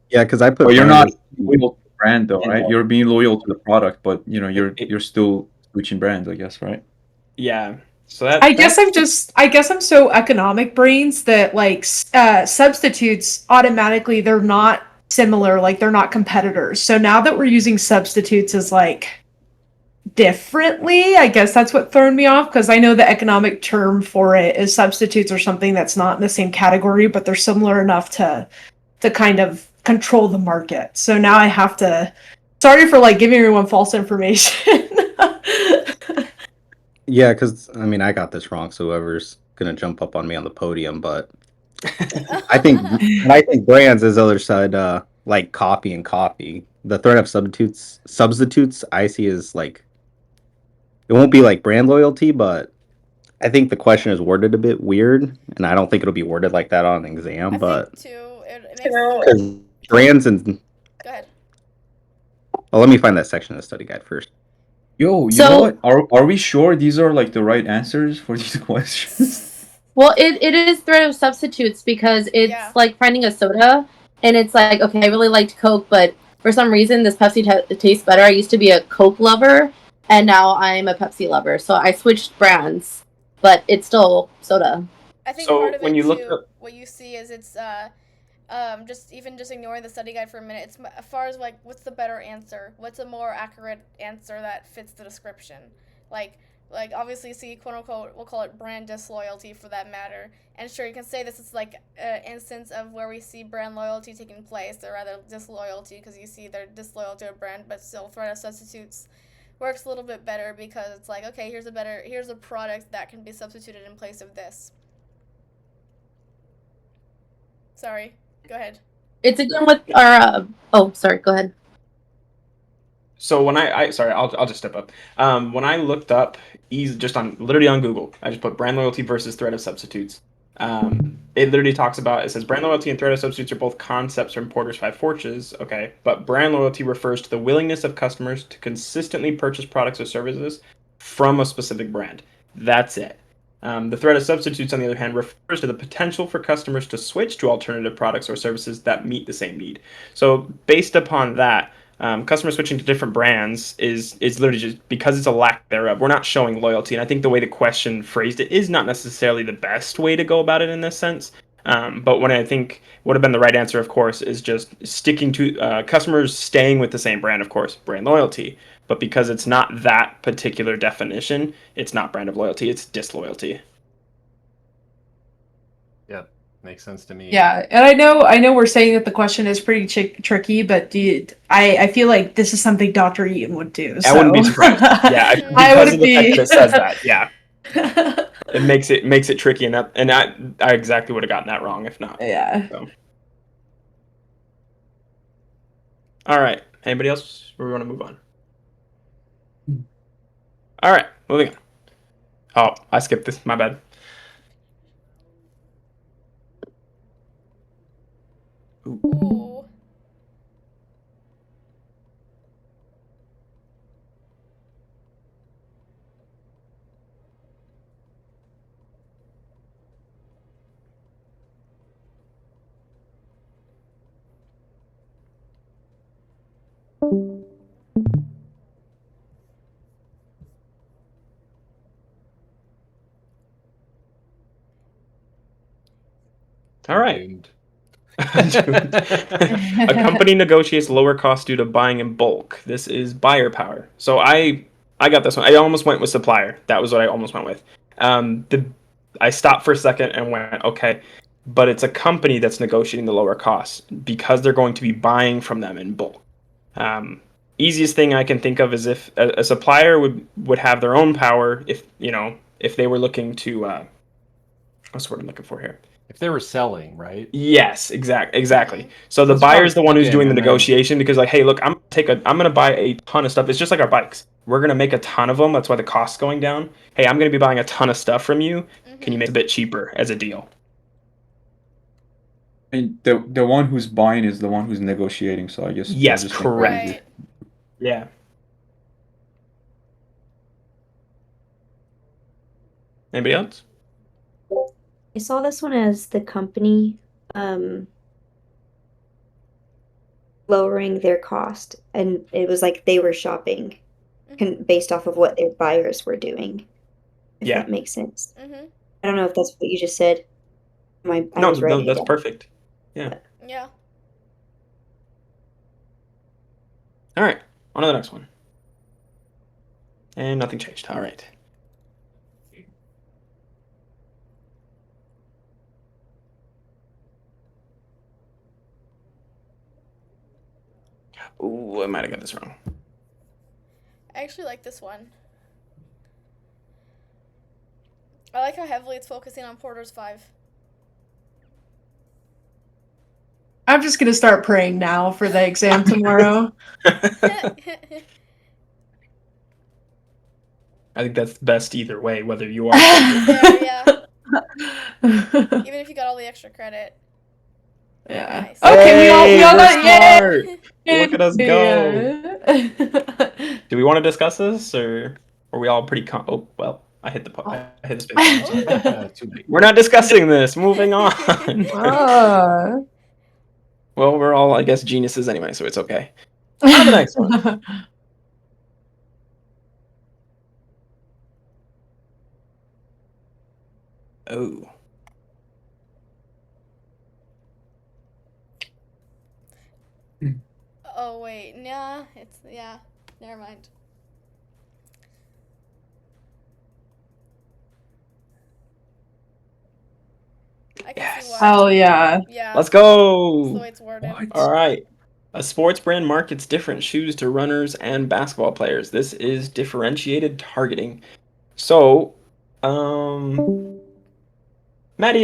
Yeah, because I put But you're brand not as loyal to the brand though, right? You're being loyal to the product, but It, it, you're still switching brands, I guess, right? yeah. So I that's guess I'm so economic brains that like substitutes automatically they're not similar, like they're not competitors. So now that we're using substitutes as like differently, I guess that's what thrown me off because I know the economic term for it is substitutes or something that's not in the same category, but they're similar enough to kind of control the market. So now I have to sorry for like giving everyone false information. yeah, because I mean I got this wrong, so whoever's gonna jump up on me on the podium, but I think when I think brands is the other side, like copy and copy. The threat of substitutes I see is like it won't be like brand loyalty, but I think the question is worded a bit weird, and I don't think it'll be worded like that on an exam. I think But too. It makes. because brands and Go ahead. well, let me find that section of the study guide first. Yo, you know So, what? Are we sure these are like the right answers for these questions? well, it is threat of substitutes because it's Yeah. like finding a soda, and it's like, okay, I really liked Coke, but for some reason this Pepsi tastes better. I used to be a Coke lover, and now I'm a Pepsi lover. So I switched brands, but it's still soda. I think part so of when it you look too. up. What you see is it's just ignoring the study guide for a minute. It's as far as like what's the better answer? What's a more accurate answer that fits the description? Like obviously see quote unquote we'll call it brand disloyalty for that matter. And sure you can say this is like an instance of where we see brand loyalty taking place or rather disloyalty because you see they're disloyal to a brand, but still threat of substitutes works a little bit better because it's like okay here's a product that can be substituted in place of this. Sorry, go ahead. It's again with our. Oh, sorry. Go ahead. So when I sorry, I'll just step up. When I looked up just on literally on Google, I just put brand loyalty versus threat of substitutes. It literally talks about it says brand loyalty and threat of substitutes are both concepts from Porter's Five Forces. Okay, but brand loyalty refers to the willingness of customers to consistently purchase products or services from a specific brand. That's it. The threat of substitutes, on the other hand, refers to the potential for customers to switch to alternative products or services that meet the same need. So based upon that, customer switching to different brands is literally just because it's a lack thereof. We're not showing loyalty, and I think the way the question phrased it is not necessarily the best way to go about it in this sense. But what I think would have been the right answer, of course, is just sticking to customers staying with the same brand, of course, brand loyalty. But because it's not that particular definition, it's not brand of loyalty, it's disloyalty. Yep, makes sense to me. Yeah, and I know we're saying that the question is pretty tricky, but I feel like this is something Dr. Eaton would do. I wouldn't be So surprised. Yeah, I because of wouldn't the fact be. that it says that. Yeah, it makes it tricky, and I exactly would have gotten that wrong if not. Yeah. So. All right. Anybody else? Or we want to move on? All right, moving on. Oh, I skipped this. My bad. Ooh. All right. Doomed. A company negotiates lower costs due to buying in bulk. This is buyer power. So I got this one. I almost went with supplier. That was what I almost went with. I stopped for a second and went, okay, but it's a company that's negotiating the lower costs because they're going to be buying from them in bulk. Easiest thing I can think of is if a supplier would have their own power if they were looking to what's the word I'm looking for here? If they were selling, right? Yes, exactly. So the That's buyer probably is the one who's chicken, doing the and then- negotiation because, like, hey, look, I'm gonna buy a ton of stuff. It's just like our bikes. We're gonna make a ton of them. That's why the cost's going down. Hey, I'm gonna be buying a ton of stuff from you. Can you make it a bit cheaper as a deal? And the one who's buying is the one who's negotiating. So I guess they'll Yes, just make it correct. easier. Right. Yeah. Anybody else? I saw this one as the company lowering their cost, and it was like they were shopping based off of what their buyers were doing. If Yeah. that makes sense. Mm-hmm. I don't know if that's what you just said. I No, was writing it that's down. perfect. Yeah. Yeah. All right. On to the next one. And nothing changed. All right. Ooh, I might have got this wrong. I actually like this one. I like how heavily it's focusing on Porter's 5. I'm just gonna start praying now for the exam tomorrow. I think that's best either way, whether you are. Fair, yeah. Even if you got all the extra credit. Yeah. Nice. Okay, we all we're got smart. Look at us go. Yeah. Do we want to discuss this, or are we all pretty? Oh well, I hit the space. Too late. We're not discussing this. Moving on. Ah. Well, we're all, I guess, geniuses anyway, so it's okay. On to the next one. Oh. Oh wait, nah, never mind. I can see why. Oh yeah. Yeah. Let's That's the go. way it's worded. All right. A sports brand markets different shoes to runners and basketball players. This is differentiated targeting. So, Maddie,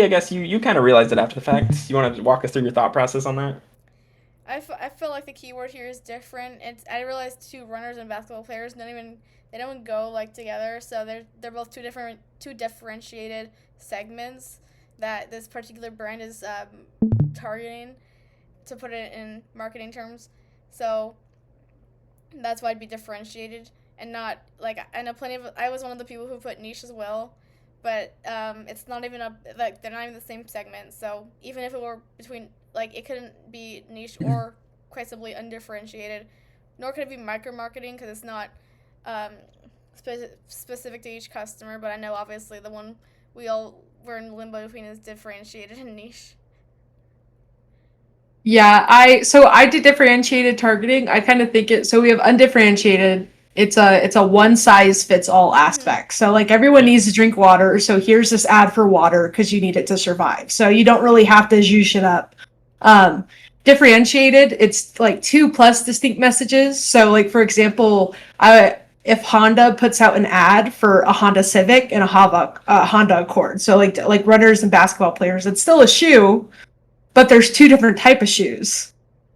I guess you kind of realized it after the fact. You want to walk us through your thought process on that? I feel like the keyword here is different. I realized two runners and basketball players they don't go like together. So they're both two differentiated segments that this particular brand is targeting, to put it in marketing terms. So that's why it'd be differentiated and not like, I know I was one of the people who put niche as well, but it's not even they're not even the same segment. So even if it were between, like, it couldn't be niche or quite simply undifferentiated, nor could it be micro marketing because it's not specific to each customer. But I know obviously the one we all were in limbo between is differentiated and niche. Yeah, I did differentiated targeting. I kind of think so we have undifferentiated. It's a one size fits all aspect. So like everyone needs to drink water, so here's this ad for water because you need it to survive. So you don't really have to juice it up. Differentiated, it's like 2+ distinct messages. So like for example, if Honda puts out an ad for a Honda Civic and a Honda Accord, so like runners and basketball players, it's still a shoe, but there's two different type of shoes.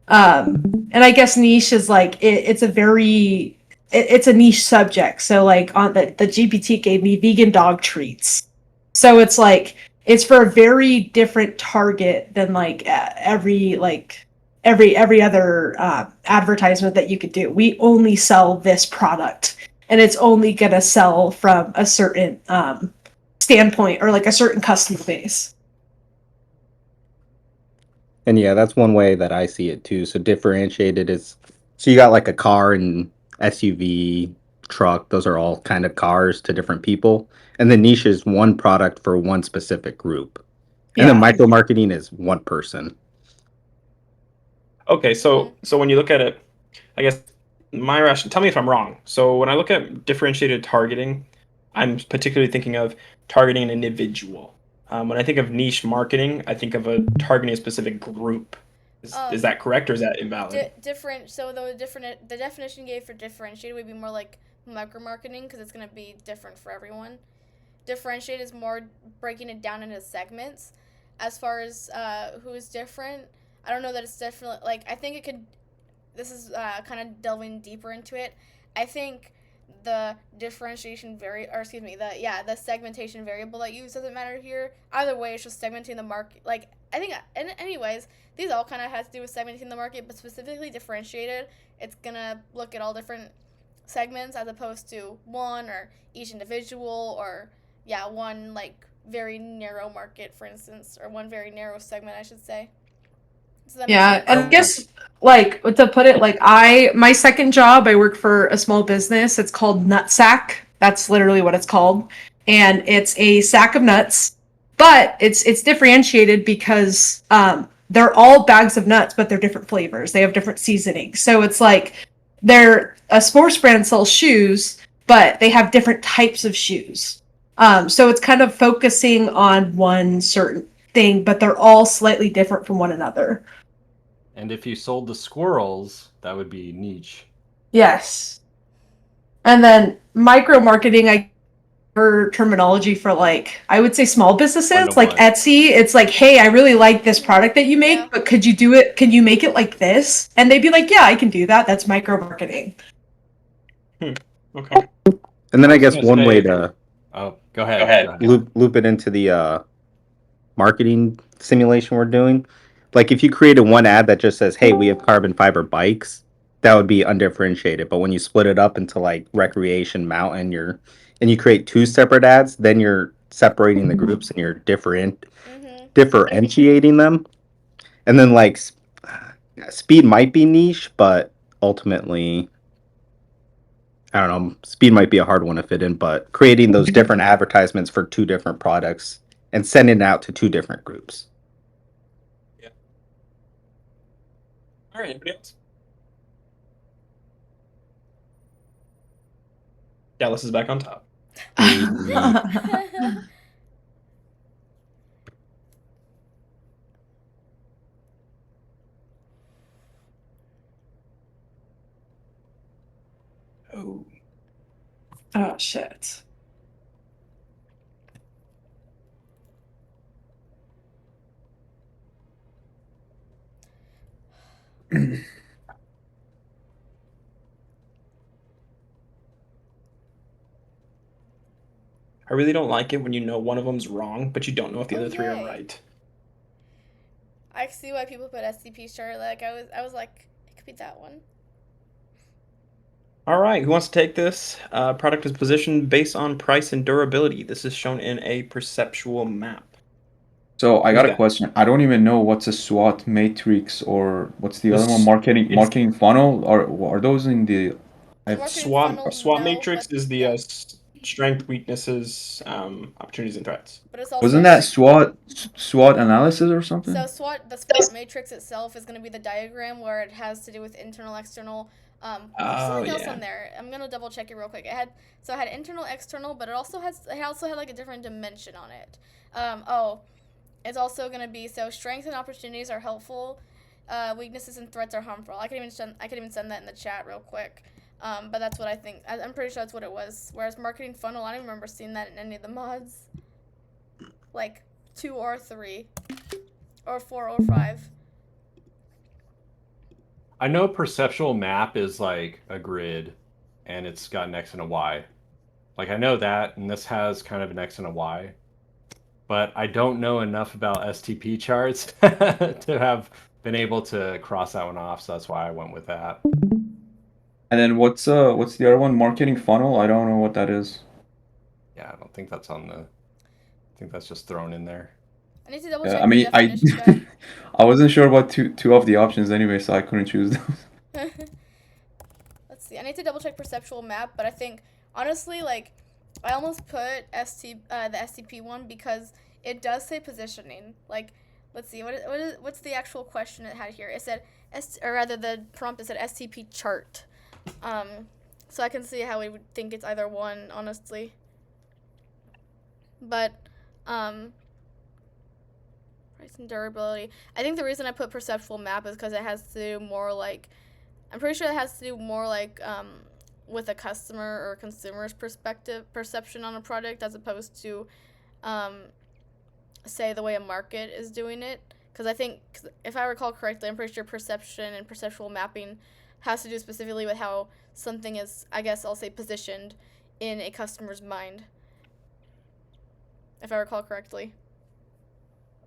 And I guess niche is like it's a niche subject. So like on the GPT gave me vegan dog treats. So it's like it's for a very different target than like every other advertisement that you could do. We only sell this product, and it's only gonna sell from a certain standpoint or like a certain customer base. And yeah, that's one way that I see it too. So differentiated is, so you got like a car and SUV, truck, those are all kind of cars to different people. And the niche is one product for one specific group. And then Yeah. micro marketing is one person. Okay, so when you look at it, I guess my rationale, tell me if I'm wrong. So when I look at differentiated targeting, I'm particularly thinking of targeting an individual. When I think of niche marketing, I think of targeting a specific group. Is that correct or is that invalid? Different. So the definition you gave for differentiated would be more like micro marketing because it's gonna be different for everyone. Differentiated is more breaking it down into segments. as far as who is different, I don't know that it's different. Like, I think it could. This is kind of delving deeper into it. I think the differentiation the segmentation variable that you use doesn't matter here. Either way, it's just segmenting the market. Like, I think, and anyways, these all kind of has to do with segmenting the market, but specifically differentiated, it's gonna look at all different segments as opposed to one or each individual or one like very narrow market, for instance, or one very narrow segment, I should say. Does that make Yeah, sense? and I guess like to put it like my second job, I work for a small business. It's called Nutsack. That's literally what it's called. And it's a sack of nuts, but it's differentiated because they're all bags of nuts, but they're different flavors. They have different seasonings. So it's like they're a sports brand sells shoes, but they have different types of shoes. So it's kind of focusing on one certain thing, but they're all slightly different from one another. And if you sold the squirrels, that would be niche. Yes. And then micro marketing, I heard terminology for like, I would say small businesses like Etsy. It's like, hey, I really like this product that you make, but could you do it? Can you make it like this? And they'd be like, yeah, I can do that. That's micro marketing. Okay. And then I guess one way to go ahead. loop it into the marketing simulation we're doing. Like if you created one ad that just says, hey, we have carbon fiber bikes, that would be undifferentiated. But when you split it up into like recreation, mountain, and you create two separate ads, then you're separating the groups and you're differentiating them. And then like speed might be niche, but ultimately, I don't know, speed might be a hard one to fit in, but creating those different advertisements for two different products and sending it out to two different groups. Yeah. All right, anybody else? Dallas is back on top. Oh, shit. I really don't like it when you know one of them's wrong, but you don't know if the other three are right. I see why people put SCP chart. Like I was like, it could be that one. All right, who wants to take this? Product is positioned based on price and durability. This is shown in a perceptual map. So I got a question. I don't even know what's a SWOT matrix or what's the other one? Marketing funnel. Are those in the SWOT matrix is the strength, weaknesses, opportunities, and threats. But it's also wasn't that SWOT analysis or something? So the SWOT matrix itself is going to be the diagram where it has to do with internal, external. There's something else on there. I'm gonna double check it real quick. It had internal, external, but it also had like a different dimension on it. It's also gonna be strengths and opportunities are helpful. Weaknesses and threats are harmful. I can even send that in the chat real quick. But that's what I think. I'm pretty sure that's what it was. Whereas marketing funnel, I don't remember seeing that in any of the mods. Like 2 or 3, or 4 or 5. I know perceptual map is like a grid, and it's got an X and a Y. Like I know that, and this has kind of an X and a Y. But I don't know enough about STP charts to have been able to cross that one off, so that's why I went with that. And then what's the other one? Marketing funnel? I don't know what that is. Yeah, I don't think that's on the. I think that's just thrown in there. I need to double check. I mean, I wasn't sure about two of the options anyway, so I couldn't choose those. Let's see. I need to double check perceptual map, but I think honestly, like, I almost put the STP one because it does say positioning. Like, let's see, what's the actual question it had here? It said the prompt said STP chart. So I can see how we would think it's either one, honestly. But price and durability. I think the reason I put perceptual map is because it has to do more like, I'm pretty sure it has to do more like with a customer or consumer's perception on a product, as opposed to say the way a market is doing it, because I think, if I recall correctly, I'm pretty sure perception and perceptual mapping has to do specifically with how something is, I guess I'll say, positioned in a customer's mind, if I recall correctly.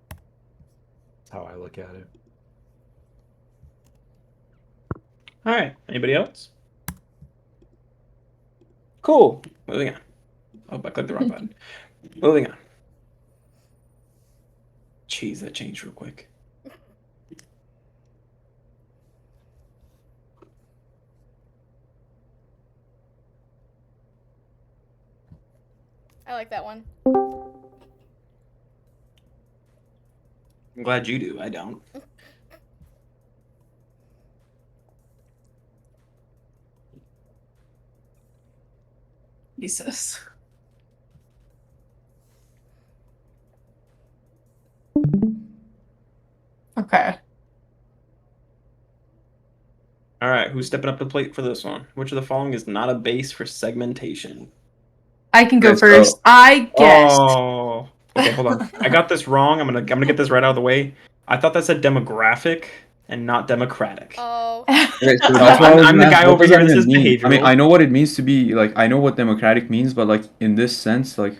That's how I look at it. All right. Anybody else? Cool. Moving on. Oh, I clicked the wrong button. Moving on. Jeez, that changed real quick. I like that one. I'm glad you do. I don't. Jesus. Okay. All right. Who's stepping up to the plate for this one? Which of the following is not a base for segmentation? I can go Let's first. go. I guess. Oh. Okay, hold on. I got this wrong. I'm gonna get this right out of the way. I thought that said demographic and not democratic. Oh. Okay, so I'm- that's what I was I'm gonna the ask. guy What over does here that that even says mean? I mean, behavioral. I know what it means to be like. I know what democratic means, but like in this sense, like,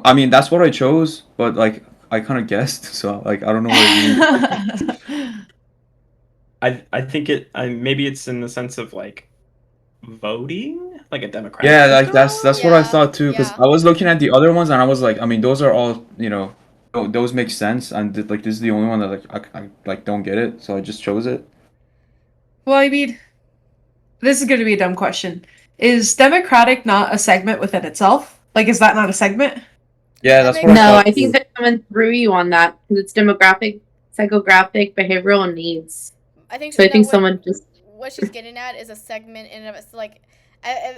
I mean, that's what I chose, but like, I kind of guessed, so like, I don't know what it means. I think maybe it's in the sense of like voting, like a democratic Yeah, like system. that's what I Yeah, thought too, because yeah. I was looking at the other ones and I was like, I mean, those are all, those make sense, and like this is the only one that like I like don't get it, so I just chose it. Well, I mean, this is going to be a dumb question. Is democratic not a segment within itself? Like, is that not a segment? Yeah, That that's makes what I No, thought I think too. that someone threw you on that because it's demographic, psychographic, behavioral, and needs. I think So I no. think someone just What she's getting at is a segment in and of it's like.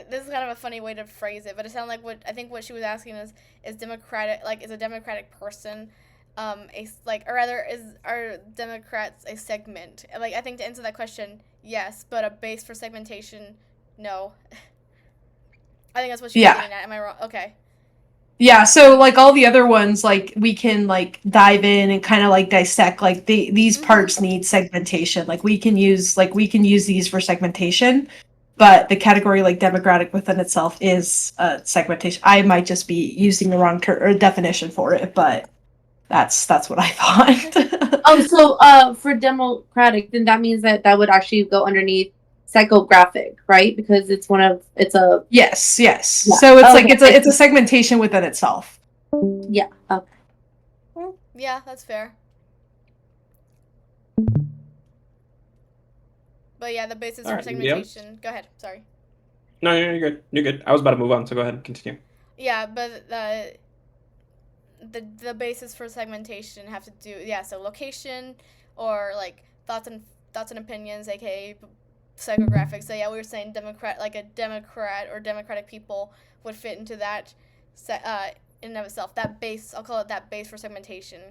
This is kind of a funny way to phrase it, but it sounds like what she was asking is democratic, like, is a democratic person, or rather, are Democrats a segment? Like, I think to answer that question, yes, but a base for segmentation, no. I think that's what she was Yeah. getting at. Am I wrong? Okay. Yeah, so like all the other ones, like we can like dive in and kind of like dissect like these parts need segmentation. Like we can use these for segmentation, but the category like democratic within itself is segmentation. I might just be using the wrong or definition for it, but that's what I thought. Oh, so for democratic, then that means that would actually go underneath psychographic, right? Because it's a yes. Yeah. So it's like Okay. it's a segmentation within itself. yeah. Okay. Yeah, that's fair. But yeah, the basis All for right, anybody else? segmentation. Go ahead. Sorry. No, you're good. You're good. I was about to move on, so go ahead and continue. Yeah, but the basis for segmentation have to do so location or like thoughts and opinions, aka psychographics. So yeah, we were saying Democrat, like a Democrat or Democratic people would fit into that in and of itself. That base, I'll call it that base for segmentation.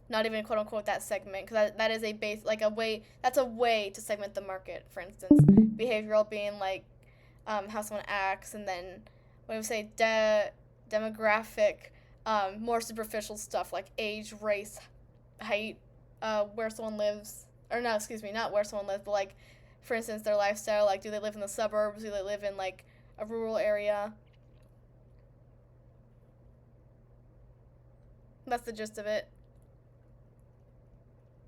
Not even quote unquote that segment, because that is a base, like a way. That's a way to segment the market. For instance, behavioral being like how someone acts, and then what do we say, demographic, more superficial stuff like age, race, height, where someone lives, or no, excuse me, not where someone lives, but like, for instance, their lifestyle. Like, do they live in the suburbs? Do they live in like a rural area? That's the gist of it.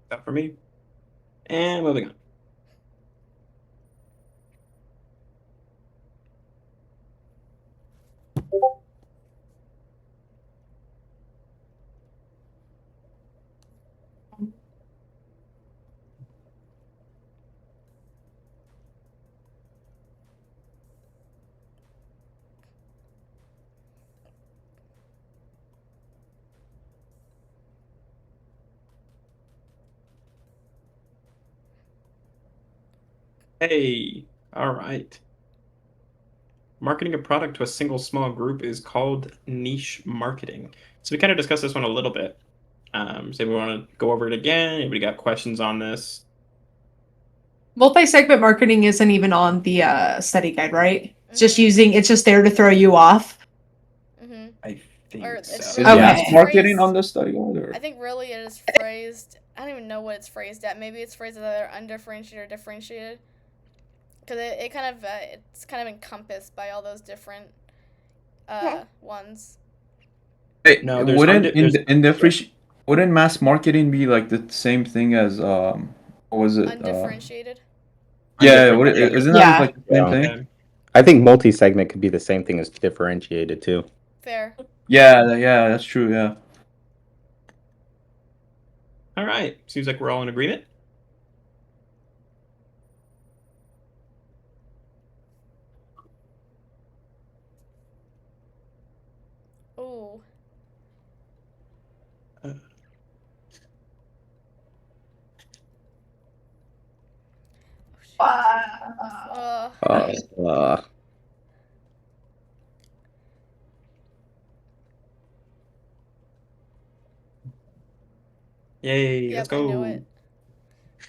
That for me. And moving on. Hey, all right. Marketing a product to a single small group is called niche marketing. So we kind of discussed this one a little bit. So we want to go over it again. Anybody got questions on this? Multi-segment marketing isn't even on the study guide, right? It's just there to throw you off. Mm-hmm. I think Or it's so. Is Okay. mass it's marketing phrased- on the study guide? Or? I think really it is phrased. I don't even know what it's phrased at. Maybe it's phrased as either undifferentiated or differentiated. Because it's kind of encompassed by all those different ones. Hey, No, there's wouldn't mass marketing be like the same thing as what was it? Undifferentiated. Yeah, Undifferentiated. isn't Yeah. that like the same Yeah. thing? Okay. I think multi-segment could be the same thing as differentiated too. Fair. Yeah, that's true. Yeah. All right. Seems like we're all in agreement. Ooh. Uh. Uh, Yay, Yep, let's I go. knew it.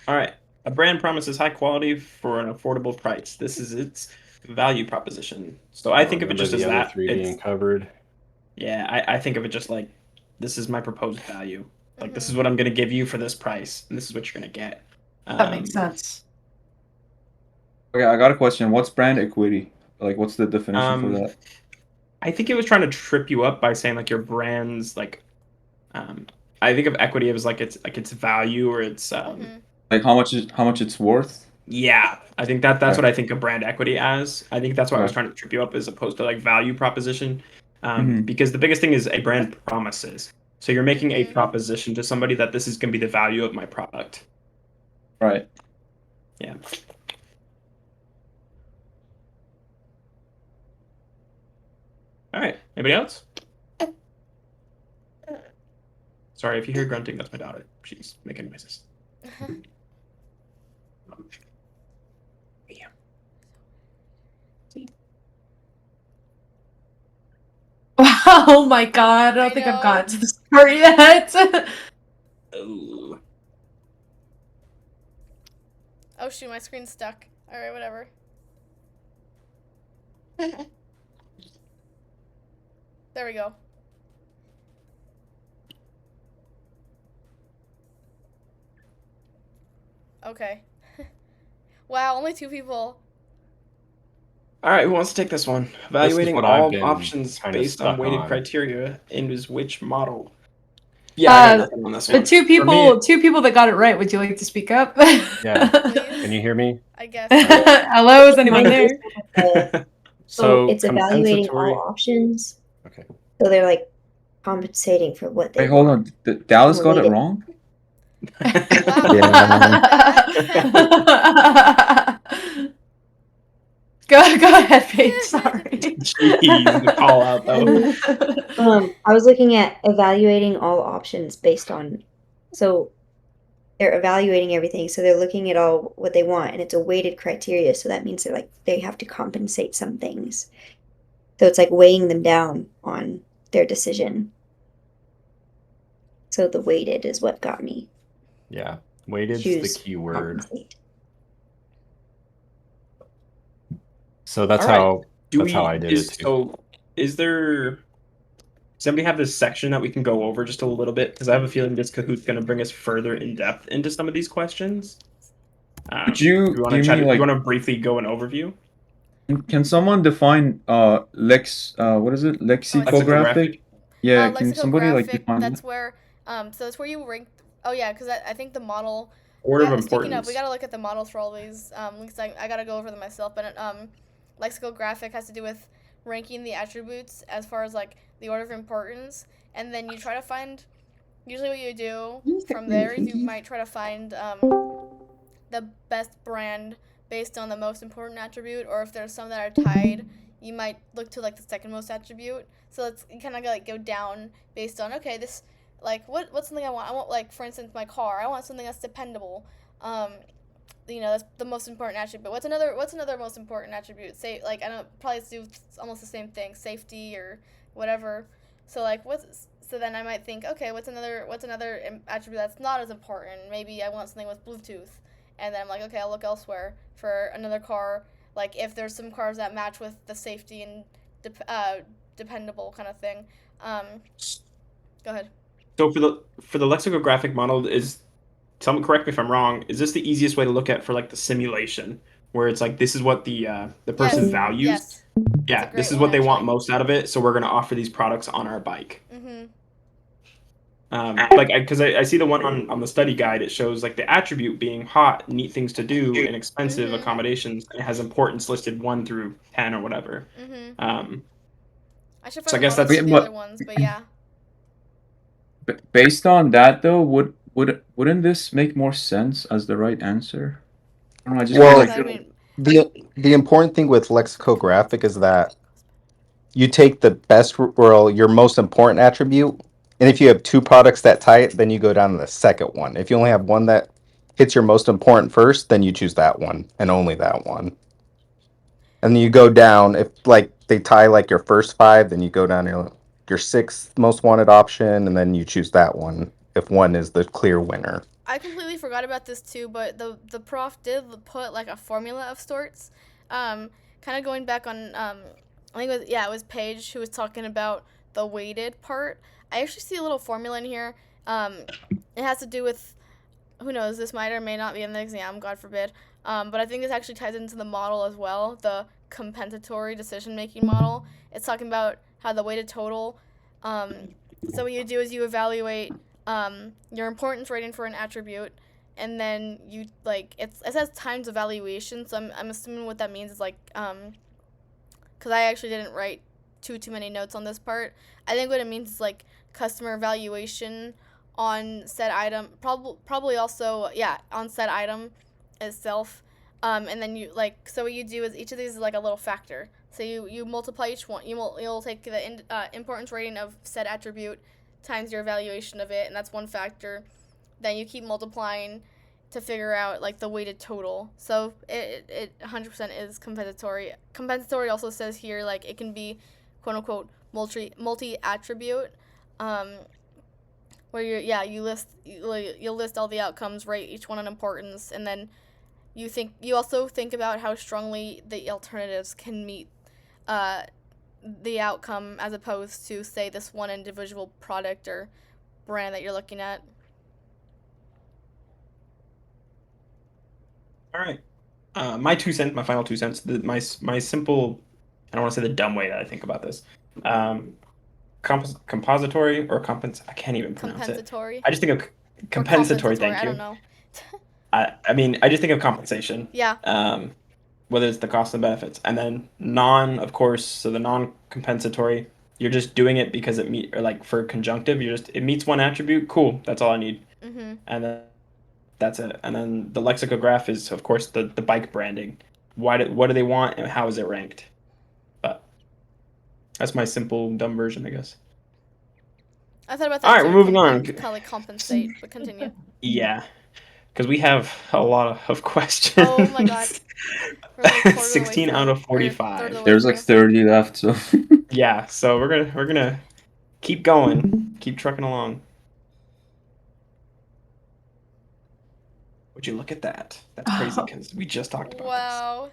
All right. A brand promises high quality for an affordable price. This is its value proposition. So I think of it Remember just the as other that. three being covered. Yeah, I think of it just like this is my proposed value. Like this is Mhm. what I'm gonna give you for this price, and this is what you're gonna get. That makes sense. Okay, I got a question. What's brand equity? Like, what's the definition for that? I think it was trying to trip you up by saying like your brand's like I think of equity as like its value or its Mhm. Like how much it's worth? yeah. I think that's Okay. what I think of brand equity as. I think that's why I was Okay. trying to trip you up as opposed to like value proposition. Mhm. Because the biggest thing is a brand promises. So you're making a Mhm. proposition to somebody that this is gonna be the value of my product. Right. Yeah. All right. Anybody else? Sorry if you hear grunting. That's my daughter. She's making noises. Yeah. Oh my god, I don't I think I've know. gotten to this part yet. Oh. Oh shoot, my screen's stuck. Alright, whatever. There we go. Okay. Wow, only 2 people. All right. Who wants to take this one? This is Evaluating what I've all been options kind of based on stuck weighted on. criteria and which model. Yeah, I got nothing on this one. The two For me, people that got it right, would you like to speak up? Yeah. Please. Can you hear me? I guess. Hello, is anyone Mine there? is, So it's evaluating compensatory. all options. Okay. So they're like compensating for what they Wait, hold want. on. Dallas got it Weighted. wrong? Wow. Yeah. Go ahead, Paige. Sorry. jeez, the call out though. I was looking at evaluating all options based on, so they're evaluating everything. So they're looking at all what they want, and it's a weighted criteria. So that means they have to compensate some things. So it's like weighing them down on their decision. So the weighted is what got me. Yeah. Weighted's Choose the key word. compensate. So that's All right. how that's how I did it too. So, is there? Does somebody have this section that we can go over just a little bit? Because I have a feeling this Kahoot's going to bring us further in depth into some of these questions. Could you want to give chat? me You like want to briefly go an overview? can someone define what is it? Lexicographic? Yeah, can somebody like lexicographic, define that's that? where so that's where you rank. Oh yeah, because I think the model. Order of Speaking of, importance. we gotta look at the models for all these. Because I gotta go over them myself. But lexicographic has to do with ranking the attributes as far as like the order of importance, and then you try to find. Usually, what you do from there is you might try to find the best brand based on the most important attribute, or if there's some that are tied, you might look to like the second most attribute. So it's kind of like go down based on okay, this like what's something I want. I want like for instance my car. I want something that's dependable. That's the most important attribute. What's another most important attribute? Say like I don't probably do almost the same thing, safety or whatever. So like so then I might think okay, what's another attribute that's not as important? Maybe I want something with Bluetooth. And then I'm like, okay, I'll look elsewhere for another car. Like if there's some cars that match with the safety and dependable kind of thing. Go ahead. So for the lexicographic model, someone correct me if I'm wrong, is this the easiest way to look at for like the simulation, where it's like this is what the person Yes. values? Yes. Yeah, That's a this great is one, what they want actually. most out of it, so we're going to offer these products on our bike. Mm-hmm. Like, because I see the one on the study guide, it shows like the attribute being hot, neat things to do, and expensive Mhm. accommodations, and it has importance listed 1 through 10 or whatever. Mhm. I should So I find the guess models that's for the other ones, but yeah. Based on that, though, wouldn't this make more sense as the right answer? I don't know. I just feel Well, Because I like mean, the important thing with lexicographic is that you take the best, well, your most important attribute, and if you have two products that tie it, then you go down to the second one. If you only have one that hits your most important first, then you choose that one and only that one. And then you go down, if like they tie like your first 5, then you go down to your 6th most wanted option, and then you choose that one if one is the clear winner. I completely forgot about this too, but the prof did put like a formula of sorts. Kind of going back on I think it was Paige who was talking about the weighted part. I actually see a little formula in here. It has to do with, who knows, this might or may not be in the exam, God forbid. But I think this actually ties into the model as well, the compensatory decision-making model. It's talking about how the weighted total, so what you do is you evaluate your importance rating for an attribute, and then you, like, it says times evaluation, so I'm assuming what that means is, like, because I actually didn't write too many notes on this part. I think what it means is, like, customer evaluation on said item, probably also, yeah, on said item itself. And then you, like, so what you do is each of these is like a little factor. So you multiply each one. You'll take the importance rating of said attribute times your evaluation of it, and that's one factor. Then you keep multiplying to figure out like the weighted total. So it 100% is compensatory. Compensatory also says here like it can be quote unquote multi attribute. Where you'll list all the outcomes, rate each one in importance, and then you also think about how strongly the alternatives can meet the outcome as opposed to, say, this one individual product or brand that you're looking at. All right. My final 2 cents. My simple, I don't want to say the dumb way that I think about this. Compository or I can't even pronounce Compensatory. it. I just think of compensatory. Thank I you. don't know. I mean, I just think of compensation. Yeah. Whether it's the cost and benefits, and then of course. So the non-compensatory, you're just doing it because or like for conjunctive, it meets one attribute. Cool, that's all I need. Mm-hmm. And then that's it. And then the lexicograph is, of course, the bike branding. What do they want, and how is it ranked? But that's my simple, dumb version, I guess. I thought about that All right, too. we're moving on. Like compensate, but continue. Yeah, because we have a lot of questions. Oh my god. We're like quarter of the way 16 through, out of or 45. third of the way there's like through. 30 left, so Yeah, so we're gonna keep going, keep trucking along. Would you look at that? That's crazy because we just talked about this. Wow.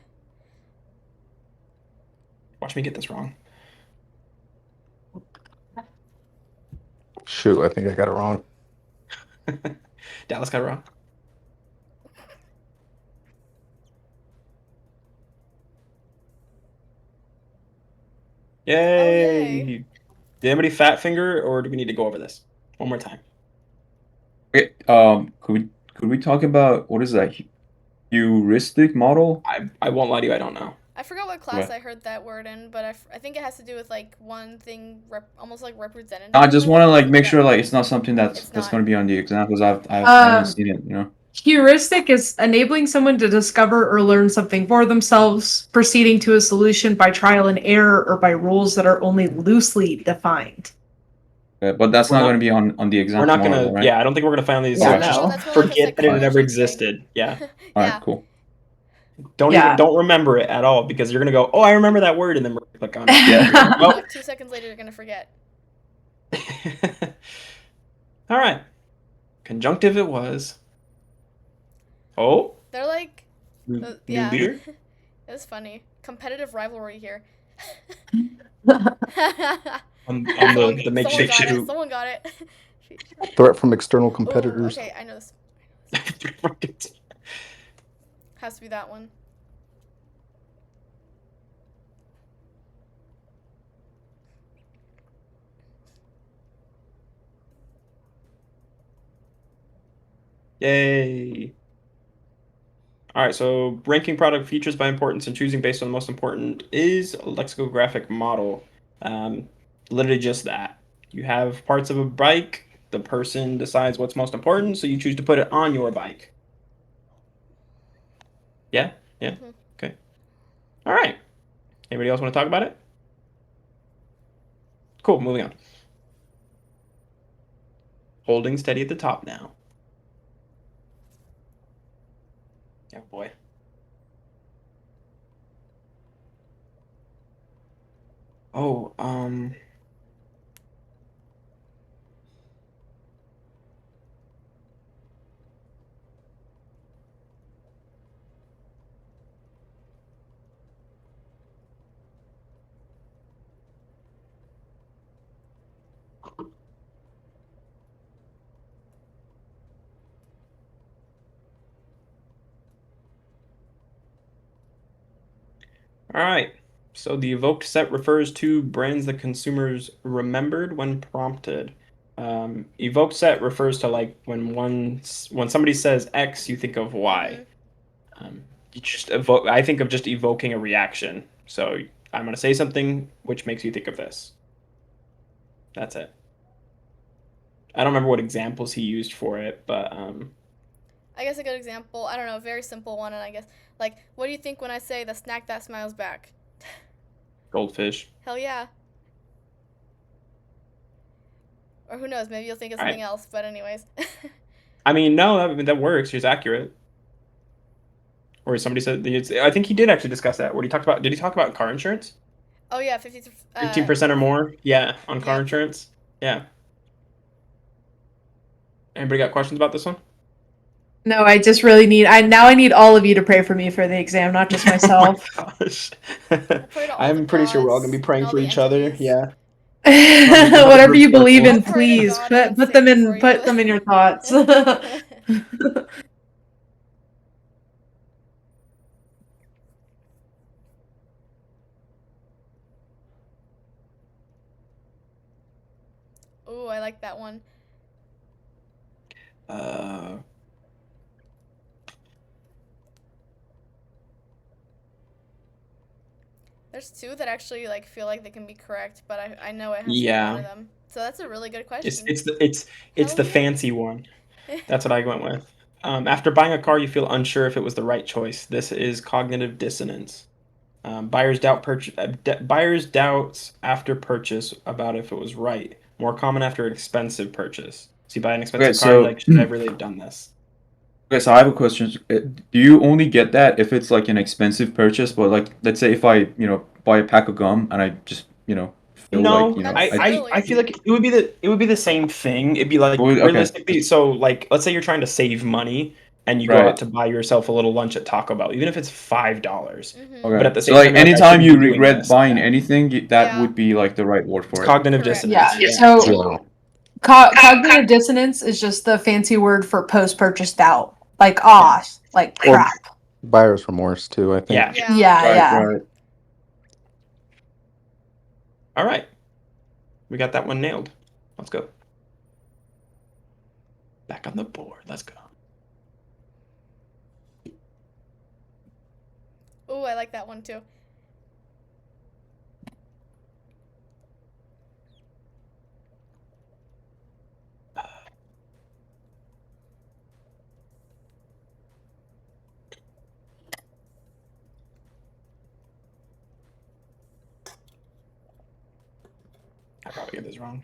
Watch me get this wrong. Shoot, I think I got it wrong. Dallas got it wrong. Yay! yay. Did anybody fat finger, or do we need to go over this one more time? okay, could we talk about what is that heuristic model? I won't lie to you, I don't know. I forgot what class What? I heard that word in, but I think it has to do with like one thing, almost like representative. I just want to like make Yeah. sure like it's not something It's that's not. going to be on the exam because I haven't seen it, you know. Heuristic is enabling someone to discover or learn something for themselves, proceeding to a solution by trial and error or by rules that are only loosely defined. But that's We're not not- going to be on the exam We're not tomorrow, gonna. right? Yeah, I don't think we're gonna find these. Yeah, just no. That's more like a forget that it ever psychology thing. existed. Yeah. All Yeah. right, cool. Don't remember it at all because you're gonna go, oh, I remember that word, and then we're gonna click on it. Yeah. Nope. Like 2 seconds later, you're gonna forget. All right. Conjunctive it was. Oh. They're like, New yeah. beer. It's funny. Competitive rivalry here. On Someone, the someone makeshift got it. shoot. Someone got it. Threat from external Ooh, competitors. okay, I know this. Has to be that one. Yay. All right, so ranking product features by importance and choosing based on the most important is a lexicographic model. Um, Literally just that. You have parts of a bike, the person decides what's most important, so you choose to put it on your bike. Yeah? Yeah? Mhm. Okay. All right. Anybody else want to talk about it? Cool, moving on. Holding steady at the top now. Yeah, boy. Oh, all right. So the evoked set refers to brands that consumers remembered when prompted. Evoked set refers to like when somebody says X, you think of Y. You just evoke. I think of just evoking a reaction. So I'm gonna say something which makes you think of this. That's it. I don't remember what examples he used for it, but I guess a good example, I don't know, a very simple one, and I guess, like, what do you think when I say the snack that smiles back? goldfish. Hell yeah. Or who knows, maybe you'll think of All something right. else, but anyways. I mean, no, that works. He's accurate. Or somebody said, I think he did actually discuss that. What he talked about? Did he talk about car insurance? Oh yeah, 50, 15% or more? Yeah, on car Yep. insurance. Yeah. Anybody got questions about this one? No, I just really need. I need all of you to pray for me for the exam, not just myself. Oh my gosh. pray to all the I'm pretty sure we're all gonna be gods praying and all for the each other. entities. Yeah. Whatever you believe I'll in, pray to please God and put them Satan for in you. put them in your thoughts. Ooh, I like that one. Uh, There's two that actually like feel like they can be correct, but I know it has to be one yeah. of them. So that's a really good It's question. it's the it's Hell the yeah. fancy one. That's what I went with. After buying a car, you feel unsure if it was the right choice. This is cognitive dissonance. Buyers doubts after purchase about if it was right. More common after an expensive purchase. So you buy an expensive car, you're like, should I really have done this? Okay, so I have a question. Do you only get that if it's like an expensive purchase? But like, let's say if I, buy a pack of gum and I just, feel like, No, Not I, necessarily. I feel like it would be the same thing. It'd be like Okay, realistically, so like let's say you're trying to save money and you go out right. to buy yourself a little lunch at Taco Bell, even if it's $5. Mm-hmm. But Okay. at the So same time, like you're like, I anytime shouldn't you be doing regret this. buying Yeah. anything, that Yeah. would be like the right word It's for it. cognitive Correct. dissonance. Yeah. Yeah. So cognitive dissonance is just the fancy word for post-purchase doubt. Like, Yeah. like Or crap. buyer's remorse too, I think. Yeah. Yeah. Yeah, Right, yeah. right. All right. We got that one nailed. Let's go. Back on the board. Let's go. Ooh, I like that one too. I probably get this wrong.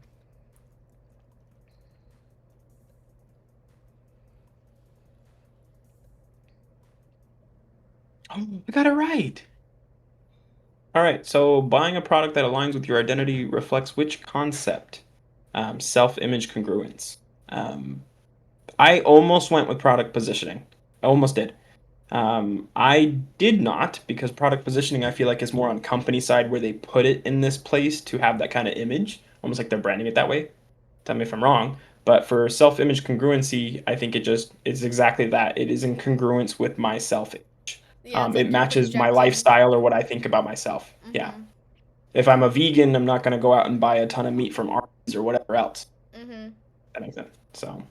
Oh, we got it right. All right. So buying a product that aligns with your identity reflects which concept? Self-image congruence. I almost went with product positioning. I almost did. I did not, because product positioning I feel like is more on company side where they put it in this place to have that kind of image, almost like they're branding it that way. Tell me if I'm wrong. But for self-image congruency, I think it's exactly that. It is in congruence with my self-image. Yeah, it's It like you're matches my projecting. lifestyle or what I think about myself. Yeah. If I'm a vegan, I'm not going to go out and buy a ton of meat from Arby's or whatever else. That makes sense. So,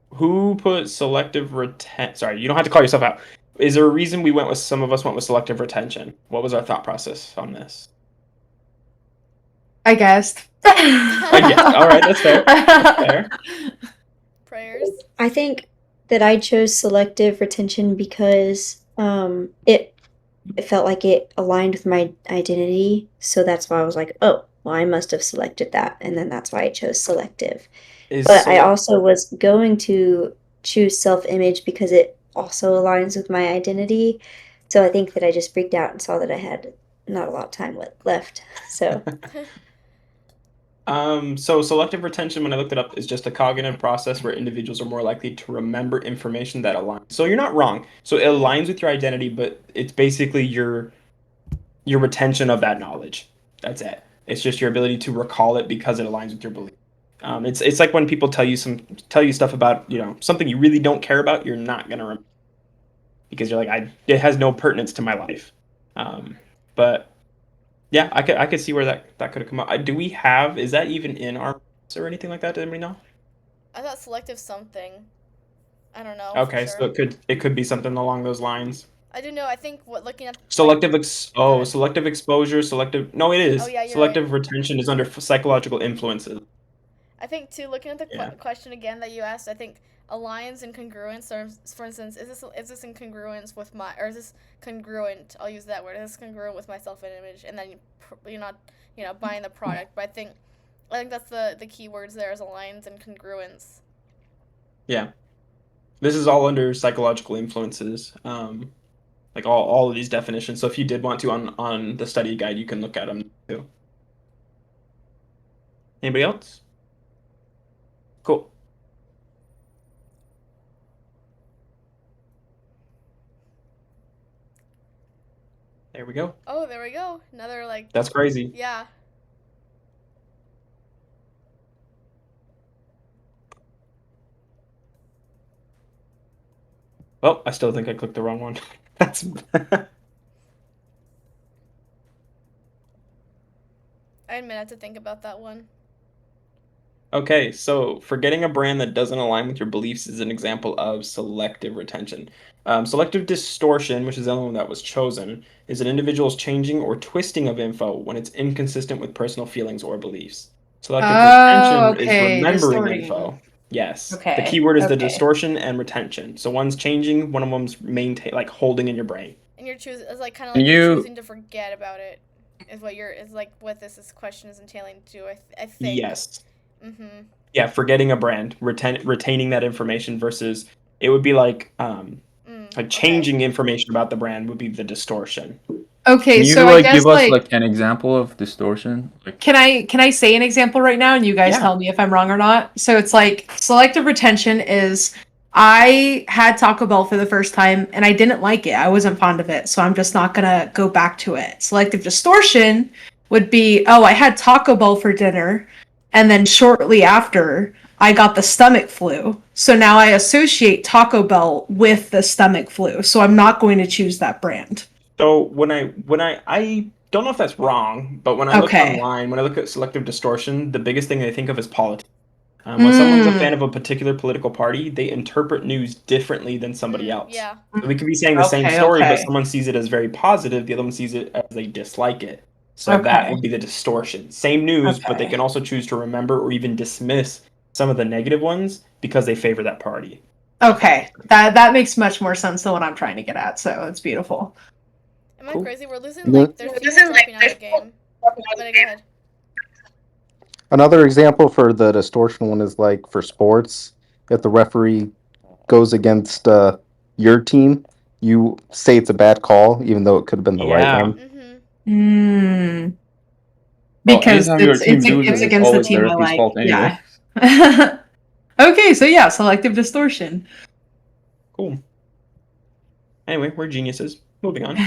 who put selective retention? Sorry, you don't have to call yourself out. Is there a reason some of us went with selective retention? What was our thought process on this? I guessed. I guess. All right, that's fair. That's fair. Prayers. I think that I chose selective retention because it felt like it aligned with my identity. So that's why I was like, oh, well, I must have selected that. And then that's why I chose selective. But I also was going to choose self-image because it also aligns with my identity. So I think that I just freaked out and saw that I had not a lot of time left. So So selective retention, when I looked it up, is just a cognitive process where individuals are more likely to remember information that aligns. So you're not wrong. So it aligns with your identity, but it's basically your retention of that knowledge. That's it. It's just your ability to recall it because it aligns with your belief. It's like when people tell you stuff about something you really don't care about, you're not gonna remember because you're like it has no pertinence to my life. But yeah, I could see where that could have come up. Is that even in our or anything like that? Does anybody know? I thought selective something. I don't know. Okay, for so sure. it could be something along those lines. I do know. I think looking at Selective ahead. selective exposure, selective. No, it is. Oh yeah, you're Selective right. retention is under psychological influences. I think too. Looking at the Yeah. question again that you asked, I think alliance and congruence. Or for instance, is this in congruence with my, or is this congruent? I'll use that word. Is this congruent with my self-image? And then you're not buying the product. But I think that's the key words there is alliance and congruence. Yeah. This is all under psychological influences. Like all of these definitions. So if you did want to on the study guide, you can look at them too. Anybody else? Cool. There we go. Oh, there we go. Another That's crazy. Yeah. Well, I still think I clicked the wrong one. That's I had a minute to think about that one. Okay, so forgetting a brand that doesn't align with your beliefs is an example of selective retention. Selective distortion, which is the only one that was chosen, is an individual's changing or twisting of info when it's inconsistent with personal feelings or beliefs. Selective retention is remembering distorting. info. Yes. Okay. The key word is the Okay. distortion and retention. So one's changing, one of them's holding in your brain. And you're choosing, it's kind of like you're choosing to forget about it. Is what this question is entailing to do. I think. Yes. Yeah, forgetting a brand, retaining that information versus it would be like changing information about the brand would be the distortion. Okay, Can you so I guess give us like an example of distortion? can I say an example right now and you guys tell me if I'm wrong or not? So it's like selective retention is I had Taco Bell for the first time and I didn't like it. I wasn't fond of it, so I'm just not gonna go back to it. Selective distortion would be, oh, I had Taco Bell for dinner, and then shortly after I got the stomach flu. So now I associate Taco Bell with the stomach flu. So I'm not going to choose that brand. So when I don't know if that's wrong, but when I look online, when I look at selective distortion, the biggest thing I think of is politics. When someone's a fan of a particular political party, they interpret news differently than somebody else. Yeah. So we could be saying the same story, but someone sees it as very positive, the other one sees it as they dislike it. So that would be the distortion. Same news, but they can also choose to remember or even dismiss some of the negative ones because they favor that party. Okay, that makes much more sense than what I'm trying to get at. So it's beautiful. Am I crazy? We're losing there's people dropping out of the game. But go ahead. Another example for the distortion one is like for sports, if the referee goes against your team, you say it's a bad call, even though it could have been the right one. Because it's against the team I like. Anyway. Yeah. Okay, so yeah, selective distortion. Cool. Anyway, we're geniuses. Moving on.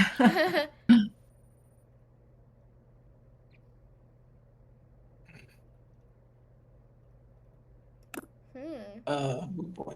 Oh boy.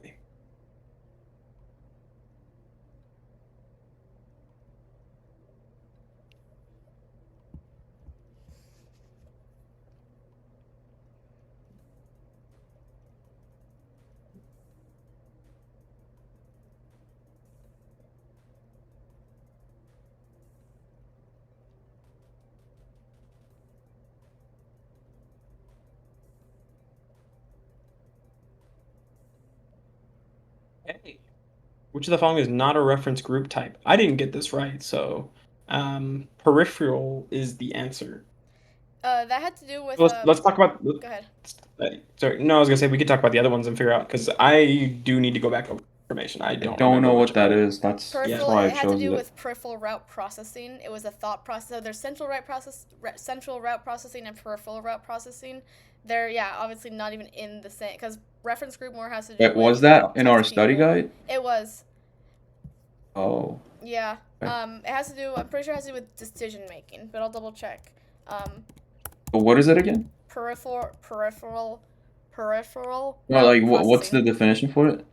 Hey. Which of the following is not a reference group type? I didn't get this right, so peripheral is the answer. That had to do with. Let's talk about. Go ahead. Sorry, no, I was gonna say we could talk about the other ones and figure out because I do need to go back over information. I I don't don't remember know much what that about it. is. That's Peripheral. why I It had to chose do it. with peripheral route processing. It was a thought process. So there's central route processing and peripheral route processing. They're obviously not even in the same because reference group more has to do Wait, with was that in our types of study people. guide? It was. Oh. Yeah. Okay. It has to do. I'm pretty sure it has to do with decision making, but I'll double check. But what is it again? Peripheral. No, like what's the processing. definition for it?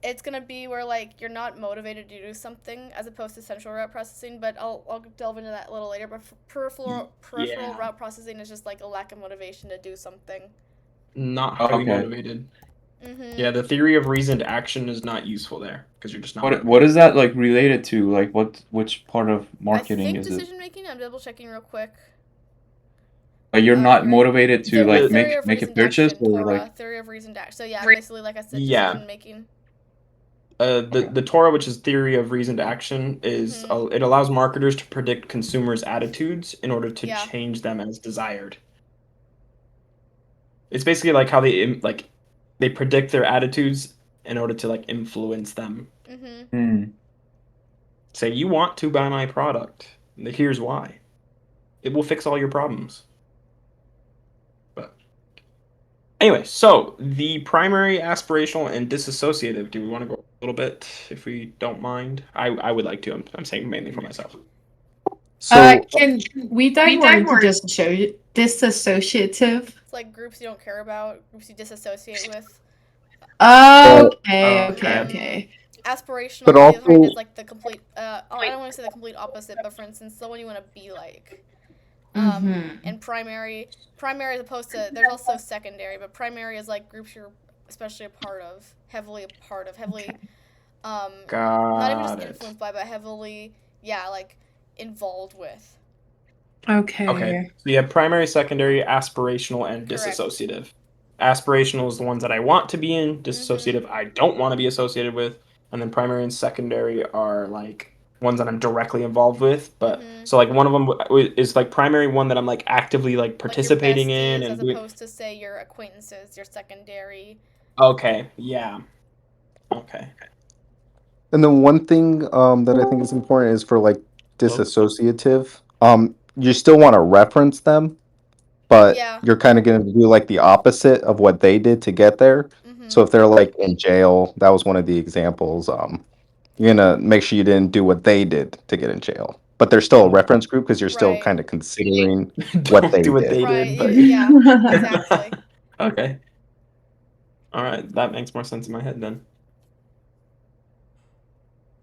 It's gonna be where like you're not motivated to do something as opposed to central route processing, but I'll delve into that a little later. But peripheral route processing is just like a lack of motivation to do something. Not highly Okay. motivated. Yeah, the theory of reasoned action is not useful there because you're just not. What is that like related to? Like which part of marketing I think is it? decision making. I'm double checking real quick. Like you're not motivated to like theory of make a reasoned purchase action, or Torah, like theory of reasoned action. So yeah, basically like I said, decision making. The Torah, which is theory of reasoned action, is it allows marketers to predict consumers' attitudes in order to change them as desired. It's basically like how they predict their attitudes in order to like influence them. Say you want to buy my product. Here's why. It will fix all your problems. But anyway, so the primary, aspirational, and disassociative. Do we want to go a little bit, if we don't mind? I would like to. I'm saying mainly for myself. So can we dive more into disassociative? It's like groups you don't care about, groups you disassociate with. Okay. Aspirational, But on the other hand, also- is like the complete. I don't want to say the complete opposite, but for instance, someone you want to be like. And primary as opposed to there's also secondary, but primary is like groups you're especially heavily not even just influenced by, but heavily like involved with. Okay. So you have primary, secondary, aspirational, and disassociative. Aspirational is the ones that I want to be in. Disassociative, I don't want to be associated with. And then primary and secondary are like ones that I'm directly involved with. But so like one of them is like primary one that I'm like actively like participating in and as doing. opposed to say your acquaintances, your secondary. Okay. Yeah. Okay. And then one thing that I think is important is for like disassociative. You still want to reference them, but you're kind of going to do like the opposite of what they did to get there. So if they're like in jail, that was one of the examples. You're gonna make sure you didn't do what they did to get in jail, but they're still a reference group because you're still kind of considering what they did. Yeah, exactly. Okay. All right, that makes more sense in my head then.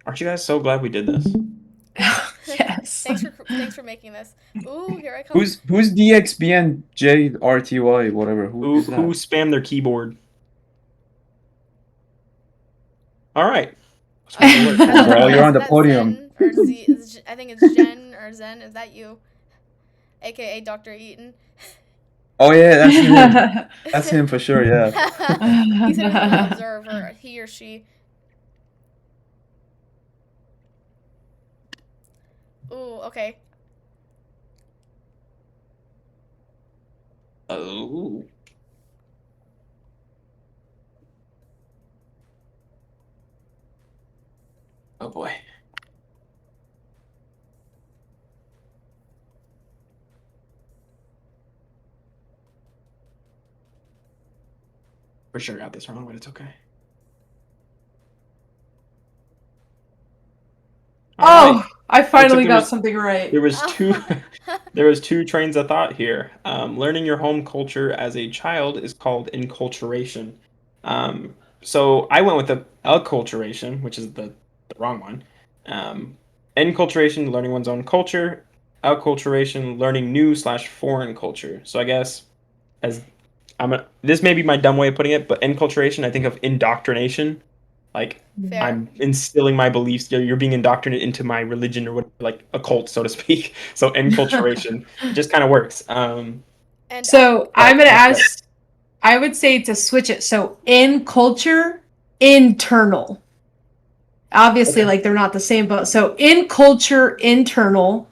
Aren't you guys so glad we did this? Yes. Thanks for making this. Ooh, here I come. Who's DXBNJRTY whatever? Who spammed their keyboard? All right. Well, you're on the podium. Or I think it's Jen or Zen. Is that you? AKA Dr. Eaton. Oh yeah, that's him. That's him for sure. Yeah. He said he's gonna observe, or he or she. Ooh, okay. Oh. Oh boy. For sure got this wrong, but it's okay. I finally there got was- something right. There was two. There was two trains of thought here. Learning your home culture as a child is called enculturation. So I went with the acculturation, which is the wrong one. Enculturation, learning one's own culture. Acculturation, learning new/foreign culture. So I guess as this may be my dumb way of putting it, but enculturation, I think of indoctrination. Like Fair. I'm instilling my beliefs. You're being indoctrinated into my religion or what, like a cult, so to speak. So enculturation just kind of works. And So I'm gonna that's ask. I would say to switch it. So in culture, internal. Obviously, Okay. like they're not the same, but so in culture, internal,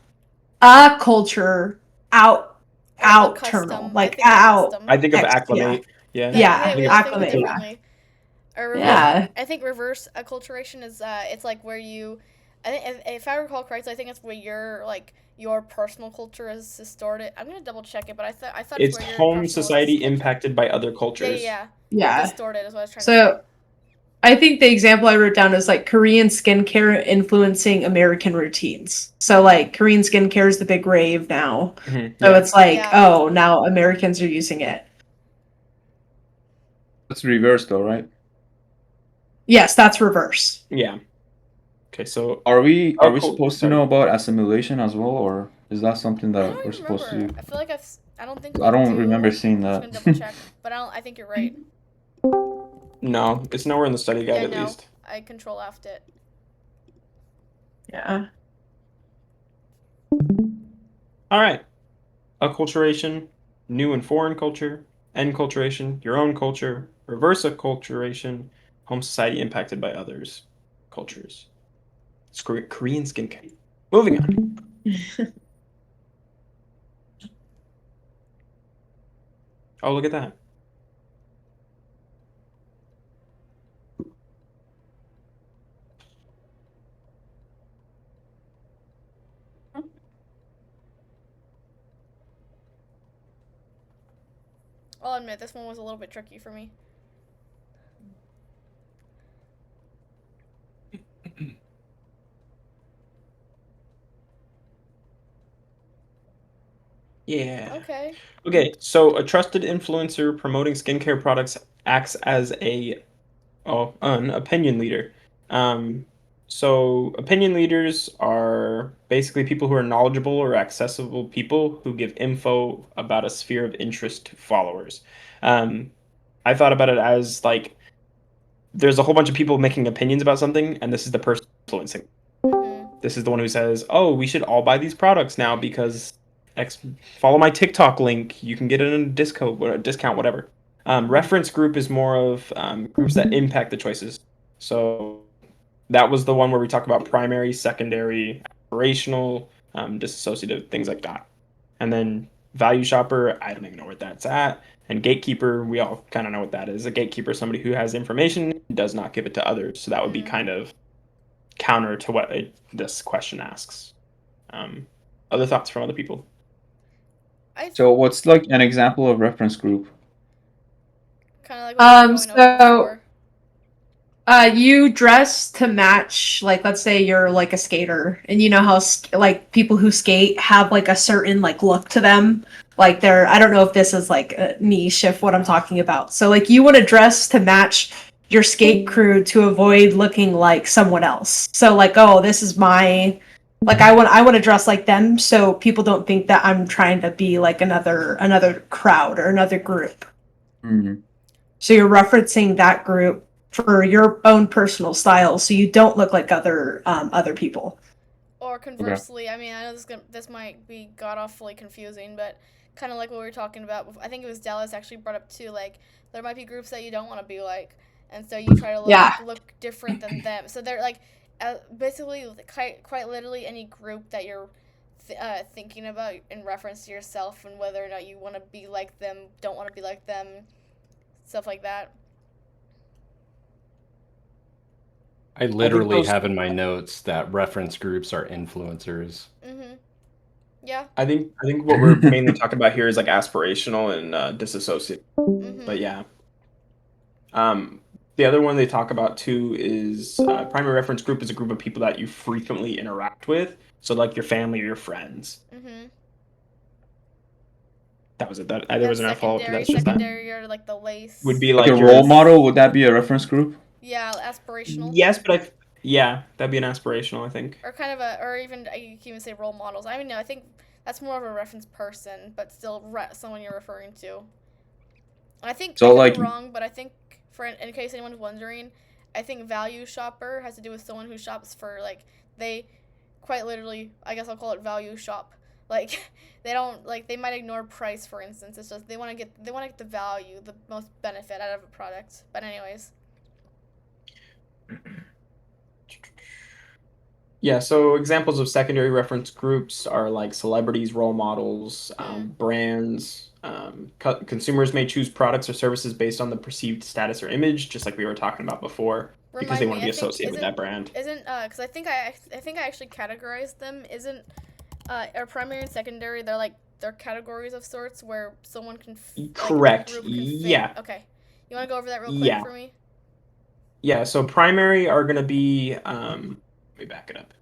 a culture, out, a external, custom. like I think out. custom. I think of Yeah. acclimate. Yeah. Yeah, Hey, we I all think think of of it acclimate. differently. Or reverse, Yeah. I think reverse acculturation is it's like where you, I think if I recall correctly, I think it's where your personal culture is distorted. I'm gonna double check it, but I thought It's where your home personal society culture. impacted by other Yeah, cultures. Yeah. distorted is what I was trying to So I think the example I wrote down is like Korean skincare influencing American routines. So like Korean skincare is the big rave now. Mhm, So yeah. it's like, Yeah. oh, now Americans are using it. That's reverse though, right? Yes, that's reverse. Yeah. Okay, so Are we cool. supposed to Sorry. know about assimilation as well, or is that something I that don't we're even supposed to remember. do? I feel like I don't think I don't do. remember seeing I'm just that. gonna double check, but I think you're right. No, it's nowhere in the study guide Yeah, at no, least. I control F'd it. Yeah. All right. Acculturation, new and foreign culture, enculturation, your own culture, reverse acculturation, home society impacted by others, cultures. It's Korean skincare. Moving on. Oh, look at that. I'll admit this one was a little bit tricky for me. Yeah. Okay. Okay, so a trusted influencer promoting skincare products acts as an opinion leader. So opinion leaders are basically people who are knowledgeable or accessible people who give info about a sphere of interest to followers. Um, I thought about it as like there's a whole bunch of people making opinions about something, and this is the person influencing. This is the one who says, "Oh, we should all buy these products now because X. Follow my TikTok link. You can get it in a discount, whatever." Reference group is more of groups that impact the choices. So that was the one where we talk about primary, secondary, aspirational, disassociative, things like that. And then value shopper, I don't even know where that's at. And gatekeeper, we all kind of know what that is. A gatekeeper is somebody who has information and does not give it to others. So that would be kind of counter to what this question asks. Other thoughts from other people? So what's like an example of reference group? Kind of like what we were going over before. You dress to match, like, let's say you're like a skater, and you know how like people who skate have like a certain like look to them. Like they're, I don't know if this is like a niche of what I'm talking about. So like you want to dress to match your skate crew to avoid looking like someone else. So like, oh, this is my, like I want to dress like them so people don't think that I'm trying to be like another crowd or another group. Mm-hmm. So you're referencing that group for your own personal style, so you don't look like other people. Or conversely, I mean, I know this might be god awfully confusing, but kind of like what we were talking about. I think it was Dallas actually brought up too. Like there might be groups that you don't want to be like, and so you try to look different than them. So they're like, basically, quite literally any group that you're thinking about in reference to yourself and whether or not you want to be like them, don't want to be like them, stuff like that. I literally have in my notes that reference groups are influencers. Mm-hmm. Yeah. I think what we're mainly talking about here is like aspirational and disassociative. Mm-hmm. But yeah. The other one they talk about too is primary reference group is a group of people that you frequently interact with. So like your family or your friends. Mm-hmm. That was it. There was enough follow up. That's just that. Secondary are like the lace. Would be Like like a your role model, would that be a reference group? Yeah, aspirational. Yes, but that'd be an aspirational, I think. Or kind of or even you can even say role models. I mean, no, I think that's more of a reference person, but still someone you're referring to. And I think, So, I could like- be wrong, but I think, in case anyone's wondering, I think value shopper has to do with someone who shops for, like, they quite literally, I guess I'll call it value shop. Like, they don't, like, they might ignore price, for instance. It's just they want to get the value, the most benefit out of a product. But anyways. Yeah, so examples of secondary reference groups are like celebrities, role models, brands. Consumers may choose products or services based on the perceived status or image, just like we were talking about before, because they want to be associated with that brand. Isn't because I think I actually categorized them. Isn't our primary and secondary? They're categories of sorts where someone can. Correct. Like, a group can fit. Yeah. Okay. You want to go over that real quick for me? Yeah. So primary are going to be. Let me back it up.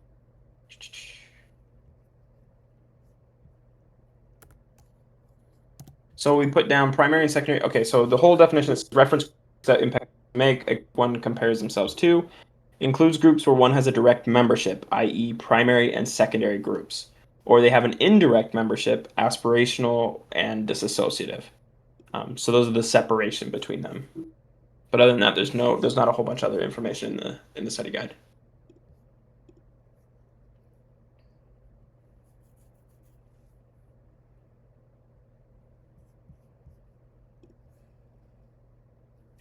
So we put down primary and secondary. Okay, so the whole definition is reference that impact make one compares themselves to, includes groups where one has a direct membership, i.e. primary and secondary groups, or they have an indirect membership, aspirational and disassociative. So those are the separation between them. But other than that, there's not a whole bunch of other information in the study guide.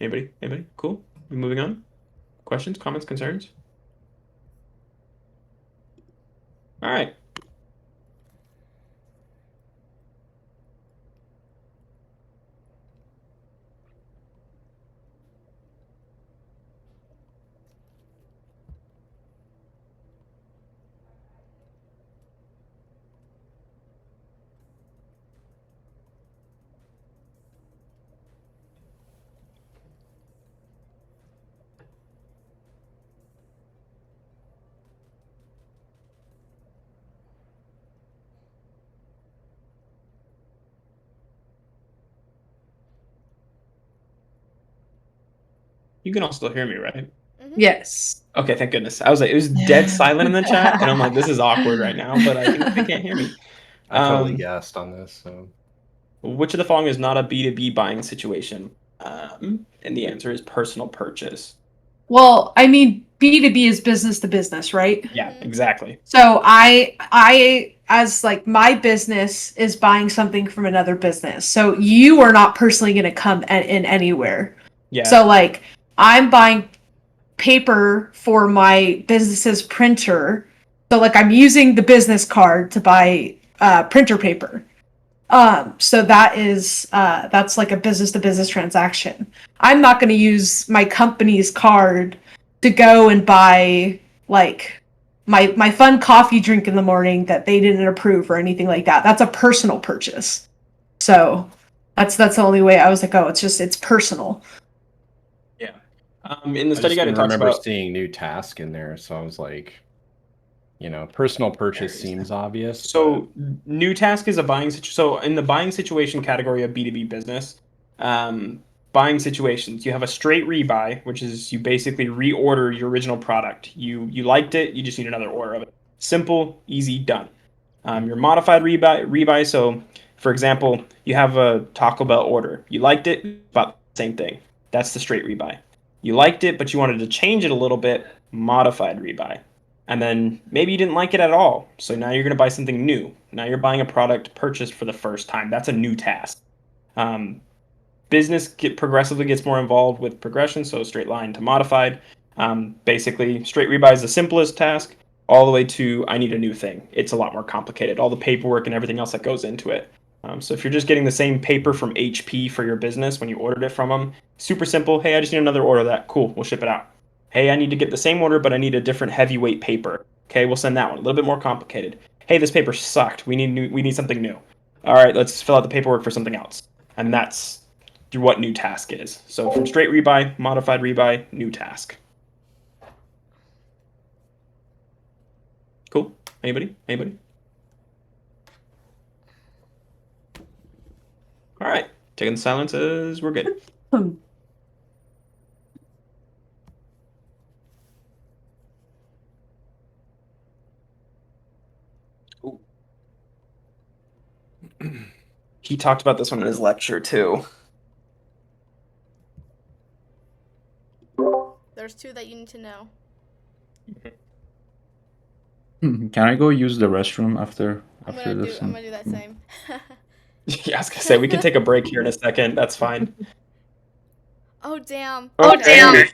Anybody? Cool. We're moving on. Questions, comments, concerns? All right. You can all still hear me, right? Yes. Okay, thank goodness. I was like, it was dead silent in the chat, and I'm like, this is awkward right now, but I think they can't hear me. I totally guessed on this. So. Which of the following is not a B2B buying situation? And the answer is personal purchase. Well, I mean, B2B is business to business, right? Yeah, exactly. So I as like my business is buying something from another business. So you are not personally going to come in anywhere. Yeah. So like I'm buying paper for my business's printer. So like I'm using the business card to buy printer paper. So that's like a business to business transaction. I'm not going to use my company's card to go and buy like my fun coffee drink in the morning that they didn't approve or anything like that. That's a personal purchase. So that's the only way I was like, oh, it's personal. Yeah. In the study guide, it I talks remember about seeing new task in there, so I was like, personal purchase seems obvious. So new task is a buying situation. So in the buying situation category of B2B business, buying situations, you have a straight rebuy, which is you basically reorder your original product. You liked it, you just need another order of it. Simple, easy, done. Your modified rebuy. So for example, you have a Taco Bell order. You liked it, about the same thing. That's the straight rebuy. You liked it, but you wanted to change it a little bit, modified rebuy. And then maybe you didn't like it at all. So now you're going to buy something new. Now you're buying a product purchased for the first time. That's a new task. Business progressively gets more involved with progression, so straight line to modified. Basically, straight rebuy is the simplest task, all the way to I need a new thing. It's a lot more complicated. All the paperwork and everything else that goes into it. So if you're just getting the same paper from HP for your business when you ordered it from them, super simple. Hey, I just need another order of that. Cool, we'll ship it out. Hey, I need to get the same order, but I need a different heavyweight paper. Okay, we'll send that one. A little bit more complicated. Hey, this paper sucked. We need something new. All right, let's fill out the paperwork for something else. And that's what new task is. So from straight rebuy, modified rebuy, new task. Cool. Anybody? All right. Taking the silence as we're good. Ooh. He talked about this one in his lecture too. There's two that you need to know. Can I go use the restroom after I'm this? gonna do that same. Yeah, I was gonna say we can take a break here in a second. That's fine. Oh damn. Okay.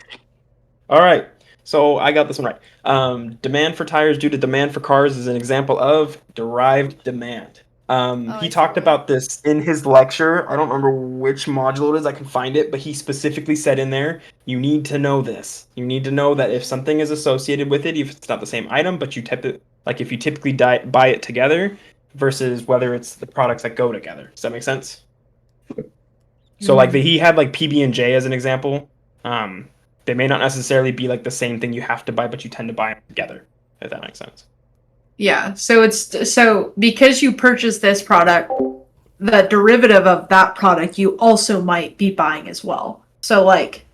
All right. So I got this one right. Demand for tires due to demand for cars is an example of derived demand. He talked about this in his lecture. I don't remember which module it is. I can find it, but he specifically said in there, you need to know this. You need to know that if something is associated with it, if it's not the same item, but you if you typically buy it together versus whether it's the products that go together. Does that make sense? So like he had like PB&J as an example. They may not necessarily be like the same thing you have to buy, but you tend to buy them together, if that makes sense. Yeah. So because you purchased this product, the derivative of that product you also might be buying as well. So like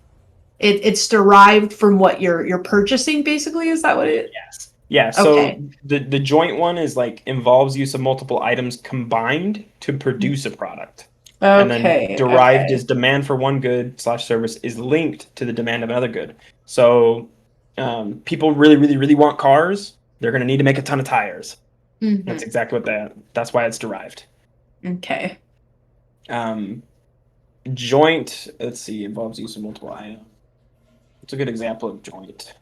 it's derived from what you're purchasing basically, is that what it is? Yes. Yeah, so Okay. the joint one is like involves use of multiple items combined to produce a product. And then derived is demand for one good / service is linked to the demand of another good. So people really want cars. They're going to need to make a ton of tires. Mhm. That's exactly that's why it's derived. Okay. Joint, let's see, involves use of multiple items. It's a good example of joint.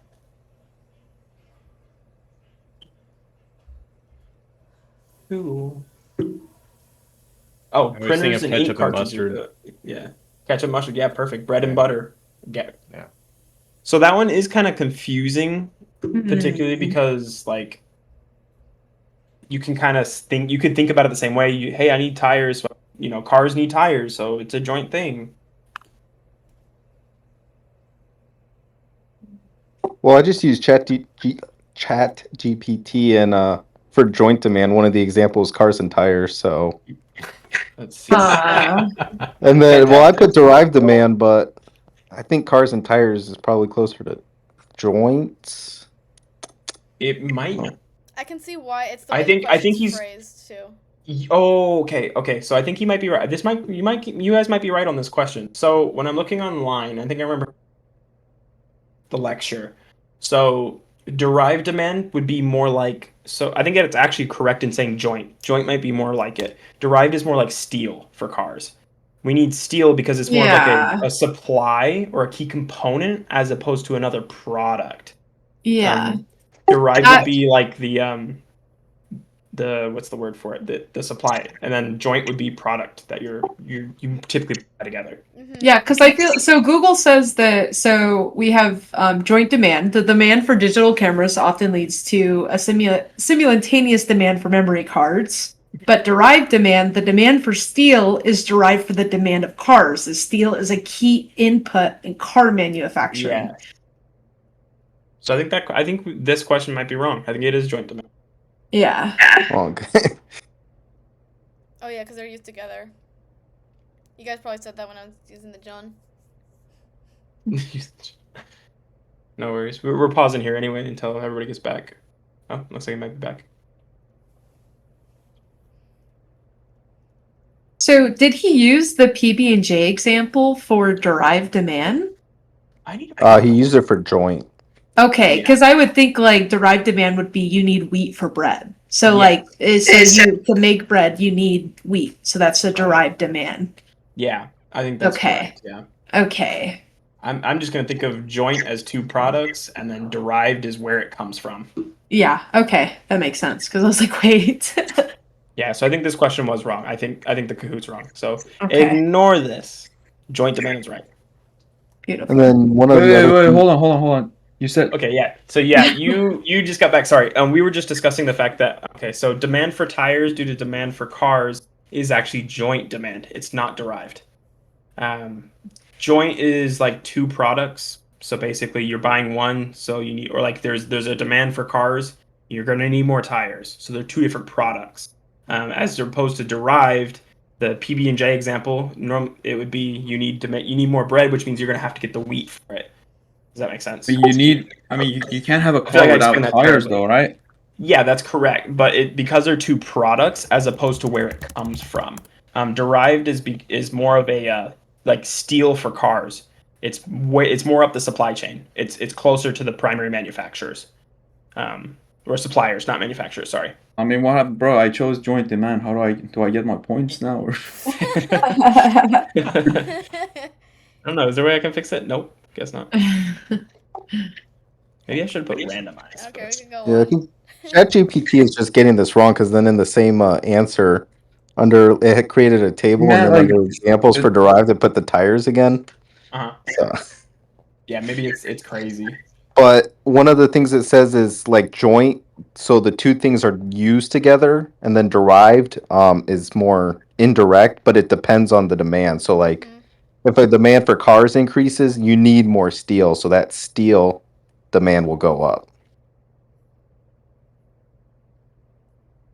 Ooh. Oh, I always think printers of and ink ketchup and cartridges. mustard. Yeah. Ketchup, mustard. Yeah, perfect. Bread and Yeah. butter. Yeah. So that one is kind of confusing, Mm-hmm. particularly because like you can kind of think about it the same way. Hey, I need tires. Cars need tires, so it's a joint thing. Well, I just use Chat GPT and for joint demand, one of the examples cars and tires. So Let's see. and then I put derived demand, but I think cars and tires is probably closer to joints. It might. I can see why it's the way the question's phrased too. Oh, okay. So I think he might be right. You guys might be right on this question. So when I'm looking online, I think I remember the lecture. So derived demand would be more like. So I think that it's actually correct in saying joint. Joint might be more like it. Derived is more like steel for cars. We need steel because it's more of like a supply or a key component as opposed to another product. Yeah. Derived would be like the what's the word for it? The supply, and then joint would be product that you typically put together. Yeah, because I feel so. Google says that so we have joint demand. The demand for digital cameras often leads to a simultaneous demand for memory cards. But derived demand, the demand for steel is derived for the demand of cars. The steel is a key input in car manufacturing. Yeah. So I think this question might be wrong. I think it is joint demand. Yeah. Wrong. Oh yeah, because they're used together. You guys probably said that when I was using the John. No worries. We're pausing here anyway until everybody gets back. Oh, looks like it might be back. So did he use the PB&J example for derived demand? He used it for joint. Okay, because I would think like derived demand would be you need wheat for bread. So to make bread you need wheat. So that's a derived demand. Yeah, I think that's correct. Yeah. Okay. I'm just gonna think of joint as two products, and then derived is where it comes from. Yeah. Okay, that makes sense. Because I was like, wait. Yeah. So I think this question was wrong. I think the Kahoot's wrong. So ignore this. Joint demand is right. Beautiful. And then one of wait, hold on. You said okay, yeah. So yeah, you just got back. Sorry, we were just discussing the fact that so demand for tires due to demand for cars is actually joint demand. It's not derived. Joint is like two products. So basically, you're buying one, so you need, or like there's a demand for cars. you're going to need more tires. So they're two different products. As opposed to derived, the PB&J example, it would be you need more bread, which means you're going to have to get the wheat for it. Does that make sense? You can't have a I feel car like I without explained that tires, terribly. though, right? Yeah, that's correct. But because they're two products, as opposed to where it comes from, derived is more of a like steel for cars. It's more up the supply chain. It's closer to the primary manufacturers, or suppliers, not manufacturers. Sorry. I mean, what happened, bro? I chose joint demand. How do I get my points now? Or I don't know. Is there a way I can fix it? Nope. Guess not. Maybe I should put randomized. Okay, we can go Yeah, I on. think ChatGPT is just getting this wrong because then in the same answer, under it had created a table Yeah, and then like under examples for it, derived, it put the tires again. Uh-huh. So, Yeah, maybe it's crazy. but one of the things it says is like joint, so the two things are used together, and then derived is more indirect, but it depends on the demand. So like Mhm. if a demand for cars increases, you need more steel, so that steel demand will go up.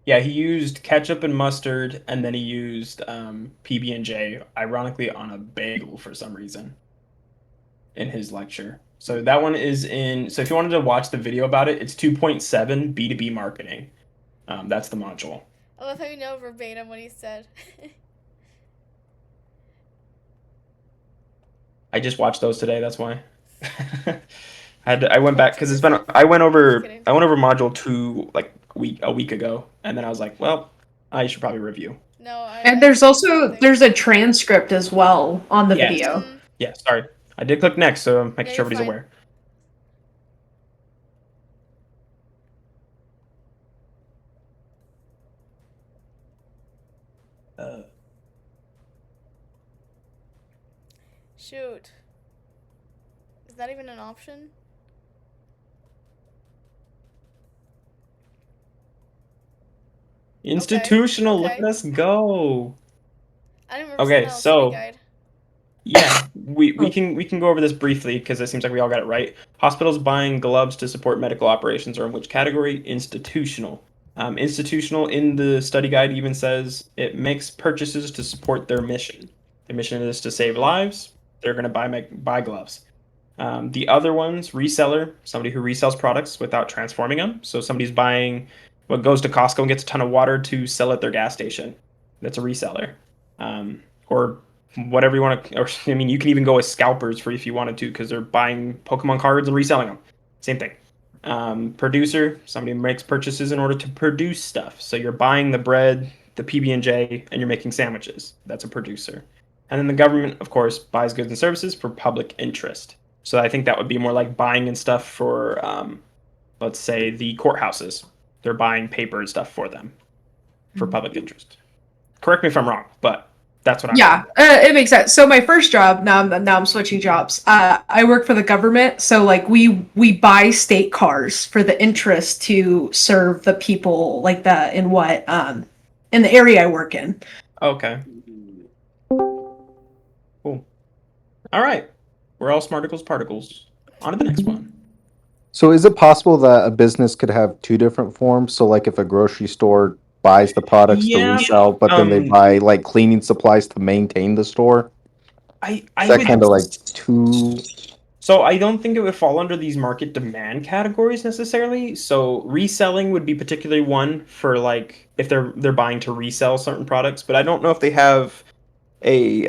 Yeah, he used ketchup and mustard, and then he used PB&J, ironically on a bagel for some reason, in his lecture. So that one is in. So if you wanted to watch the video about it, it's 2.7 B2B marketing. That's the module. I love how you know verbatim what he said. I just watched those today. That's why. I went back because it's been. Just I went over kidding. module 2 like a week ago, and then I was like, well, I should probably review. No, And I there's see also something. there's a transcript as well on the Yes. video. Mhm. Yeah, sorry. I did click next, so I'm making Yeah, sure you're everybody's fine. aware. Shoot. Is that even an option? Institutional, Okay. let us go. I didn't remember Okay, seeing that on study so guide. yeah, we can go over this briefly because it seems like we all got it right. Hospitals buying gloves to support medical operations are in which category? Institutional. Institutional in the study guide even says it makes purchases to support their mission. Their mission is to save lives. They're going to buy gloves. The other ones, reseller, somebody who resells products without transforming them. So somebody's buying what goes to Costco and gets a ton of water to sell at their gas station. That's a reseller. Or whatever you want to, or I mean, you can even go with scalpers for if you wanted to, because they're buying Pokemon cards and reselling them. Same thing. Producer, somebody makes purchases in order to produce stuff. So you're buying the bread, the PB&J, and you're making sandwiches. That's a producer. And then the government, of course, buys goods and services for public interest. So I think that would be more like buying and stuff for, let's say, the courthouses. They're buying paper and stuff for them for public interest. Correct me if I'm wrong, but that's what I'm. Yeah, it makes sense. So my first job, now I'm switching jobs. I work for the government, so like we buy state cars for the interest to serve the people like that in what in the area I work in. Okay. Cool. All right. We're all smarticles particles. On to the next one. So is it possible that a business could have two different forms? So like if a grocery store buys the products to Yeah. resell, but then they buy like cleaning supplies to maintain the store? I Is that would kind of like two? So I don't think it would fall under these market demand categories necessarily. So reselling would be particularly one for like if they're buying to resell certain products, but I don't know if they have a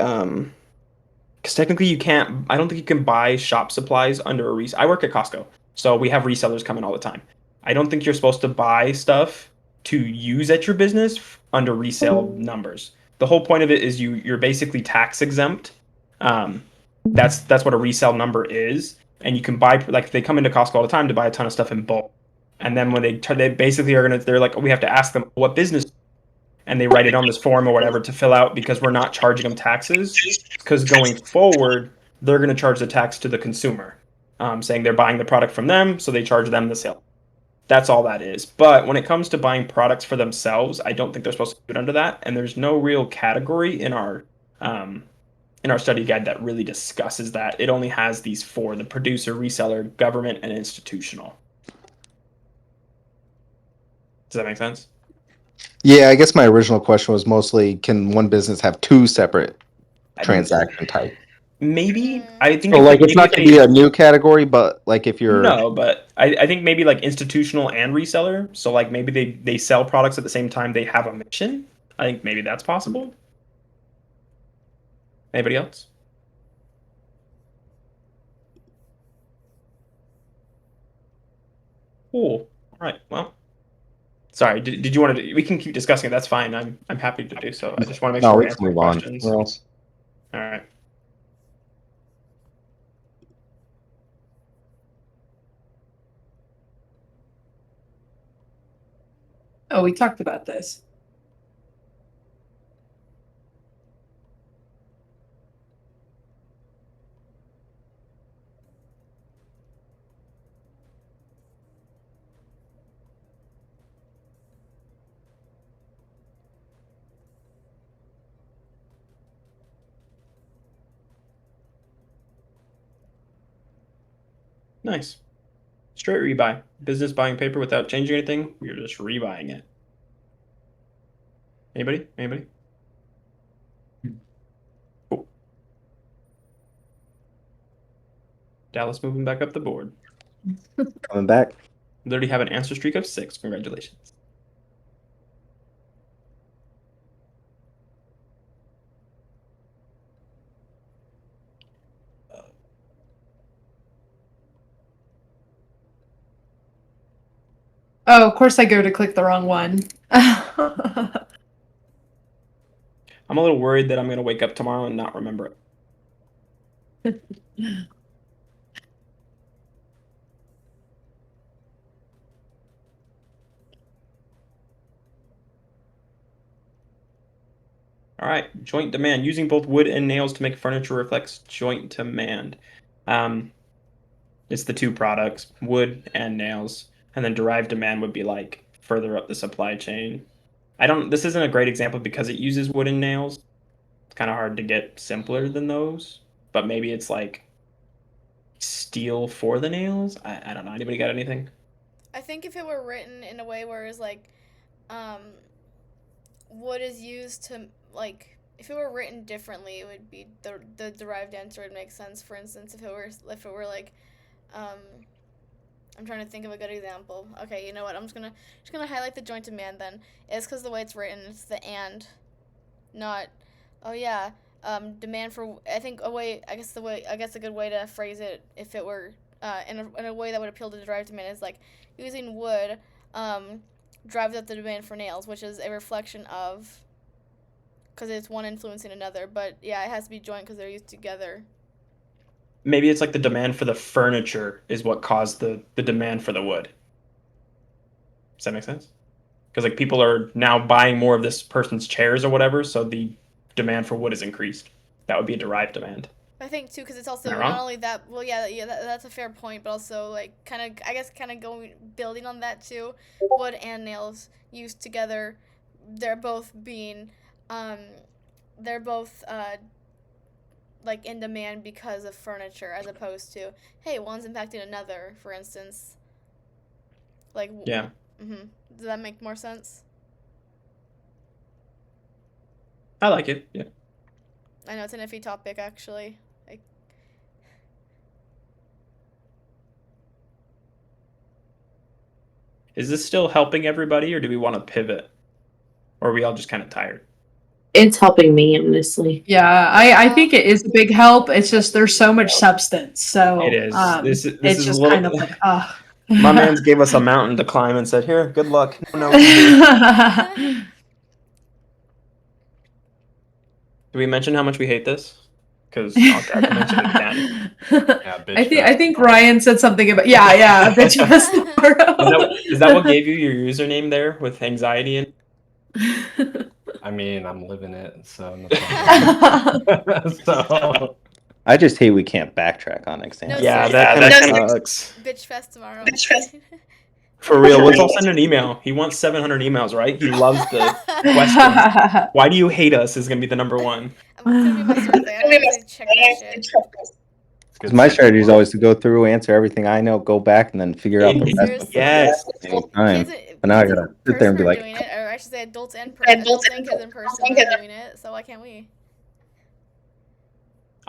because technically you can't. I don't think you can buy shop supplies under a I work at Costco, so we have resellers come in all the time. I don't think you're supposed to buy stuff to use at your business under resale numbers. The whole point of it is you're basically tax exempt. Um, that's what a resale number is, and you can buy like they come into Costco all the time to buy a ton of stuff in bulk, and then when they basically are gonna they're like we have to ask them what business, and they write it on this form or whatever to fill out because we're not charging them taxes because going forward they're going to charge the tax to the consumer, saying they're buying the product from them, so they charge them the sale. That's all that is. But when it comes to buying products for themselves, I don't think they're supposed to do it under that, and there's no real category in our study guide that really discusses that. It only has these four: the producer, reseller, government, and institutional. Does that make sense? Yeah, I guess my original question was mostly, can one business have two separate transaction type? Maybe. I think So, if like, it's maybe not if going to they be a new category, but like if you're no, but I think maybe like institutional and reseller. So like maybe they sell products at the same time they have a mission. I think maybe that's possible. Anybody else? Cool. All right. Well, sorry. Did you want to? We can keep discussing it. That's fine. I'm happy to do so. I just want to make no, sure we we're can answering move on. questions. Where else? All right. Oh, we talked about this. Nice. Straight rebuy. Business buying paper without changing anything. You're just rebuying it. Anybody? Anybody? Cool. Dallas moving back up the board. Coming back. Literally have an answer streak of 6. Congratulations. Oh, of course I go to click the wrong one. I'm a little worried that I'm gonna wake up tomorrow and not remember it. All right, joint demand. Using both wood and nails to make furniture reflects joint demand. It's the two products, wood and nails, and then derived demand would be like further up the supply chain. This isn't a great example because it uses wood and nails. It's kind of hard to get simpler than those, but maybe it's like steel for the nails. I don't know. Anybody got anything? I think if it were written in a way where it's like, wood is used to like. If it were written differently, it would be the derived answer would make sense. For instance, if it were like, I'm trying to think of a good example. Okay, you know what? I'm just gonna highlight the joint demand then. It's because the way it's written, it's the and, not. Oh yeah. Demand for. I think a way. I guess a good way to phrase it, if it were in a way that would appeal to derived demand, is like using wood drives up the demand for nails, which is a reflection of. Because it's one influencing another, but yeah, it has to be joint because they're used together. Maybe it's like the demand for the furniture is what caused the demand for the wood. Does that make sense? Because like people are now buying more of this person's chairs or whatever, so the demand for wood is increased. That would be a derived demand. I think too, because it's also Am I wrong? not only that. Well, yeah, that's a fair point, but also like kind of going building on that too. Wood and nails used together, they're both being, they're both like in demand because of furniture, as opposed to hey, one's impacting another, for instance. Like Yeah. Does that make more sense? I like it. Yeah. I know it's an iffy topic actually. Like, Is this still helping everybody, or do we want to pivot? Or are we all just kind of tired? It's helping me, honestly. Yeah, I think it is a big help. It's just there's so much substance. So It is. This it's is a just little. kind of like, My man's gave us a mountain to climb and said, "Here, good luck." No. Do we mention how much we hate this? Because I'll mention it again. Yeah, bitch I think Ryan said something about bitch fest tomorrow. Is that what gave you your username there with anxiety in? I mean, I'm living it, so no problem. So I just hate we can't backtrack on examples. No, Yeah, seriously. that kind of sucks. Bitch fest tomorrow. For real, let's all send an email. He wants 700 emails, right? He loves the questions. Why do you hate us is gonna be the number one. It's gonna be my survey. I don't want to check that shit. Because my strategy is always to go through, answer everything I know, go back, and then figure out the rest. Seriously. Yes. Anytime. But now I it's gotta a sit there person and be are like, doing it, or I should say adults and kids in person that are doing it. So why can't we?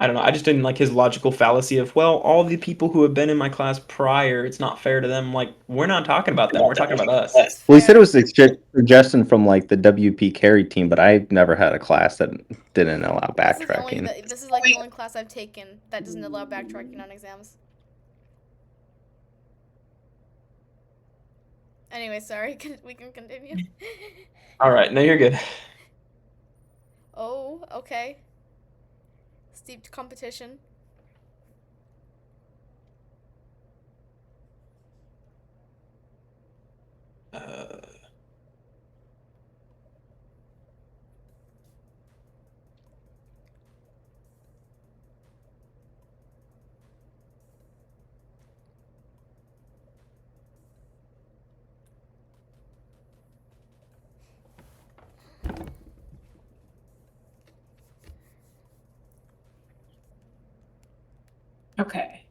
I don't know. I just didn't like his logical fallacy of, well, all the people who have been in my class prior, it's not fair to them. Like, we're not talking about them. We're talking about us. That's well, he said it fair. was a suggestion from like the WP carry team, but I never had a class that didn't allow backtracking. This is like the only class I've taken that doesn't allow backtracking on exams. Anyway, sorry. We can continue. All right. No, you're good. Oh, okay. Steep competition. Okay.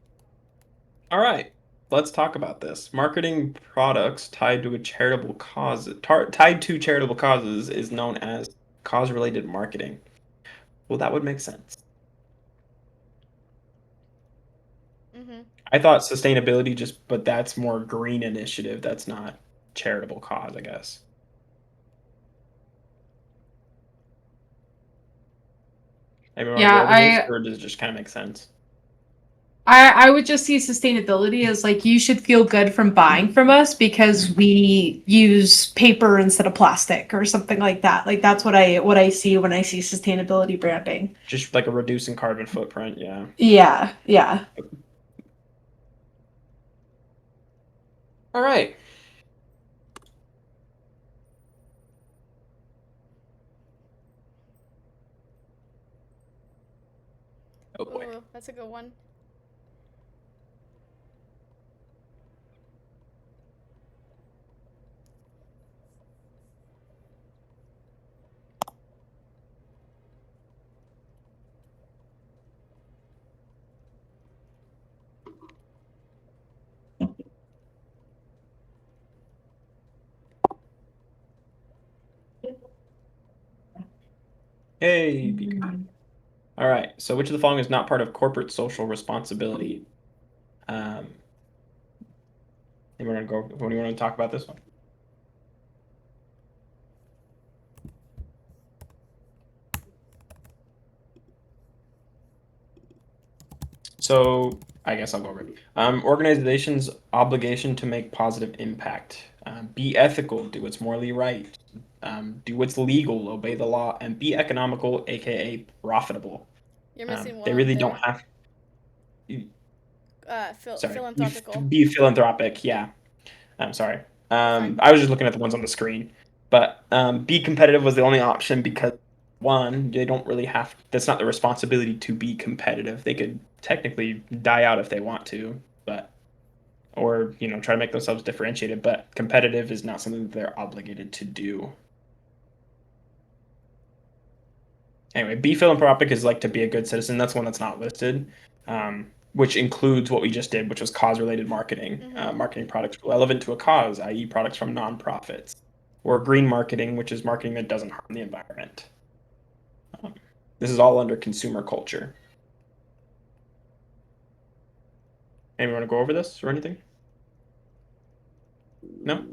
All right. Let's talk about this. Marketing products tied to charitable causes is known as cause-related marketing. Well, that would make sense. Mhm. I thought sustainability but that's more green initiative. That's not charitable cause, I guess. Maybe want to go over this, or does it just kind of make sense? I would just see sustainability as like you should feel good from buying from us because we use paper instead of plastic or something like that. Like that's what I see when I see sustainability branding. Just like a reducing carbon footprint, yeah. Yeah, yeah. All right. Oh boy. Ooh, that's a good one. Hey, all right. So, which of the following is not part of corporate social responsibility? Anyone want to go? What do you want to talk about this one? So, I guess I'll go over it. Organizations' obligation to make positive impact. Be ethical. Do what's morally right. Do what's legal. Obey the law, and be economical, aka profitable. You're missing one They up really there. don't have. Sorry. Philanthropical. Be philanthropic. Yeah. I'm sorry. Fine. I was just looking at the ones on the screen. But be competitive was the only option because one, they don't really have. That's not the responsibility to be competitive. They could technically die out if they want to, but or try to make themselves differentiated. But competitive is not something that they're obligated to do. Anyway, be philanthropic is like to be a good citizen. That's one that's not listed. Which includes what we just did, which was cause-related marketing. Marketing products relevant to a cause, i.e. products from nonprofits. Or green marketing, which is marketing that doesn't harm the environment. This is all under consumer culture. Anyone want to go over this or anything? No?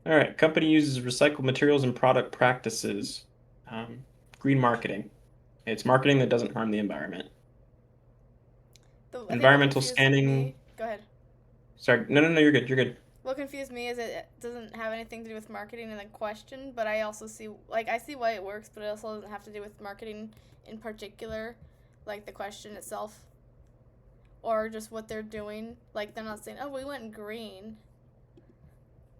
All right. Company uses recycled materials and product practices. Green marketing. It's marketing that doesn't harm the environment. Environmental scanning. Go ahead. Sorry. No, you're good. You're good. what confused me is it doesn't have anything to do with marketing in the question, but I also see, like, I see why it works, but it also doesn't have to do with marketing in particular, like the question itself, or just what they're doing. Like, they're not saying, oh, we went green.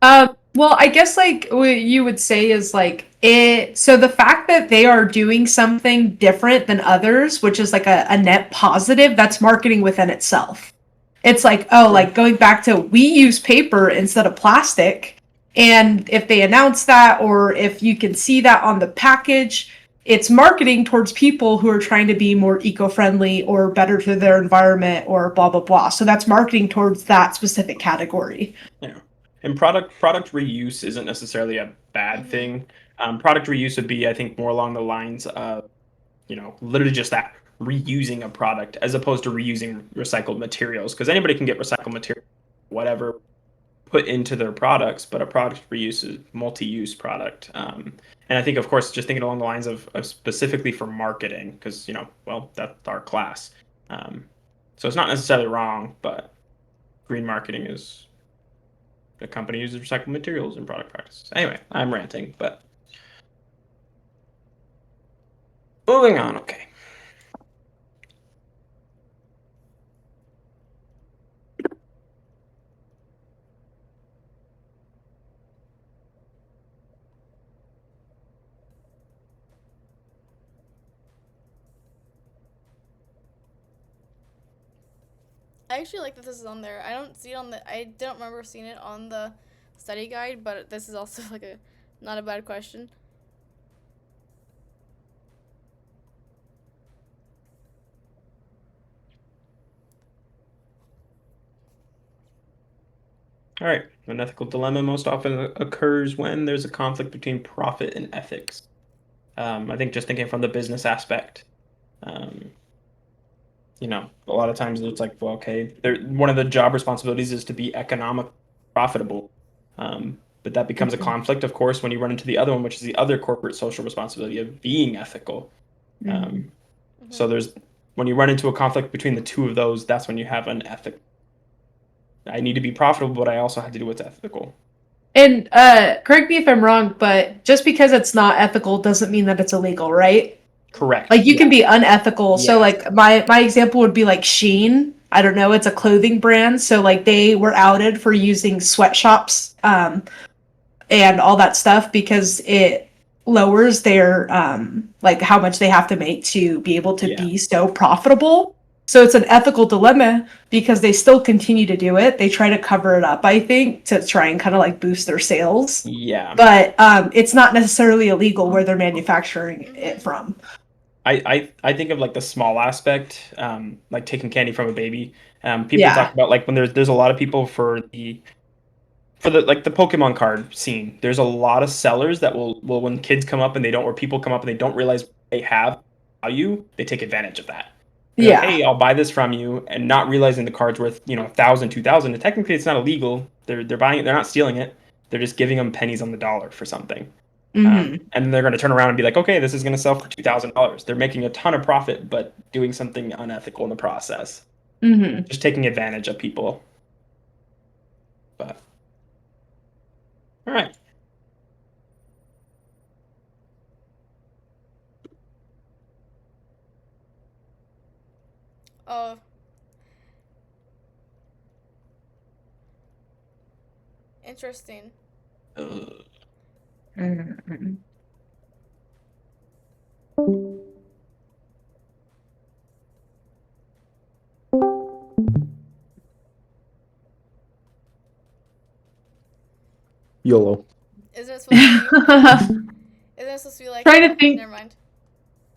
Well, I guess like what you would say is like it. So the fact that they are doing something different than others, which is like a net positive, that's marketing within itself. It's like, oh, like going back to we use paper instead of plastic. And if they announce that, or if you can see that on the package, it's marketing towards people who are trying to be more eco-friendly or better to their environment or blah, blah, blah. So that's marketing towards that specific category. Yeah. And product reuse isn't necessarily a bad thing. Product reuse would be, I think, more along the lines of, literally just that, reusing a product as opposed to reusing recycled materials. Because anybody can get recycled material, whatever, put into their products, but a product reuse is multi-use product. And I think, of course, just thinking along the lines of specifically for marketing, because, that's our class. So it's not necessarily wrong, but green marketing is the company uses recycled materials in product practices. Anyway, I'm ranting, but moving on. Okay. I actually like that this is on there. I don't see it on I don't remember seeing it on the study guide, but this is also like not a bad question. All right. An ethical dilemma most often occurs when there's a conflict between profit and ethics. I think just thinking from the business aspect, a lot of times it's like, well, okay, one of the job responsibilities is to be economic profitable. But that becomes a conflict, of course, when you run into the other one, which is the other corporate social responsibility of being ethical. So when you run into a conflict between the two of those, that's when you have an ethic. I need to be profitable, but I also have to do what's ethical. And correct me if I'm wrong, but just because it's not ethical doesn't mean that it's illegal, right? Correct. Like you can be unethical. So like my example would be like Shein. I don't know, it's a clothing brand. So like they were outed for using sweatshops and all that stuff because it lowers their like how much they have to make to be able to be so profitable. So it's an ethical dilemma because they still continue to do it. They try to cover it up, I think, to try and kind of like boost their sales. Yeah. But it's not necessarily illegal where they're manufacturing it from. I think of like the small aspect, like taking candy from a baby. People talk about like when there's a lot of people for the like the Pokemon card scene. There's a lot of sellers that will when kids come up and they don't, or people come up and they don't realize they have value, they take advantage of that. They're like, hey, I'll buy this from you, and not realizing the card's worth, 1,000, 2,000. And technically, it's not illegal. They're buying it. They're not stealing it. They're just giving them pennies on the dollar for something. And then they're going to turn around and be like, okay, this is going to sell for $2,000. They're making a ton of profit, but doing something unethical in the process. Just taking advantage of people. But all right. Oh. Interesting. YOLO. Isn't it supposed to be like Trying to think. Never mind.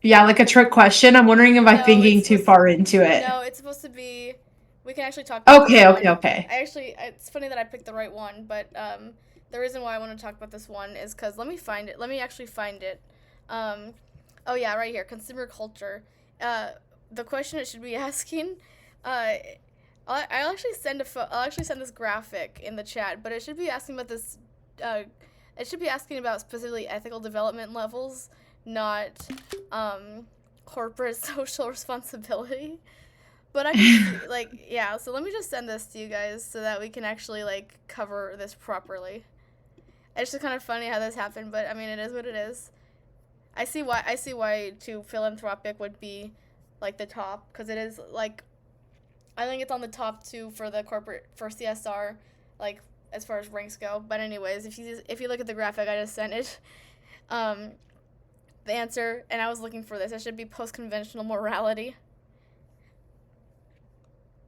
Yeah, like a trick question. I'm wondering if I'm thinking too far into it. No, it's supposed to be. We can actually talk about this one. Okay. It's funny that I picked the right one, but the reason why I want to talk about this one is because let me find it. Let me actually find it. Oh yeah, right here, consumer culture. The question it should be asking. I'll actually send this graphic in the chat, but it should be asking about this. It should be asking about specifically ethical development levels, not corporate social responsibility. But I can see, like, yeah, so let me just send this to you guys so that we can actually, like, cover this properly. It's just kind of funny how this happened, but I mean, it is what it is. I see why to philanthropic would be like the top, because it is like, I think it's on the top two for the corporate for CSR, like as far as ranks go. But anyways, if you look at the graphic I just sent it, the answer, and I was looking for this, it should be post-conventional morality.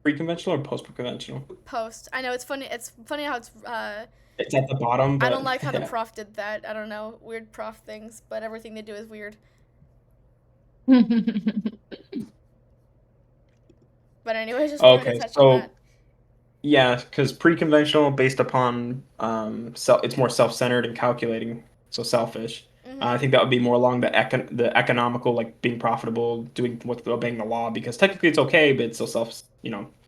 Pre-conventional or post-conventional? Post. I know it's funny. It's funny how it's. It's at the bottom. But, I don't like how the yeah. prof did that. I don't know, weird prof things, but everything they do is weird. But anyways, just wanted to Okay, touch on so that. yeah, because pre-conventional based upon it's more self-centered and calculating, so selfish. I think that would be more along the economical, like being profitable, doing what's obeying the law, because technically it's okay, but it's still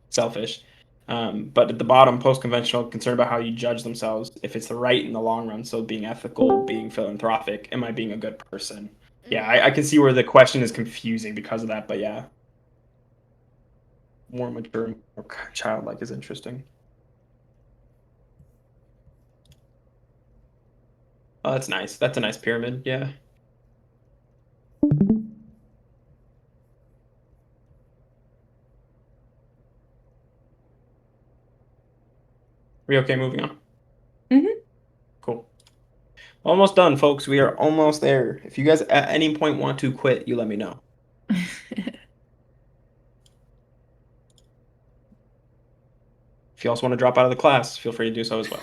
selfish. But at the bottom, post-conventional, concerned about how you judge themselves, if it's the right in the long run. So being ethical, being philanthropic, am I being a good person? Yeah, I can see where the question is confusing because of that, but yeah, more mature, more childlike is interesting. Oh, that's nice. That's a nice pyramid. Yeah. We okay moving on? Mhm. Cool. Almost done, folks. We are almost there. If you guys at any point want to quit, you let me know. If you also want to drop out of the class, feel free to do so as well.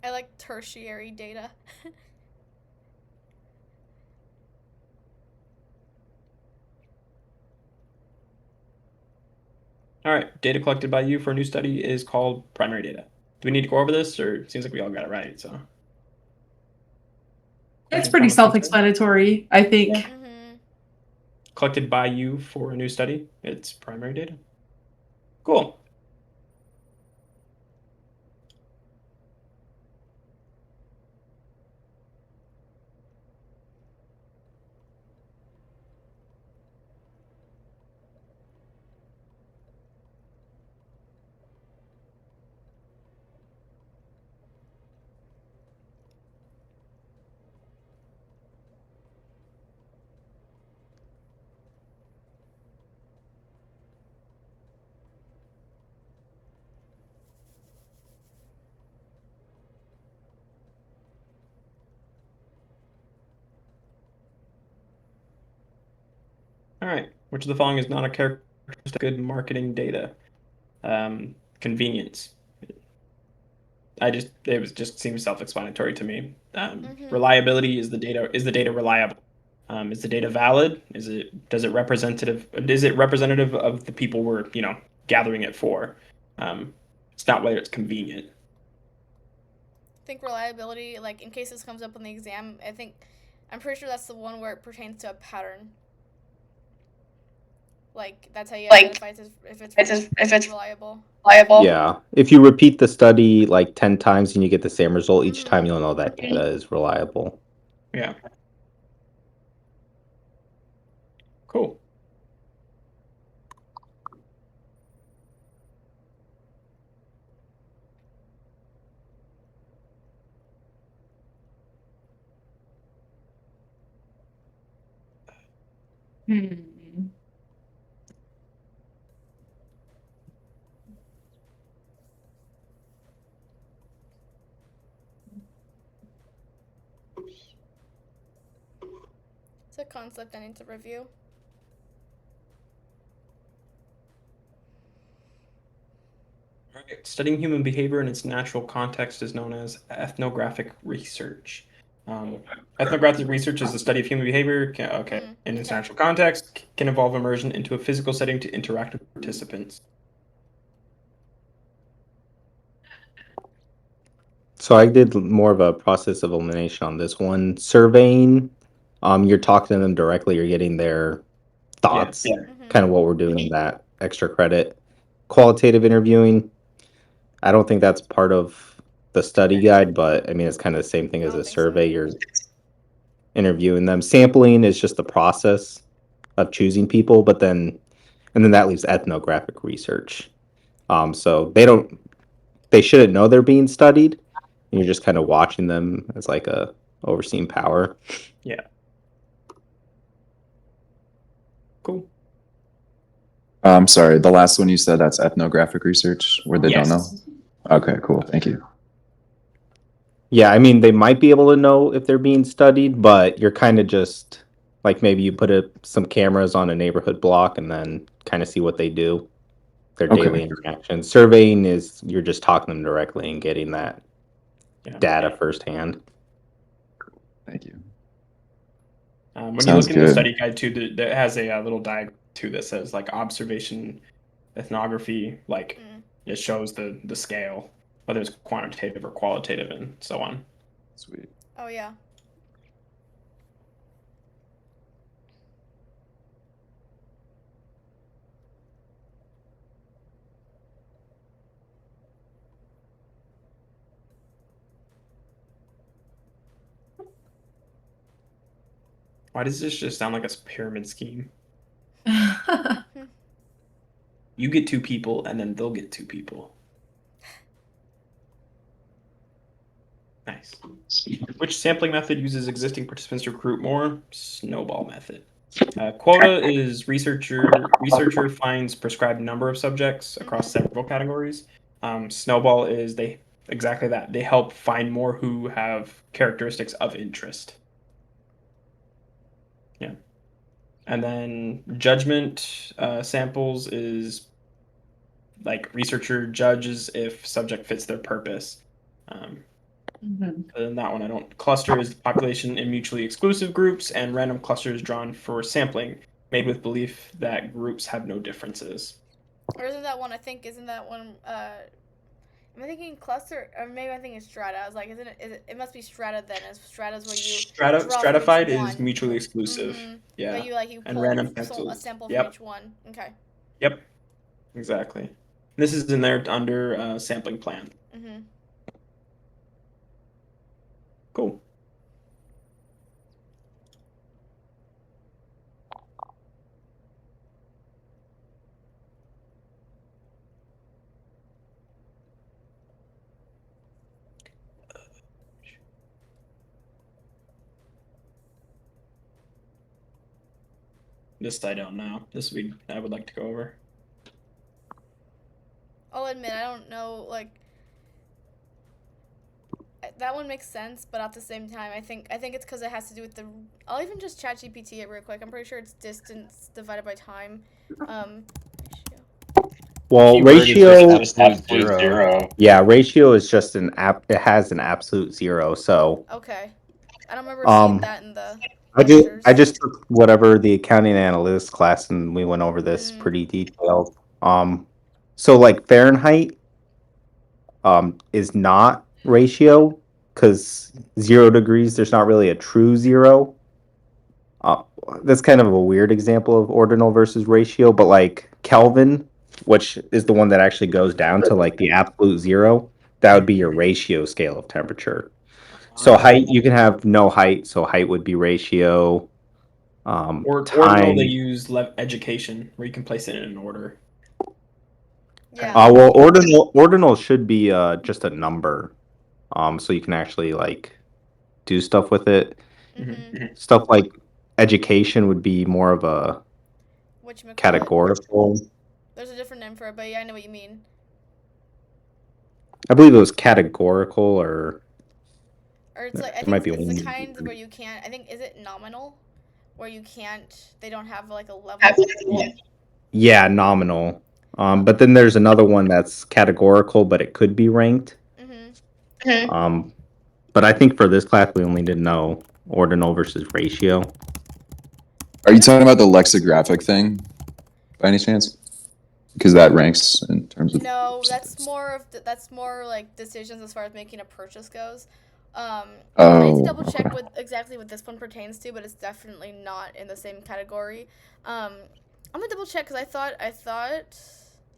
I like tertiary data. All right. Data collected by you for a new study is called primary data. Do we need to go over this, or it seems like we all got it right? So It's pretty self-explanatory, I think. Yeah. Collected by you for a new study. It's primary data. Cool. All right. Which of the following is not a characteristic of good marketing data? Convenience. It seems self-explanatory to me. Reliability is the data reliable? Is the data valid? Is it representative of the people we're gathering it for? It's not whether it's convenient. I think reliability, like in case this comes up in the exam, I'm pretty sure that's the one where it pertains to a pattern. Like that's how you identify if it's reliable. Yeah. If you repeat the study like 10 times and you get the same result each time, you'll know that data is reliable. Yeah. Cool. It's a concept I need to review. Right. Studying human behavior in its natural context is known as ethnographic research. Ethnographic research is the study of human behavior. In its natural context, can involve immersion into a physical setting to interact with participants. So I did more of a process of elimination on this one. Surveying, you're talking to them directly. You're getting their thoughts, kind of what we're doing that extra credit. Qualitative interviewing, I don't think that's part of the study guide, but I mean, it's kind of the same thing as a survey. You're interviewing them. Sampling is just the process of choosing people, but then that leaves ethnographic research. So they shouldn't know they're being studied. You're just kind of watching them as like a overseeing power. Yeah. Cool. I'm sorry, the last one you said, that's ethnographic research where they don't know? Okay, cool. Thank you. Yeah, I mean, they might be able to know if they're being studied, but you're kind of just like maybe you put some cameras on a neighborhood block and then kind of see what they do, their daily interactions. Surveying is you're just talking to them directly and getting that data firsthand. Thank you. When you look in the study guide too, there has a little diagram too that says like observation, ethnography, like it shows the scale, whether it's quantitative or qualitative, and so on. Sweet. Oh yeah. Why does this just sound like a pyramid scheme? You get 2 people, and then they'll get 2 people. Nice. Which sampling method uses existing participants to recruit more? Snowball method. Quota is researcher finds prescribed number of subjects across several categories. Snowball is exactly that. They help find more who have characteristics of interest. Yeah. And then judgment samples is like researcher judges if subject fits their purpose. Other than that one, I don't. Cluster is population in mutually exclusive groups, and random clusters drawn for sampling, made with belief that groups have no differences. Or isn't that one? Isn't that one? Am I thinking cluster, or maybe I'm thinking strata? I was like, isn't it? It must be strata then. As strata's where you stratified is mutually exclusive. Yeah. But you and pull random a sample from each one. Okay. Yep. Exactly. This is in there under sampling plan. Cool. This I don't know. This I would like to go over. I'll admit I don't know, like that one makes sense, but at the same time I think it's because it has to do with I'll even just chat GPT it real quick. I'm pretty sure it's distance divided by time. Well, ratio is absolute zero. Yeah, ratio is just it has an absolute 0, so okay. I don't remember seeing that in the I just took whatever the accounting analytics class and we went over this pretty detailed. So like Fahrenheit is not ratio because 0 degrees, there's not really a true 0. That's kind of a weird example of ordinal versus ratio, but like Kelvin, which is the one that actually goes down to like the absolute 0, that would be your ratio scale of temperature. So height, you can have no height, so height would be ratio. Ordinal, they use education, where you can place it in an order. Yeah. Well, ordinal should be just a number, so you can actually like do stuff with it. Stuff like education would be more of a categorical. There's a different name for it, but yeah, I know what you mean. I believe it was categorical, or it's like I think it's the kind where you can't. I think is it nominal, where you can't. They don't have like a level. Yeah, nominal. But then there's another one that's categorical, but it could be ranked. But I think for this class we only did know ordinal versus ratio. Are you talking about the lexicographic thing, by any chance? because that ranks in terms of. No, that's more of that's more like decisions as far as making a purchase goes. I need to double check what exactly what this one pertains to, but it's definitely not in the same category. I'm gonna double check because I thought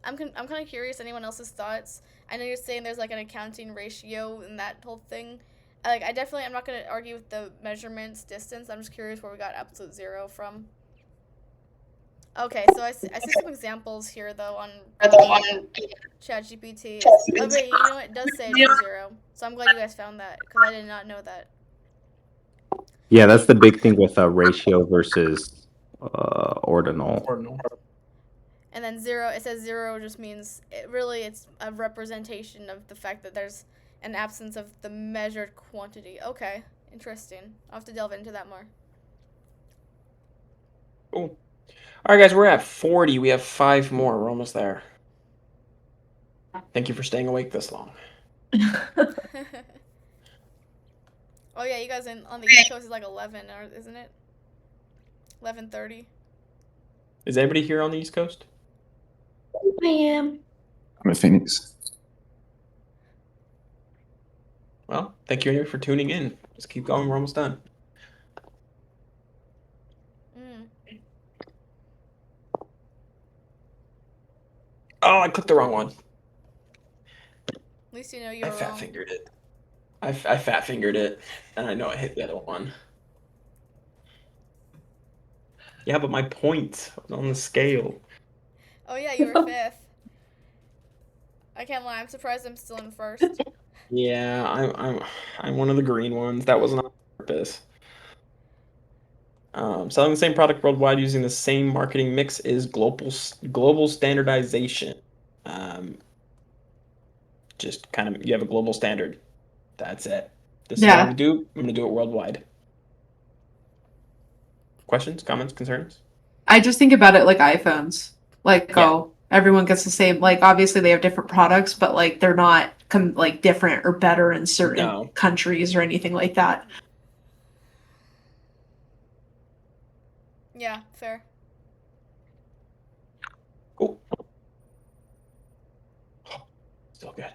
I'm kind of curious. Anyone else's thoughts? I know you're saying there's like an accounting ratio and that whole thing. Like I'm not gonna argue with the measurements distance. I'm just curious where we got absolute zero from. Okay, so I see some examples here though on ChatGPT. Oh wait, you know what? It does say it's a 0. So I'm glad you guys found that because I did not know that. Yeah, that's the big thing with ratio versus ordinal. And then 0, it says 0 just means it's a representation of the fact that there's an absence of the measured quantity. Okay, interesting. I'll have to delve into that more. Cool. All right, guys, we're at 40. We have 5 more. We're almost there. Thank you for staying awake this long. Oh yeah, you guys on the East Coast is like 11, or isn't it? 11:30. Is anybody here on the East Coast? I am. I'm in Phoenix. Well, thank you anyway for tuning in. Just keep going. We're almost done. Oh, I clicked the wrong one. At least you know you were fat wrong. fingered it. I fat fingered it, and I know I hit the other one. Yeah, but my point was on the scale. Oh yeah, you were 5th. I can't lie. I'm surprised I'm still in 1st. Yeah, I'm one of the green ones. That wasn't on purpose. Selling the same product worldwide using the same marketing mix is global standardization. Just kind of you have a global standard. That's it. This is what I'm gonna do. I'm gonna do it worldwide. Questions, comments, concerns? I just think about it like iPhones. Like, everyone gets the same. Like, obviously they have different products, but like they're not like different or better in certain countries or anything like that. Yeah, fair. Cool. Still good.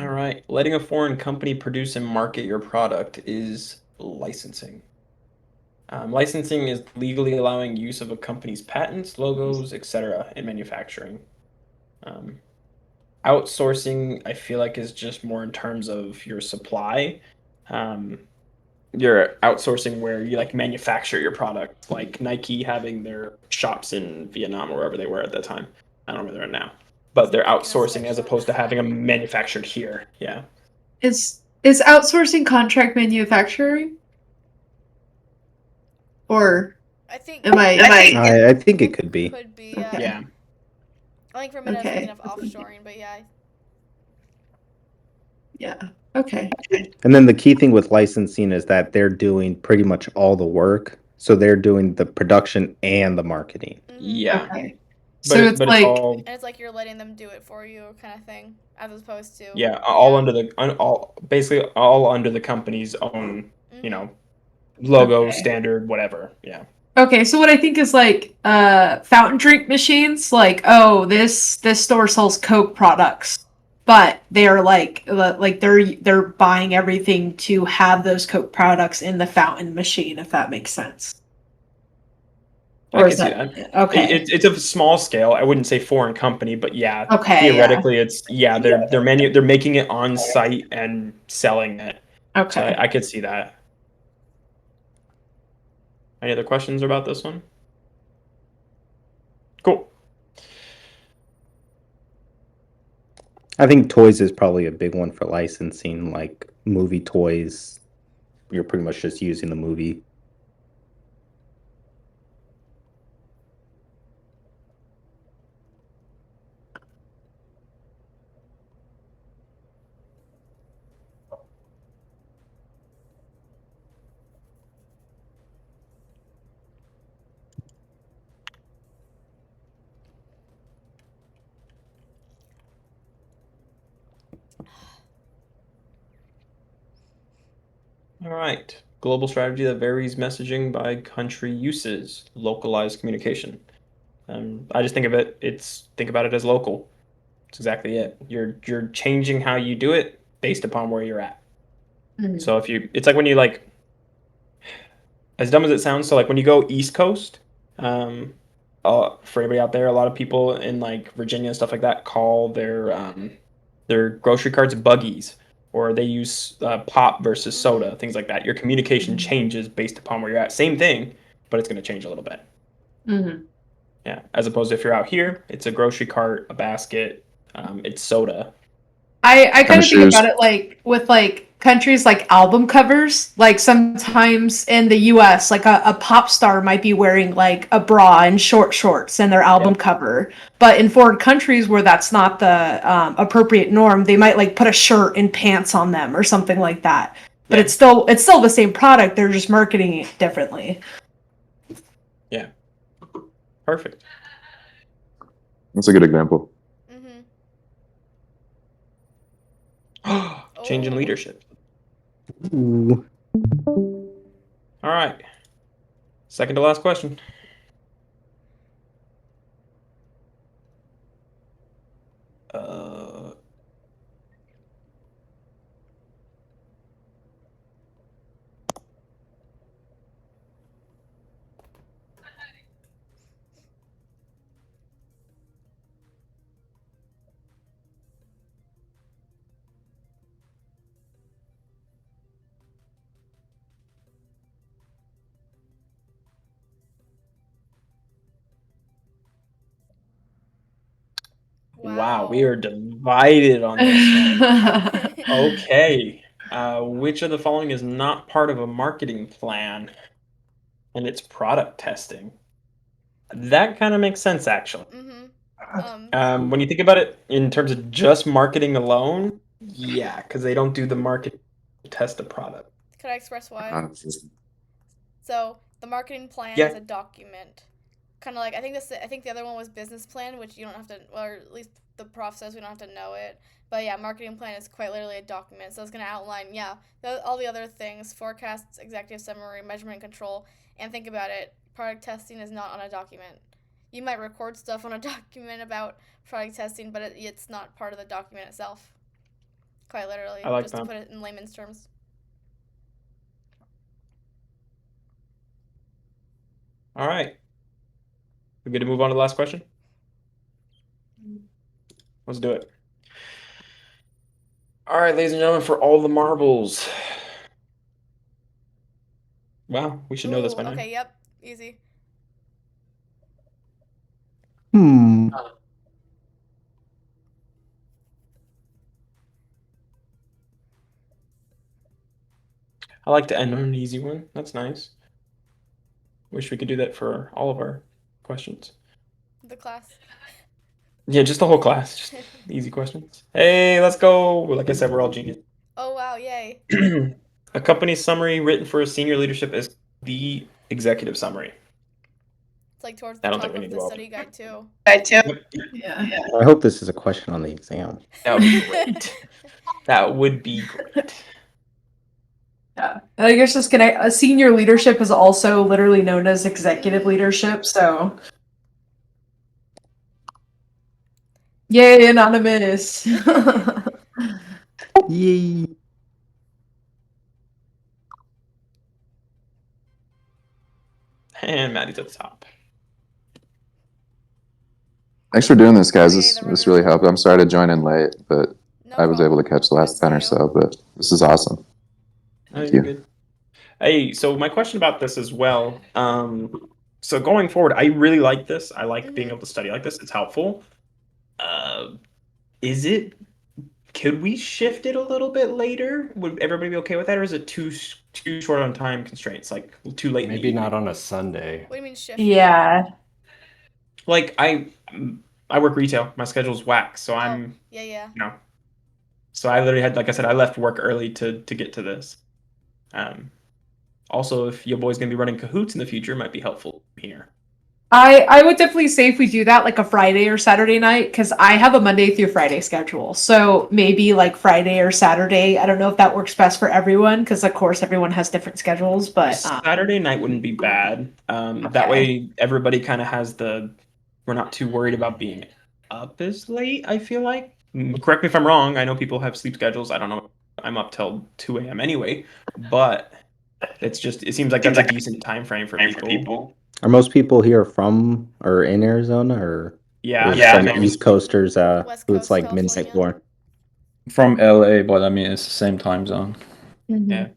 All right. Letting a foreign company produce and market your product is licensing. Licensing is legally allowing use of a company's patents, logos, etc. in manufacturing. Outsourcing, I feel like, is just more in terms of your supply. You're outsourcing where you like manufacture your product, like Nike having their shops in Vietnam or wherever they were at that time. I don't know where they're at now, but they're outsourcing as opposed to having them manufactured here. Yeah. Is outsourcing contract manufacturing? Or I think I think it could be. Could be. Yeah. I think for a minute I was thinking of offshoring, but yeah. Yeah. Okay. And then the key thing with licensing is that they're doing pretty much all the work. So they're doing the production and the marketing. Yeah. Okay. But So it's like and it's like you're letting them do it for you, kind of thing, as opposed to basically all under the company's own, logo, standard, whatever. Yeah. Okay, so what I think is like fountain drink machines, like, oh, this store sells Coke products, but they're like they're buying everything to have those Coke products in the fountain machine, if that makes sense. I can see that. Okay? It's a small scale. I wouldn't say foreign company, but yeah. Okay, theoretically, it's they're making it on site and selling it. Okay. So I could see that. Any other questions about this one? Cool. I think toys is probably a big one for licensing, like movie toys. You're pretty much just using the movie. All right. Global strategy that varies messaging by country uses. Localized communication. I just think of it. Think about it as local. It's exactly it. You're changing how you do it based upon where you're at. Mhm. So it's like when you like, as dumb as it sounds. So like when you go East Coast, um, for everybody out there, a lot of people in like Virginia and stuff like that call their grocery carts buggies, or they use pop versus soda, things like that. Your communication changes based upon where you're at. Same thing, but it's going to change a little bit. Mhm. Yeah, as opposed to if you're out here, it's a grocery cart, a basket, it's soda. I kind of think shoes. about it like with like countries like album covers. Like sometimes in the US, like a pop star might be wearing like a bra and short shorts in their album cover. But in foreign countries where that's not the appropriate norm, they might like put a shirt and pants on them or something like that. But Yeah. it's still the same product, they're just marketing it differently. Yeah. Perfect. That's a good example. Change in Oh. leadership. Ooh. All right. Second to last question. Wow, we are divided on this one. Okay. Which of the following is not part of a marketing plan? And it's product testing. That kind of makes sense, actually. When you think about it in terms of just marketing alone, yeah, because they don't do the market test the product. Could I express why? So the marketing plan Yeah. is a document. Kind of like I think the other one was business plan, which you don't have to, or at least the prof says we don't have to know it. But yeah, marketing plan is quite literally a document. So it's gonna outline all the other things: forecasts, executive summary, measurement control. And think about it, product testing is not on a document. You might record stuff on a document about product testing, but it's not part of the document itself. Quite literally, I like just to that. put it in layman's terms. All right. We good to move on to the last question? Let's do it. All right, ladies and gentlemen, for all the marbles. Wow, we should know this by now. Okay, yep, easy. I like to end on an easy one. That's nice. Wish we could do that for all of our questions. The class. Yeah, just the whole class. Just easy questions. Hey, let's go. Like I said, we're all genius. Oh wow, yay. A company summary written for a senior leadership is the executive summary. It's like towards I the don't think top we of need the to study guide too. Yeah. I hope this is a question on the exam. That would be great. That would be great. Yeah. I guess just a senior leadership is also literally known as executive leadership, so yay, anonymous. Yay. And Maddie's at the top. Thanks for doing this, guys. This really helped. I'm sorry to join in late, but I was able to catch the last 10 or so, but this is awesome. Thank you. Good. Hey, so my question about this as well. So going forward, I really like this. I like being able to study like this. It's helpful. Is it could we shift it a little bit later? Would everybody be okay with that, or is it too short on time constraints? Like too late? Maybe not on a Sunday. What do you mean shift? Yeah. Like I work retail. My schedule's whack, so I'm yeah. You know, so I literally had, like I said, I left work early to get to this. Also, if your boy's gonna be running Kahoots in the future, it might be helpful here. I would definitely say if we do that like a Friday or Saturday night, because I have a Monday through Friday schedule. So maybe like Friday or Saturday. I don't know if that works best for everyone, because of course everyone has different schedules. But Saturday night wouldn't be bad. That way everybody kind of has we're not too worried about being up as late, I feel like. Correct me if I'm wrong. I know people have sleep schedules. I don't know. I'm up till 2 a.m. anyway, but it seems like that's a decent time frame for people. Are most people here from or in Arizona, or some East Coasters who it's like midnight for? From LA, but I mean it's the same time zone. Yeah.